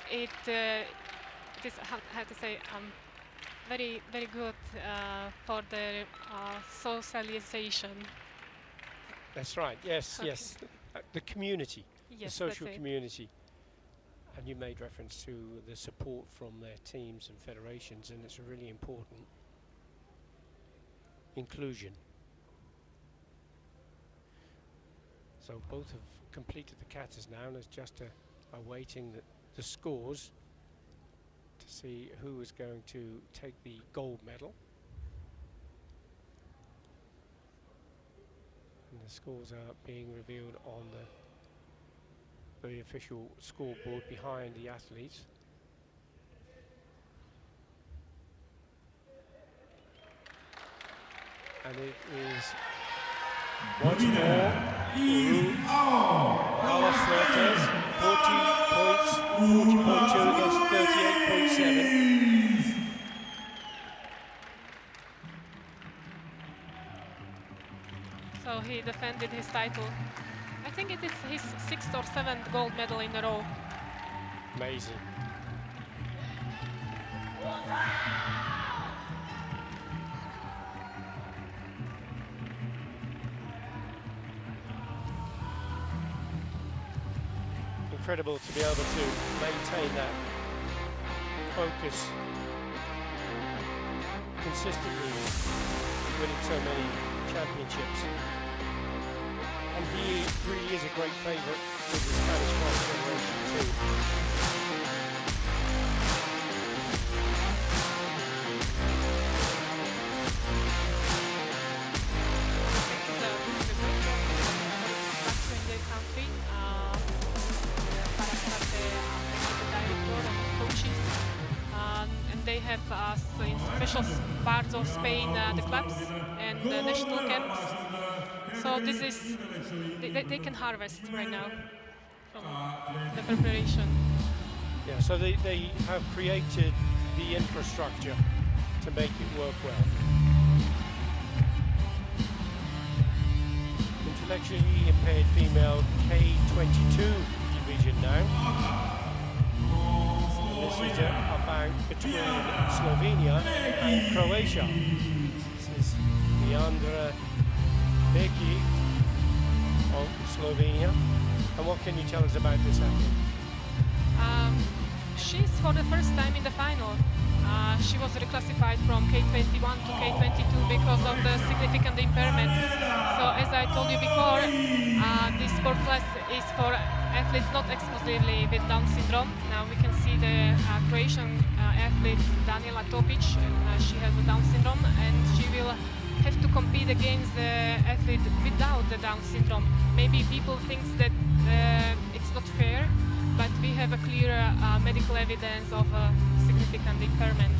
it is, how to say, very, very good for the socialization. That's right. Yes, Okay. yes. The community, Yes, the social that's it. community. And you made reference to the support from their teams and federations, and it's a really important inclusion. So both have completed the katas now, and it's just awaiting the scores to see who is going to take the gold medal. And the scores are being revealed on the official scoreboard behind the athletes. And it is once more Carlos Fuertes, 40 points, 40.2 against 38.7. So he defended his title. I think it is his 6th or 7th gold medal in a row. Amazing. Incredible to be able to maintain that focus consistently, winning so many championships. And he really is a great favourite with the Spanish Cross Federation too. It's a good structure in their country. Para karate executive director and coaches. And they have in special parts of Spain the clubs and the national camps. So this is, they can harvest right now from the preparation. Yeah, so they have created the infrastructure to make it work well. Intellectually impaired female K22 division now. This is a bout between Slovenia and Croatia. This is Leandra Bekic from Slovenia. And what can you tell us about this athlete? She's for the first time in the final. She was reclassified from K21 to K22 because of the significant impairment. So as I told you before, this sport class is for athletes not exclusively with Down syndrome. Now we can see the Croatian athlete Daniela Topic. She has a Down syndrome and she will have to compete against the athlete without the Down syndrome. Maybe people think that it's not fair, but we have a clear medical evidence of significant impairment.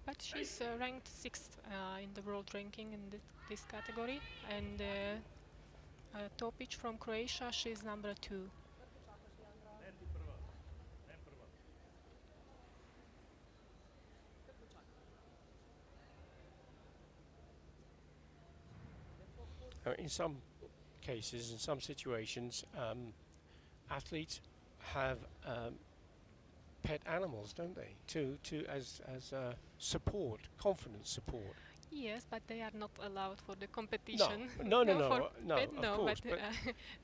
But she's ranked 6th in the world ranking in this category, and Topic from Croatia, she's number 2. In some cases, in some situations, athletes have pet animals, don't they? As support, confidence support. Yes, but they are not allowed for the competition. No, For pet, of no, course. but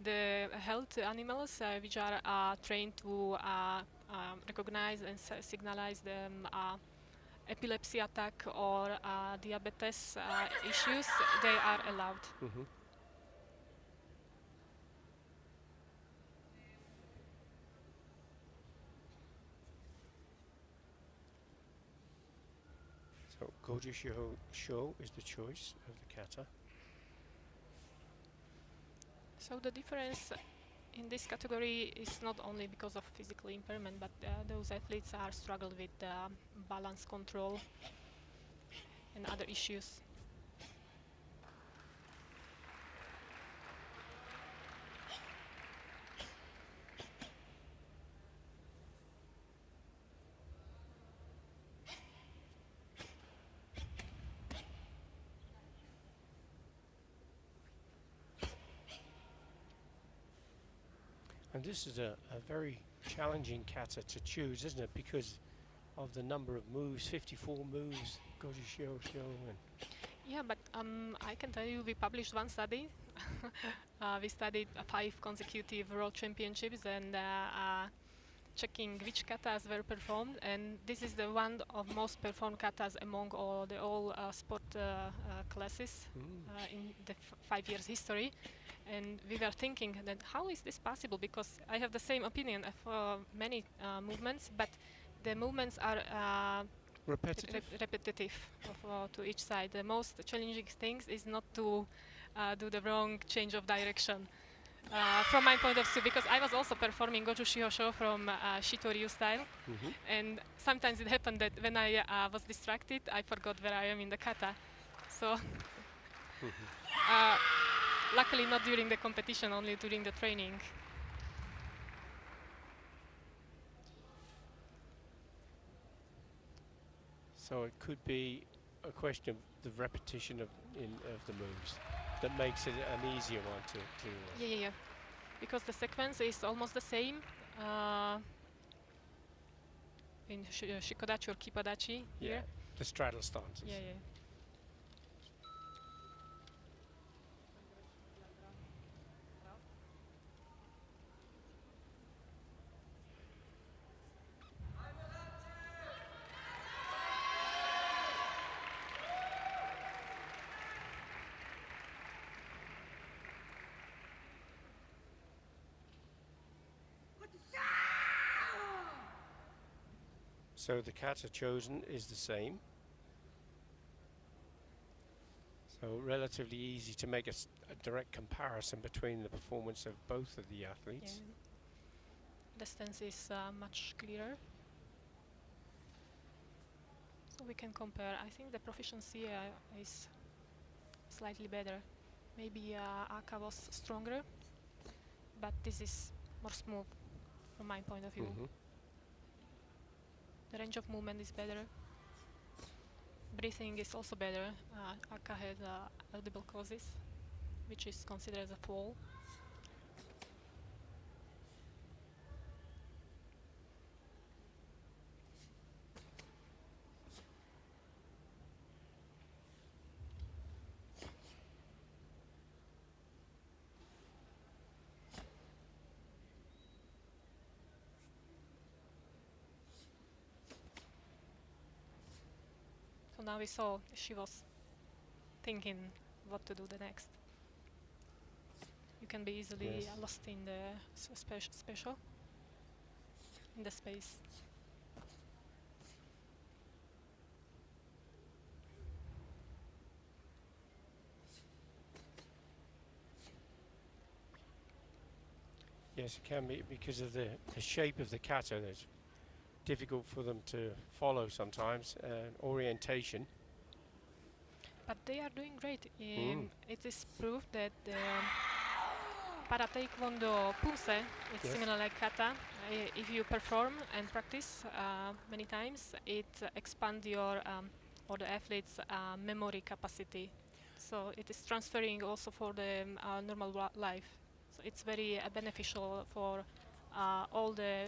the health animals which are trained to recognize and signalize the epilepsy attack or diabetes issues, they are allowed. Mm-hmm. So Goju Sho is the choice of the kata. So the difference in this category is not only because of physical impairment, but those athletes are struggled with balance control and other issues. And this is a very challenging kata to choose, isn't it? Because of the number of moves, 54 moves, Goju Sho and Yeah, but I can tell you we published one study. We studied 5 consecutive world championships and checking which katas were performed, and this is the one of most performed katas among all sport classes in the 5 years history. And we were thinking that how is this possible, because I have the same opinion of many movements, but the movements are repetitive to each side. The most challenging thing is not to do the wrong change of direction. From my point of view, because I was also performing Goju Shihosho from Shito Ryu style, and sometimes it happened that when I was distracted, I forgot where I am in the kata. So, luckily not during the competition, only during the training. so it could be a question of the repetition of the moves that makes it an easier one to Yeah. Because the sequence is almost the same in Shikodachi or Kipadachi here. the straddle stances. Yeah. So the kata chosen is the same. So relatively easy to make a direct comparison between the performance of both of the athletes. Yeah. The stance is much clearer. So we can compare. I think the proficiency is slightly better. Maybe Aka was stronger, but this is more smooth from my point of view. The range of movement is better. Breathing is also better. Aka had audible causes, which is considered as a fall. So now we saw she was thinking what to do the next. You can be easily Yes. lost in the special in the space. Yes, it can be because of the shape of the kata. It's difficult for them to follow sometimes, orientation. But they are doing great. It is proof that para taekwondo pulse, it's Yes. similar like kata. If you perform and practice many times, it expands your or the athlete's memory capacity. So it is transferring also for the normal life. So it's very beneficial for all the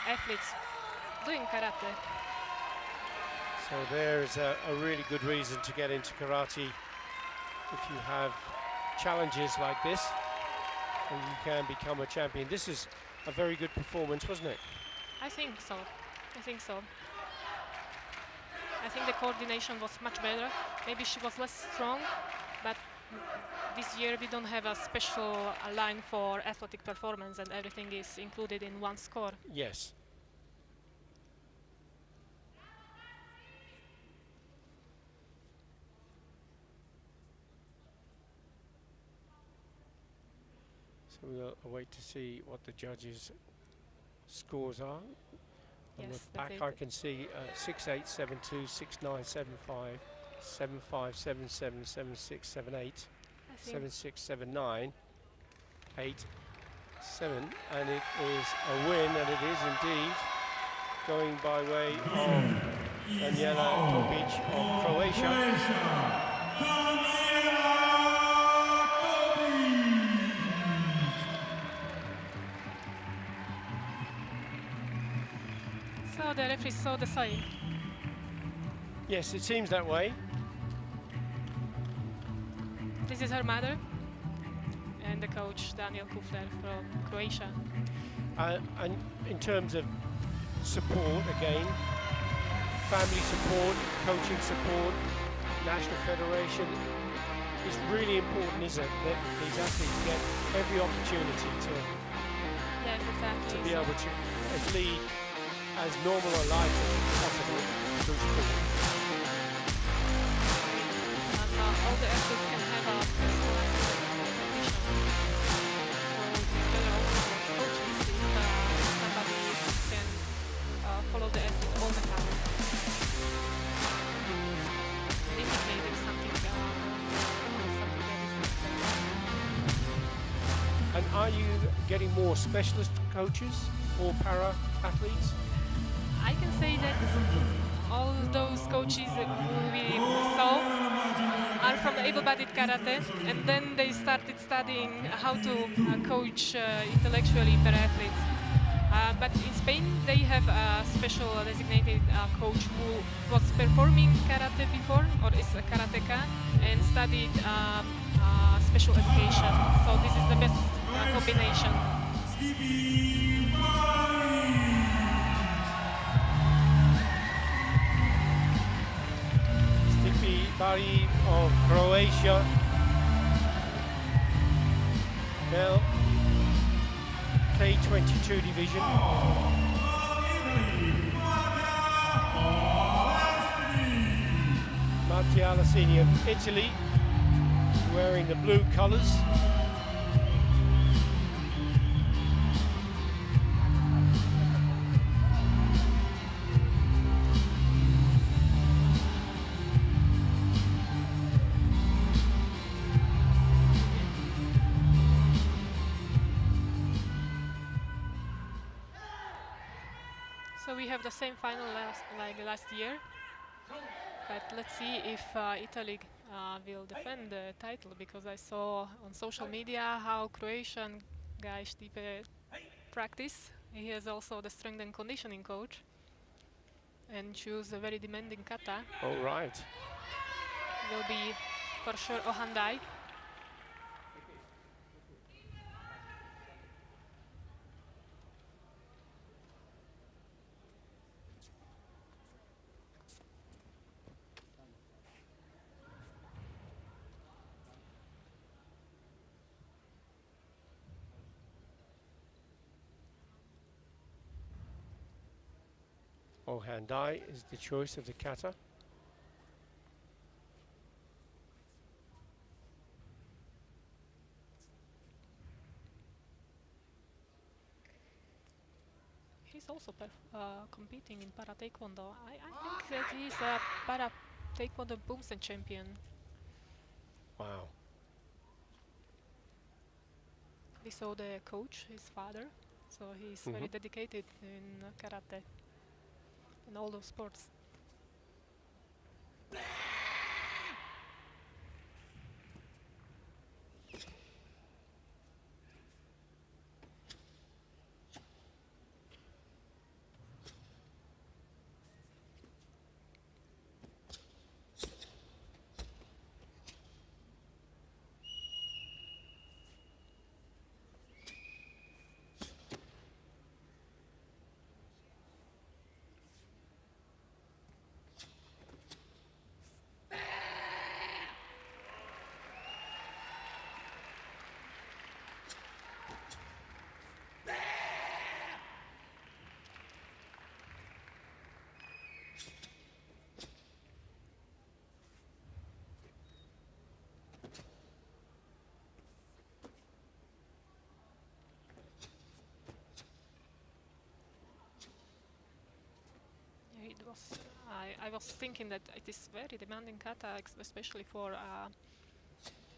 athletes doing karate. So there is a really good reason to get into karate. If you have challenges like this, and you can become a champion. This is a very good performance, wasn't it? I think so. I think so. I think the coordination was much better. Maybe she was less strong, but this year we don't have a special line for athletic performance, and everything is included in one score. Yes. So we'll wait to see what the judges' scores are. On Yes, the back I can see 6-8, 7-2, 6-9, 7-5, 7-5, 7-7, 7-6, 7-8, 7-6, 7-9, 8-7, and it is a win, and it is indeed going by way of Daniela Topic of Croatia. So the referee saw the sign. Yes, it seems that way. This is her mother and the coach Daniel Kufler from Croatia. And in terms of support, again, family support, coaching support, national federation, it's really important, isn't it, that these athletes get every opportunity Yes, exactly. to be able to lead as normal a life as possible through sport. And all the athletes can have a personalized competition. So there are also coaches if somebody can follow the athlete all the time. And indicate if something that is. And are you getting more specialist coaches for para athletes? I can say that all those coaches who we saw are from the able-bodied karate, and then they started studying how to coach intellectually para athletes. But in Spain, they have a special designated coach who was performing karate before, or is a karateka, and studied special education. So this is the best combination. Bari of Croatia. Now, K22 division. Mattia Alessini of Italy, wearing the blue colours. So we have the same final like last year, but let's see if Italy will defend the title, because I saw on social media how Croatian guy Stipe practice. He is also the strength and conditioning coach and choose a very demanding kata. All right. Will be for sure Ohandai. or handai is the choice of the kata. He's also competing in para taekwondo. I think that he's a para taekwondo Bouts champion. Wow. We saw the coach, his father, so he's very dedicated in karate and all those sports. It was. I was thinking that it is very demanding kata, especially for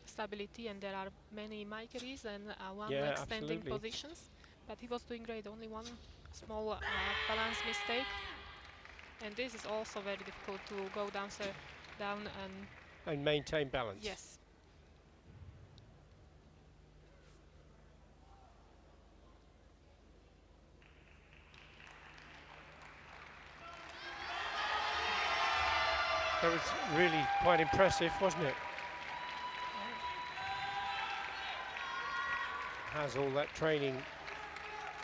stability, and there are many maikeries and one leg standing positions. But he was doing great. Only one small balance mistake, and this is also very difficult to go down and maintain balance. Yes. That was really quite impressive, wasn't it? Has all that training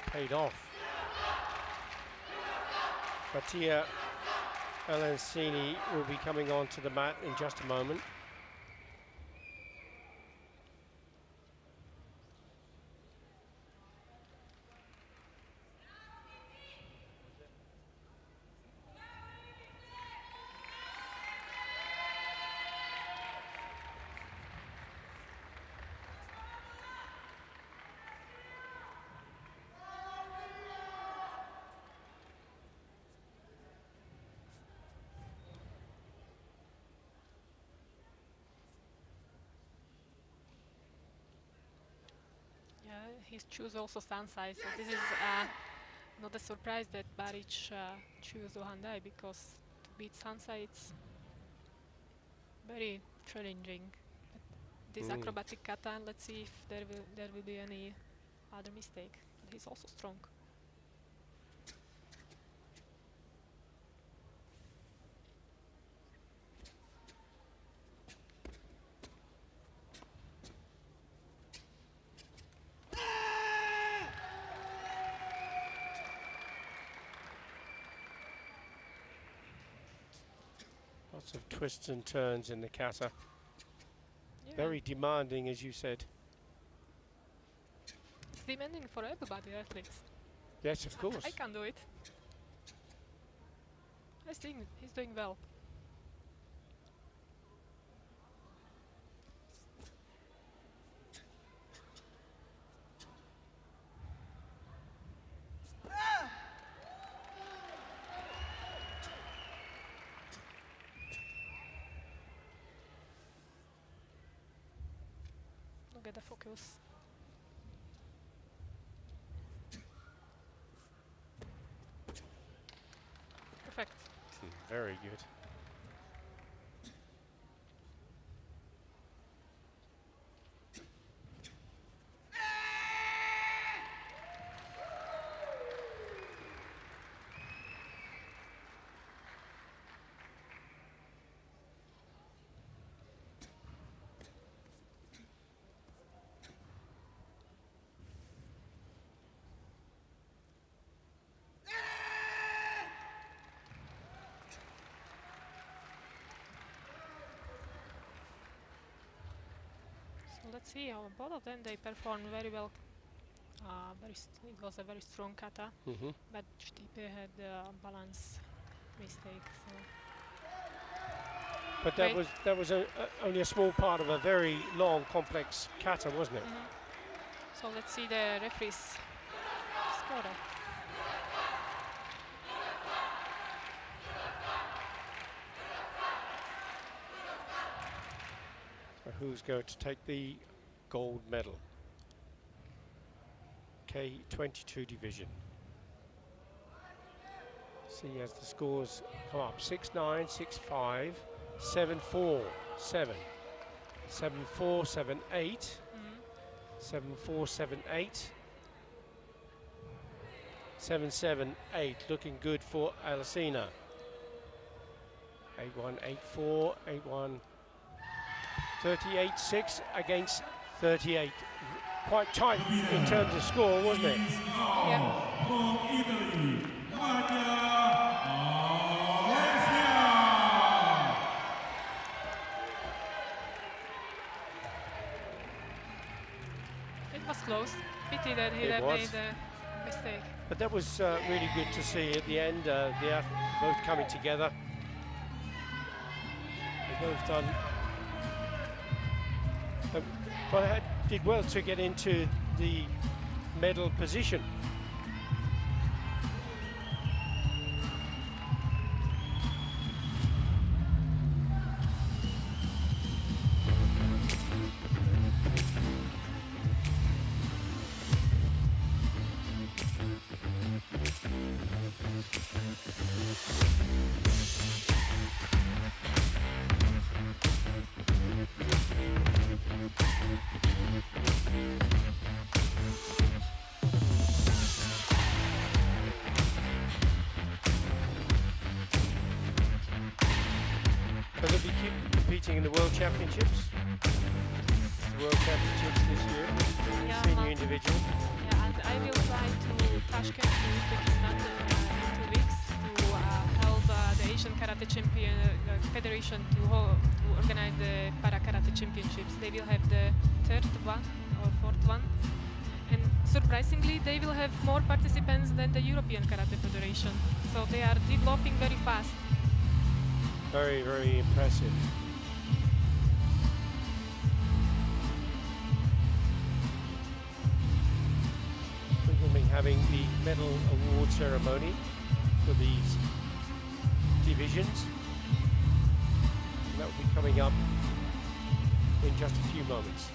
paid off? Mattia Alancini will be coming onto the mat in just a moment. He chose also Sansai, so this is not a surprise that Baric chose Ohandai, because to beat Sansai it's very challenging. This acrobatic kata, and let's see if there will be any other mistake. But he's also strong. Lots of twists and turns in the kata. Yeah. Very demanding, as you said. It's demanding for everybody, athletes. Yes, of course. I can do it. I think he's doing well. Look at the focus. Perfect. Very good. Let's see how both of them, they performed very well. It was a very strong kata, but Stipe had balance mistake. So. But that was only a small part of a very long, complex kata, wasn't it? So let's see the referee's score. So who's going to take the gold medal? K22 division. See as the scores come up: 6-9, 6-5, 7-4, 7, 7-4, 7-8, 7-4, 7-8, 7-7-8. Looking good for Alcina. 8-1, 8-4, 8-1. 38-6 against 38. Quite tight in terms of score, wasn't it? Yeah. From Italy, It was close. Pity that he It had was. made a mistake. But that was really good to see at the end. They are both coming together. They both done. But did well to get into the medal position. So they'll be competing in the World Championships. The World Championships this year, Yeah, senior individual. Yeah, and I will fly to Tashkent, to Uzbekistan in 2 weeks to help the Asian Karate Champion Federation to organize the Para Karate Championships. They will have the third one or fourth one. And surprisingly, they will have more participants than the European Karate Federation. So they are developing very fast. Very, very impressive. We will be having the medal award ceremony for these divisions. And that will be coming up in just a few moments.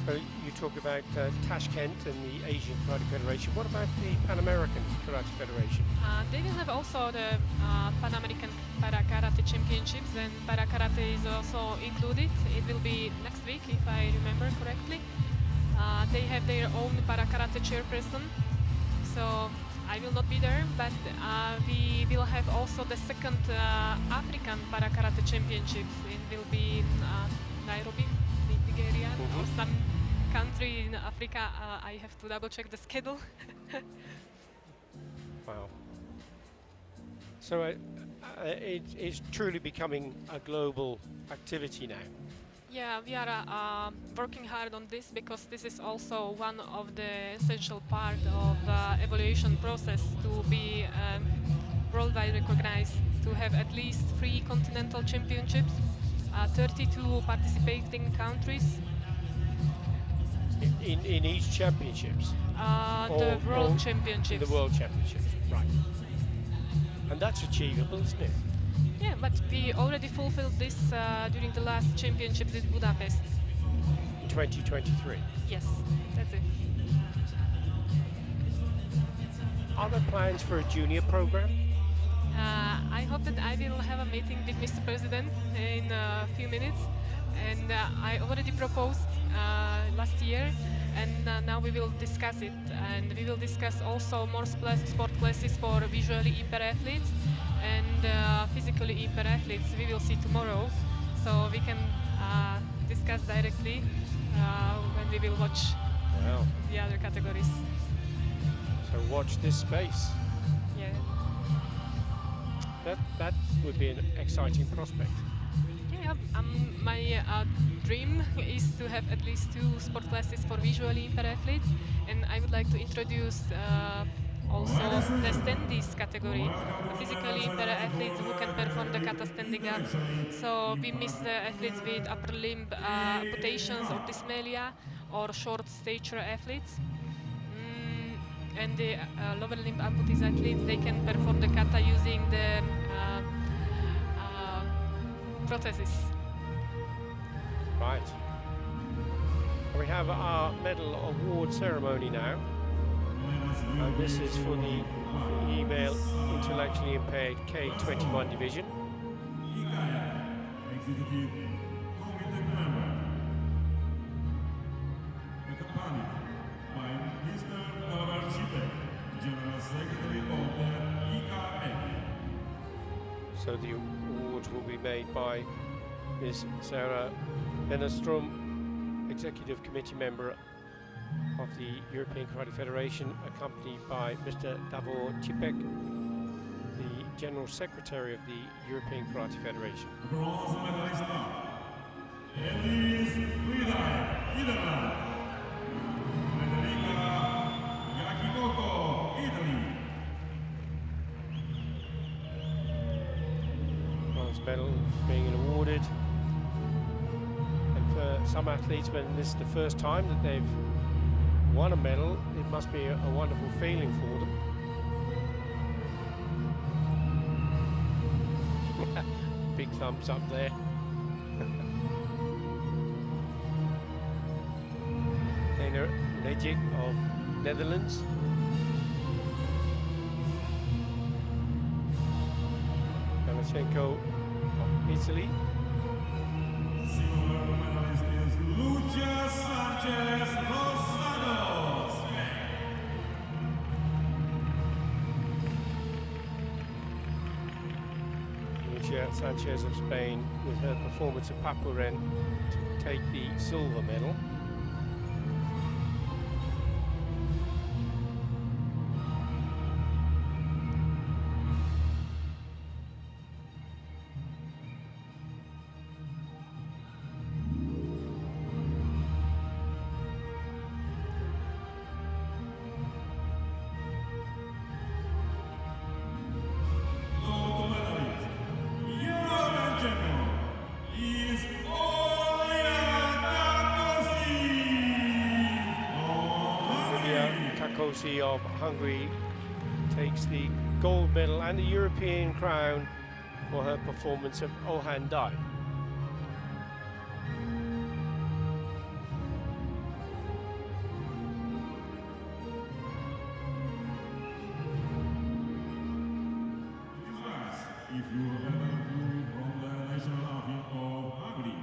So you talk about Tashkent and the Asian Karate Federation. What about the Pan American Karate Federation? They will have also the Pan American Para Karate Championships, and Para Karate is also included. It will be next week, if I remember correctly. They have their own Para Karate chairperson, so I will not be there, but we will have also the second African Para Karate Championships. It will be in Nairobi, Nigeria, or some country in Africa. I have to double check the schedule. Wow. So it's truly becoming a global activity now. Yeah, we are working hard on this because this is also one of the essential part of evaluation process to be worldwide recognized, to have at least 3 continental championships, 32 participating countries. In each championships? The Or World Championships. The World Championships, right. And that's achievable, isn't it? Yeah, but we already fulfilled this during the last championships in Budapest. In 2023. Yes, that's it. Are there plans for a junior program? I hope that I will have a meeting with Mr. President in a few minutes, and I already proposed last year, and now we will discuss it, and we will discuss also more sport classes for visually impaired athletes and physically impaired athletes. We will see tomorrow, so we can discuss directly when we will watch Wow. the other categories. So watch this space. Yeah. That would be an exciting prospect. Yeah, my dream is to have at least 2 sport classes for visually impaired athletes, and I would like to introduce also the standees category, the physically impaired athletes who can perform the kata standing up. So we miss the athletes with upper limb amputations or dysmelia, or short stature athletes. And the lower limb amputees athletes, they can perform the kata using the prosthesis. Right. We have our medal award ceremony now. And this is for the female intellectually impaired K21 division. EKF Executive Kumite member, accompanied by Mr. Albert Chipek, General Secretary of the EKF. So the awards will be made by Ms. Sarah Benestrom, Executive Committee member of the European Karate Federation, accompanied by Mr. Davor Cipek, the General Secretary of the European Karate Federation. Bronze medalist Elise Vidal, Netherlands. Federica Yakimoto, Italy. Bronze medal being awarded. And for some athletes, when this is the first time that they've won a medal, it must be a wonderful feeling for them. Big thumbs up there. Lena Lejic of Netherlands. Galichenko of Italy. Silver medalist is Lucia Sanchez Rosado, Spain. Lucia Sanchez of Spain, with her performance at Papuren, to take the silver medal. Gold medalist, European champion, is Olia Julia Kakosi of Hungary takes the gold medal and the European crown for her performance at Ohandai. If you have a clue from the national anthem of Hungary.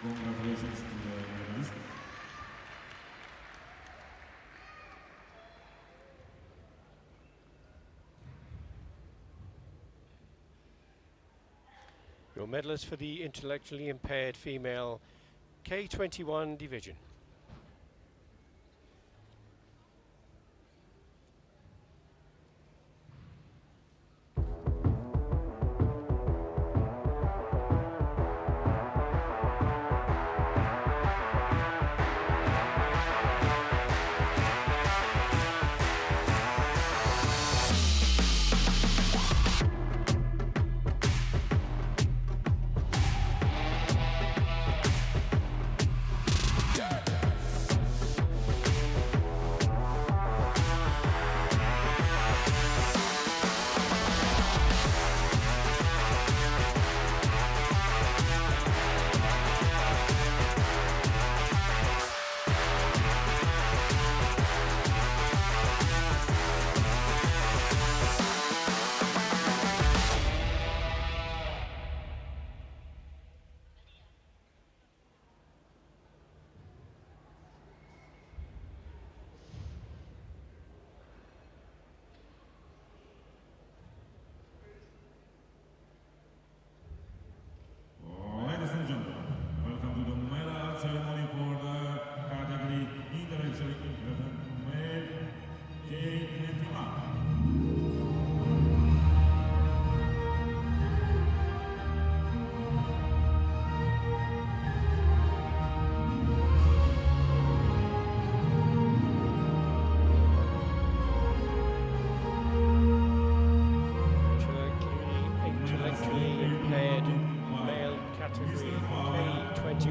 Congratulations to the medalist. Your medalist for the intellectually impaired female K21 division.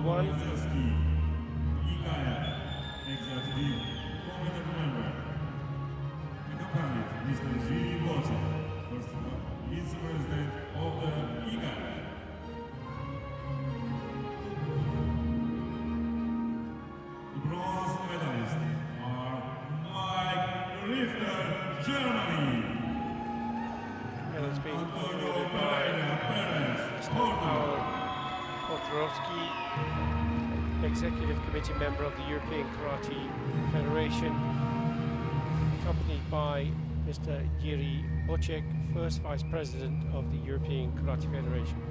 21. EKF, Executive Committee Member. Accompanied Mr. Bouts, first Vice President of the EKF. The bronze medalists are Mike Richter, Germany. And it's been Antonio awarded by Pereira Perez, Mr. Portugal. Otrovsky, Executive Committee Member of the European Karate Federation, accompanied by Mr. Jiří Boček, First Vice President of the European Karate Federation.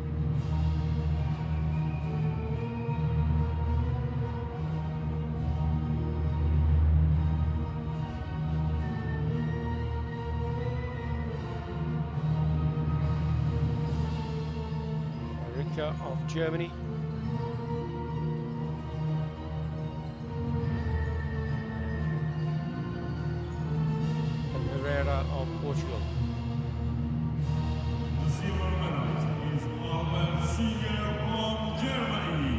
Richter of Germany. And Herrera of Portugal. The silver medalist is Albert Singer from Germany.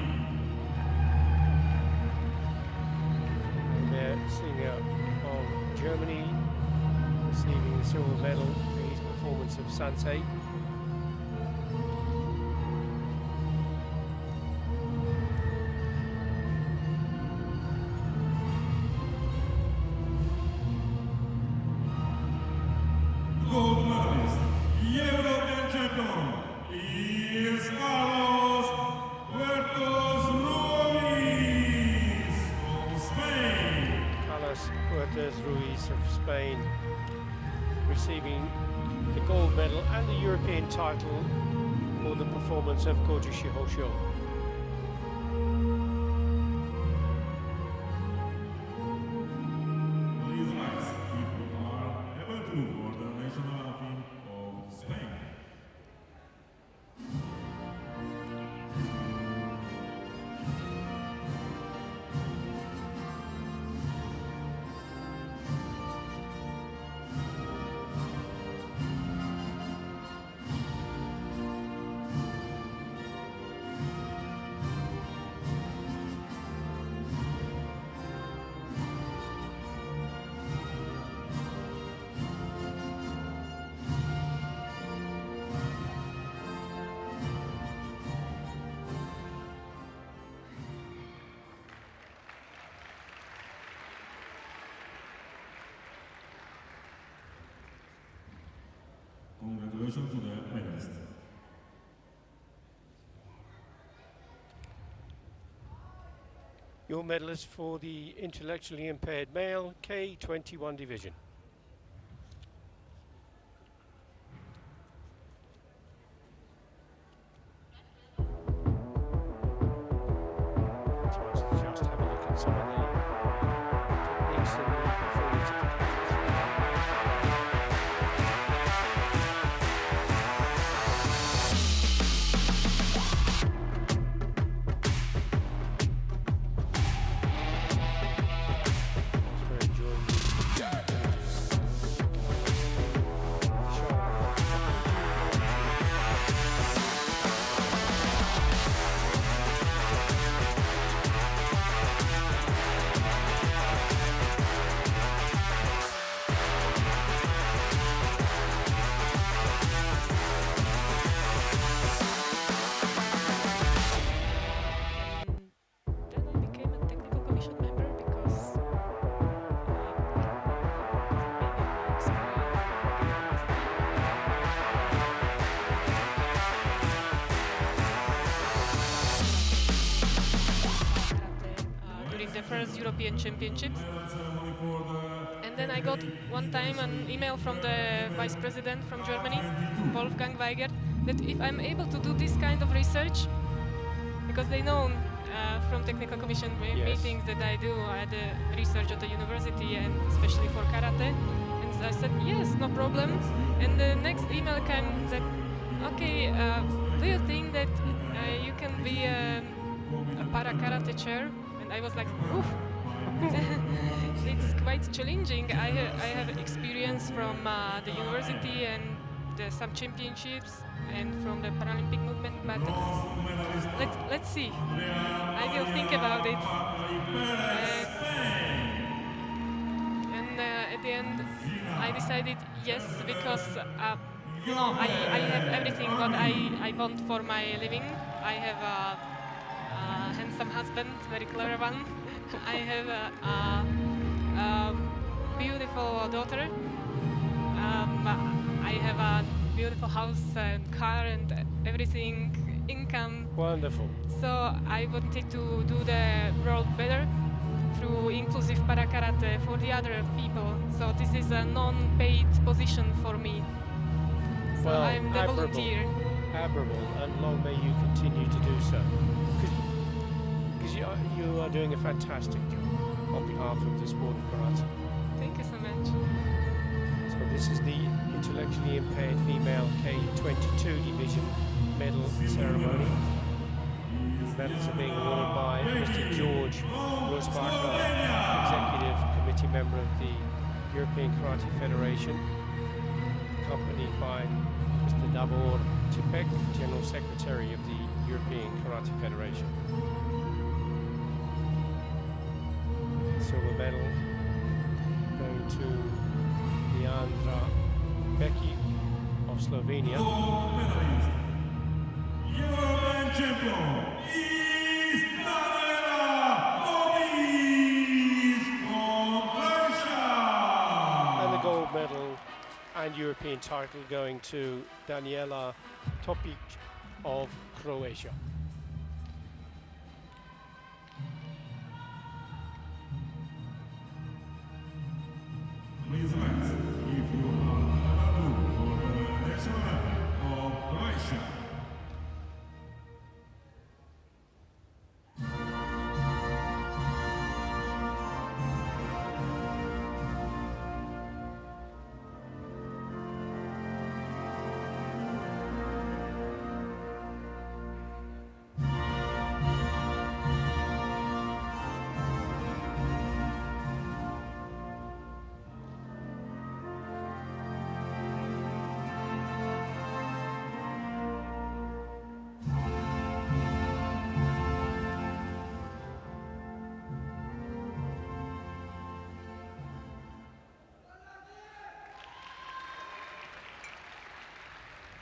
Albert Singer of Germany, receiving the silver medal for his performance of Sansei. Gold medalist, European champion, is Carlos Huertas Ruiz from Spain. Carlos Huertas Ruiz of Spain, receiving the gold medal and the European title for the performance of Goju Shihosho. Please rise if you are able to for the national anthem of Spain. Congratulations to the medalist. Your medalist for the intellectually impaired male K21 division. Chance to just have a look at some of the techniques and the performance of the catches. We're enjoying these images. Then I became a technical commission member because during the first European Championships. And then I got one time an email from the vice president from Germany, Wolfgang Weigert, that if I'm able to do this kind of research, because they know from technical commission Yes. meetings that I do the research at the university and especially for karate. And I said, yes, no problem. And the next email came that, okay, do you think that you can be a para karate chair? And I was like, oof. It's quite challenging. I have experience from the university and some championships and from the Paralympic movement, but let's see. I will think about it. And at the end, I decided yes, because I have everything what I want for my living. I have a handsome husband, very clever one. I have a beautiful daughter. I have a beautiful house and car and everything, income. Wonderful. So I wanted to do the world better through inclusive para karate for the other people. So this is a non-paid position for me. So Well, I'm the volunteer. Admirable, and long may you continue to do so. Because you are doing a fantastic job on behalf of the sport of karate. Thank you so much. So this is the intellectually impaired female K22 division medal ceremony. Medals are being awarded by Mr. George Rosbacher, Executive Committee member of the European Karate Federation, accompanied by Mr. Davor Čipek, General Secretary of the European Karate Federation. Silver medal going to Leandra Becky of Slovenia. European champion is from Croatia. And the gold medal and European title going to Daniela Topic of Croatia. Please rise if you are available for the national anthem of Croatia.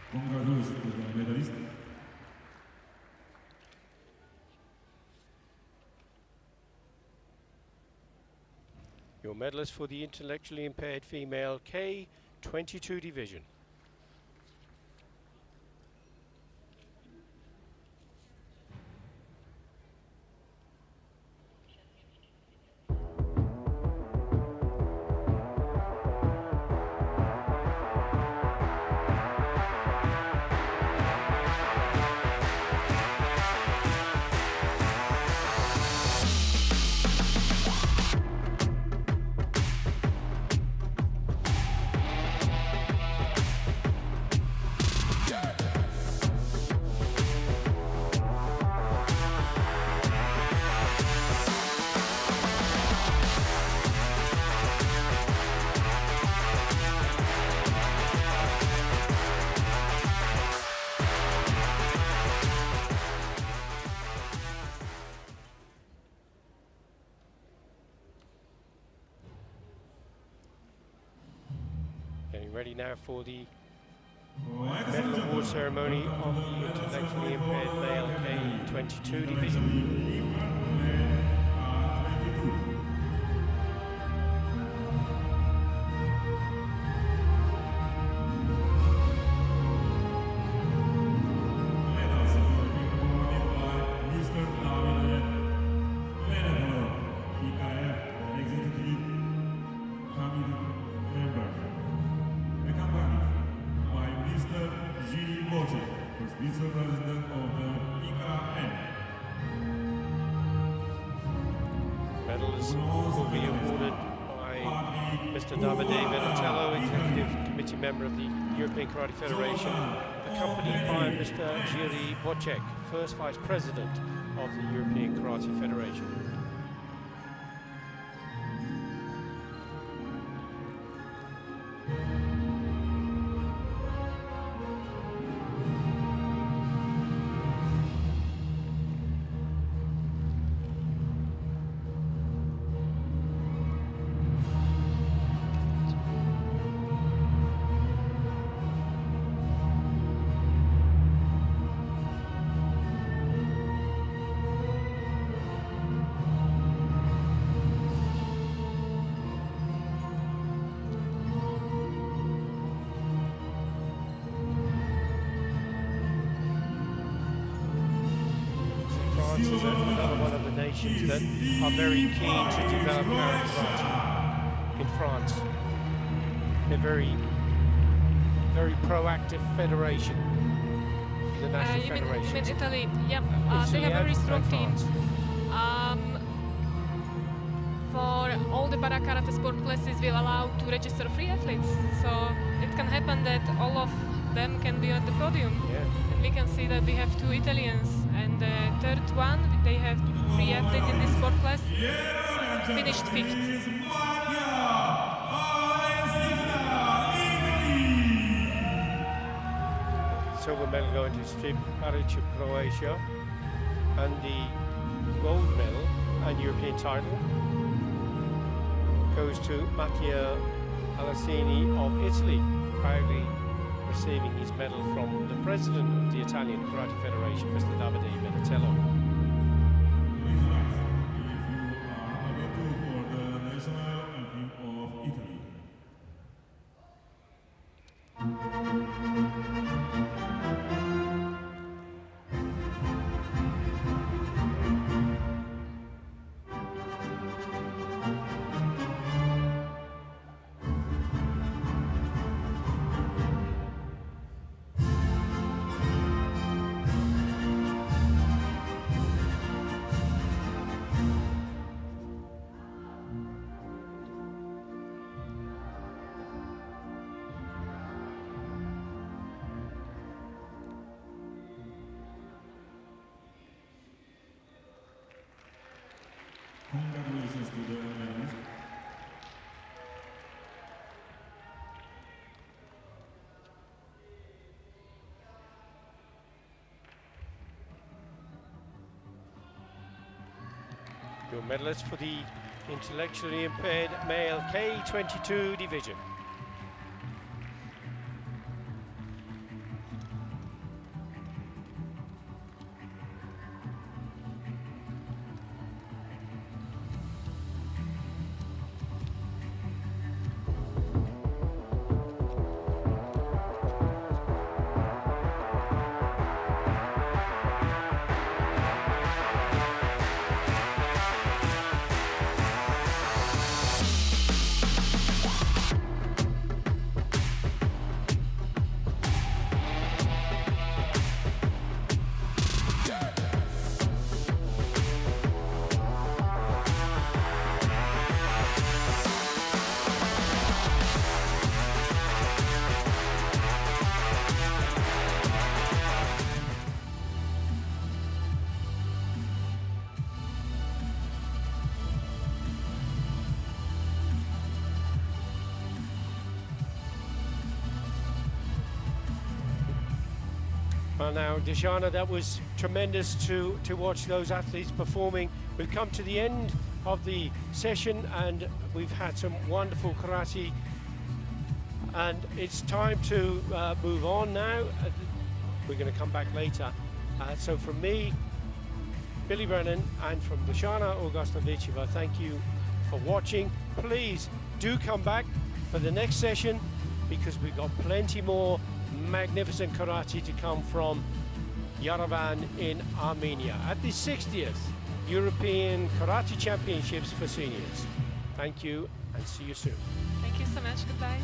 Congratulations to the medalist. Your medalist for the intellectually impaired female K22 division. Getting ready now for the medal award ceremony of the intellectually impaired male K22 division. Medals will be awarded by Mr. Davide Venedolo, EKF Executive Committee member. Accompanied by Mr. Giri Bocek, Vice President of the EKF. Medals will be awarded by Mr. Davide Venatello, Executive Committee member of the European Karate Federation, accompanied by Mr. Giri Bocek, First Vice President of the European Karate Federation. France is another one of the nations that are very keen to develop karate in France. They're very proactive federation, the national You federation. mean Italy? Yeah, Italy they have a very and strong team. France. For all the para karate sport classes will allow to register free athletes, so it can happen that all of them can be on the podium. Yeah. And we can see that we have 2 Italians, and the third one, they have 3 athletes in this sport class, finished 5th. Silver medal going to Strip Paric of Croatia, and the gold medal and European title goes to Matteo Alassini of Italy, proudly receiving his medal from the president of the Italian Karate Federation, Mr. Davide Benatello. Please rise if you are available for the national anthem of Italy. Congratulations to the medalists. Your medalist for the intellectually impaired male K22 division. Well now, Dejana, that was tremendous to watch those athletes performing. We've come to the end of the session and we've had some wonderful karate, and it's time to move on now. We're going to come back later. So from me, Billy Brennan, and from Dejana Augustovicheva, thank you for watching. Please do come back for the next session, because we've got plenty more magnificent karate to come from Yerevan in Armenia at the 60th European Karate Championships for seniors. Thank you and see you soon. Thank you so much. Goodbye.